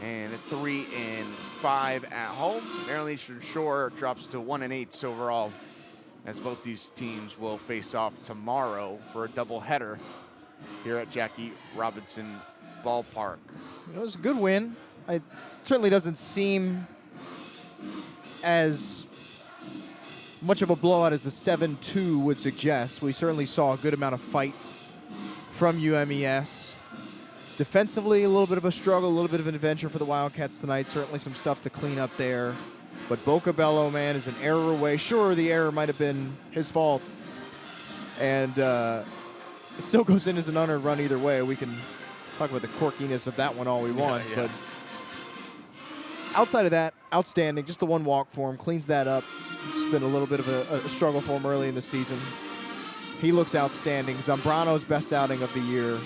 and 3-5 at home. Maryland Eastern Shore drops to 1-8 overall, as both these teams will face off tomorrow for a doubleheader here at Jackie Robinson Ballpark. It was a good win. It certainly doesn't seem as much of a blowout as the 7-2 would suggest. We certainly saw a good amount of fight from UMES. Defensively, a little bit of a struggle, a little bit of an adventure for the Wildcats tonight. Certainly some stuff to clean up there. But Bocabello, man, is an error away. Sure, the error might have been his fault. And it still goes in as an unearned run either way. We can talk about the quirkiness of that one all we want. Yeah. But outside of that, outstanding. Just the one walk for him. Cleans that up. It's been a little bit of a struggle for him early in the season. He looks outstanding. Zambrano's best outing of the year.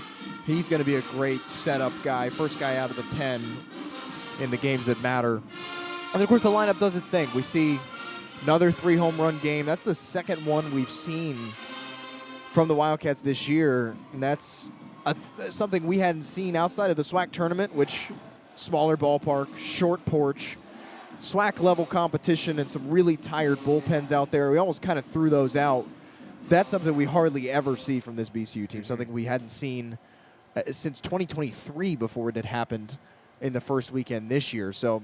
He's going to be a great setup guy, first guy out of the pen in the games that matter. And then, of course, the lineup does its thing. We see another 3-home run game. That's the second one we've seen from the Wildcats this year, and that's something we hadn't seen outside of the SWAC tournament, which smaller ballpark, short porch, SWAC-level competition, and some really tired bullpens out there. We almost kind of threw those out. That's something we hardly ever see from this BCU team, something we hadn't seen since 2023 before it had happened in the first weekend this year. So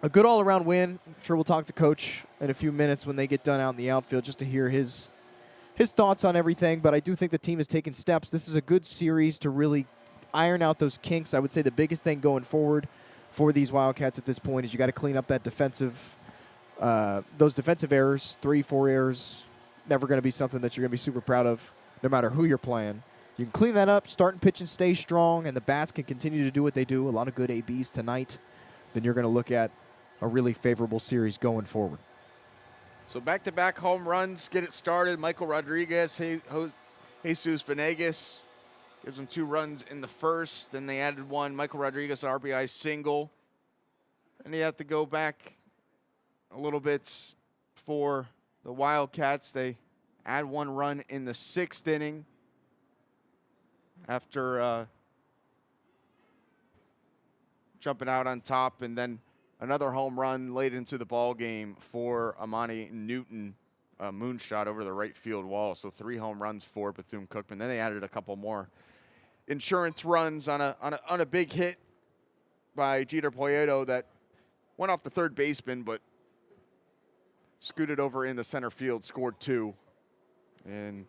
a good all-around win. I'm sure we'll talk to Coach in a few minutes when they get done out in the outfield just to hear his thoughts on everything. But I do think the team has taken steps. This is a good series to really iron out those kinks. I would say the biggest thing going forward for these Wildcats at this point is you got to clean up that those defensive errors, 3-4 errors. Never going to be something that you're going to be super proud of no matter who you're playing. You can clean that up, start and pitch and stay strong, and the bats can continue to do what they do. A lot of good ABs tonight. Then you're going to look at a really favorable series going forward. So back-to-back home runs get it started. Michael Rodriguez, Jesus Venegas gives them 2 runs in the first. Then they added 1. Michael Rodriguez, RBI single. And you have to go back a little bit for the Wildcats. They add 1 run in the 6th inning after jumping out on top, and then another home run late into the ball game for Amani Newton, a moonshot over the right field wall. So 3 home runs for Bethune-Cookman. Then they added a couple more insurance runs on a big hit by Jeter Poyeto that went off the third baseman, but scooted over in the center field, scored 2. And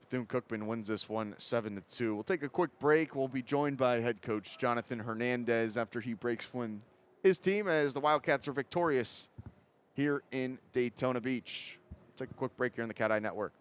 Bethune-Cookman wins this one 7-2. We'll take a quick break. We'll be joined by head coach Jonathan Hernandez after he breaks when his team, as the Wildcats are victorious here in Daytona Beach. We'll take a quick break here on the CatEye Network.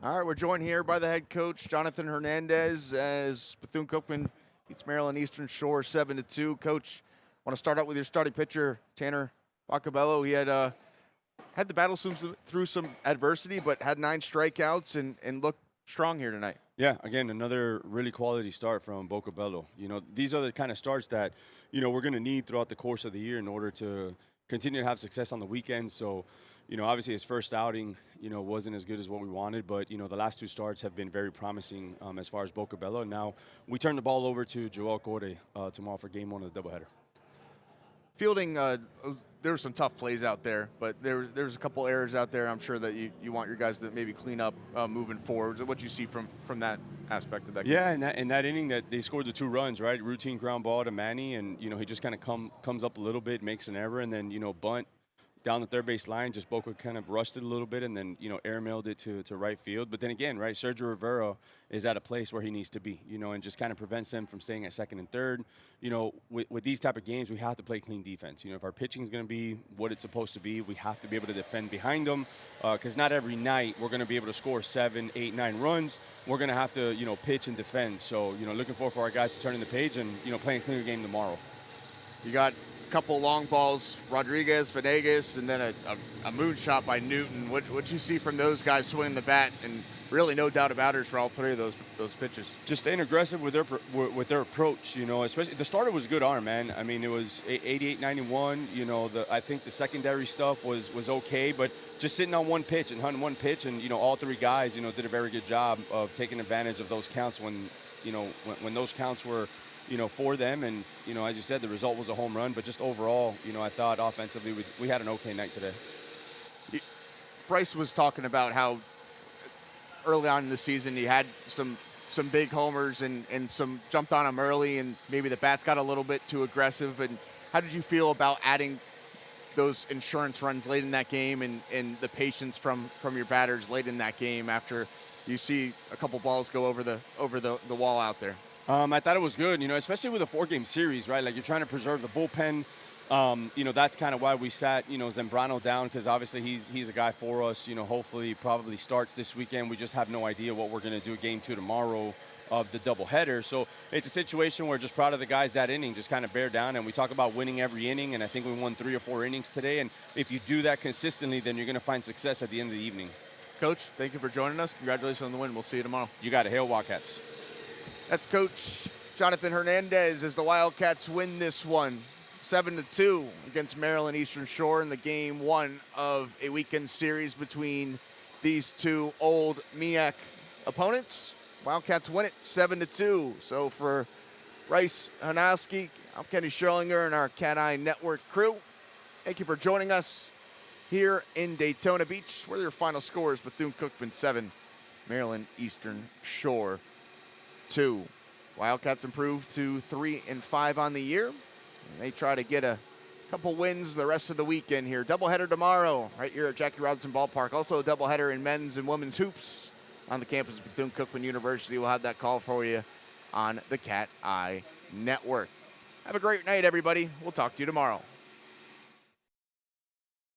All right, we're joined here by the head coach, Jonathan Hernandez, as Bethune-Cookman beats Maryland Eastern Shore 7-2. Coach, want to start out with your starting pitcher, Tanner Bacabello. He had the battle through some adversity, but had 9 strikeouts and looked strong here tonight. Yeah, again, another really quality start from Bocabello. You know, these are the kind of starts that, you know, we're going to need throughout the course of the year in order to continue to have success on the weekends. So, you know, obviously his first outing, you know, wasn't as good as what we wanted, but, you know, the last 2 starts have been very promising as far as Bocabello. Now we turn the ball over to Joel Corde tomorrow for game 1 of the doubleheader. Fielding, there were some tough plays out there, but there's a couple errors out there I'm sure that you want your guys to maybe clean up moving forward. What you see from that aspect of that game? Yeah, in that inning that they scored the 2 runs, right? Routine ground ball to Manny, and, you know, he just kind of comes up a little bit, makes an error, and then, you know, bunt down the third base line. Just Boca kind of rushed it a little bit and then, you know, airmailed it to right field. But then again, right, Sergio Rivera is at a place where he needs to be, you know, and just kind of prevents them from staying at second and third. You know, with these type of games, we have to play clean defense. You know, if our pitching is going to be what it's supposed to be, we have to be able to defend behind them, because not every night we're going to be able to score 7, 8, 9 runs. We're going to have to, you know, pitch and defend. So, you know, looking forward for our guys to turn in the page and, you know, playing a cleaner game tomorrow. You got couple long balls, Rodriguez, Venegas, and then a moonshot by Newton. What you see from those guys swinging the bat, and really no doubt about it for all 3 of those pitches. Just staying aggressive with their approach, you know, especially the starter was a good arm, man. I mean, it was 88, 91. You know, I think the secondary stuff was okay, but just sitting on one pitch and hunting one pitch, and, you know, all 3 guys, you know, did a very good job of taking advantage of those counts when, you know, when those counts were, you know, for them. And, you know, as you said, the result was a home run, but just overall, you know, I thought offensively we had an okay night today. Bryce was talking about how early on in the season he had some big homers and some jumped on him early, and maybe the bats got a little bit too aggressive. And how did you feel about adding those insurance runs late in that game and the patience from your batters late in that game after you see a couple balls go over the wall out there? I thought it was good, you know, especially with a 4-game series, right? Like, you're trying to preserve the bullpen. You know, that's kind of why we sat, you know, Zambrano down, because obviously he's a guy for us. You know, hopefully probably starts this weekend. We just have no idea what we're going to do game 2 tomorrow of the doubleheader. So it's a situation where just proud of the guys that inning, just kind of bear down. And we talk about winning every inning, and I think we won 3 or 4 innings today. And if you do that consistently, then you're going to find success at the end of the evening. Coach, thank you for joining us. Congratulations on the win. We'll see you tomorrow. You got it. Hail Wildcats. That's Coach Jonathan Hernandez as the Wildcats win this one 7-2 against Maryland Eastern Shore in the game 1 of a weekend series between these 2 old MEAC opponents. Wildcats win it 7-2. So for Bryce Hanowski, I'm Kenny Scherlinger and our CatEye Network crew, thank you for joining us here in Daytona Beach, where your final score is Bethune-Cookman 7, Maryland Eastern Shore 2. Wildcats improved to 3-5 on the year. And they try to get a couple wins the rest of the weekend here. Doubleheader tomorrow right here at Jackie Robinson Ballpark. Also a doubleheader in men's and women's hoops on the campus of Bethune-Cookman University. We'll have that call for you on the CatEye Network. Have a great night, everybody. We'll talk to you tomorrow.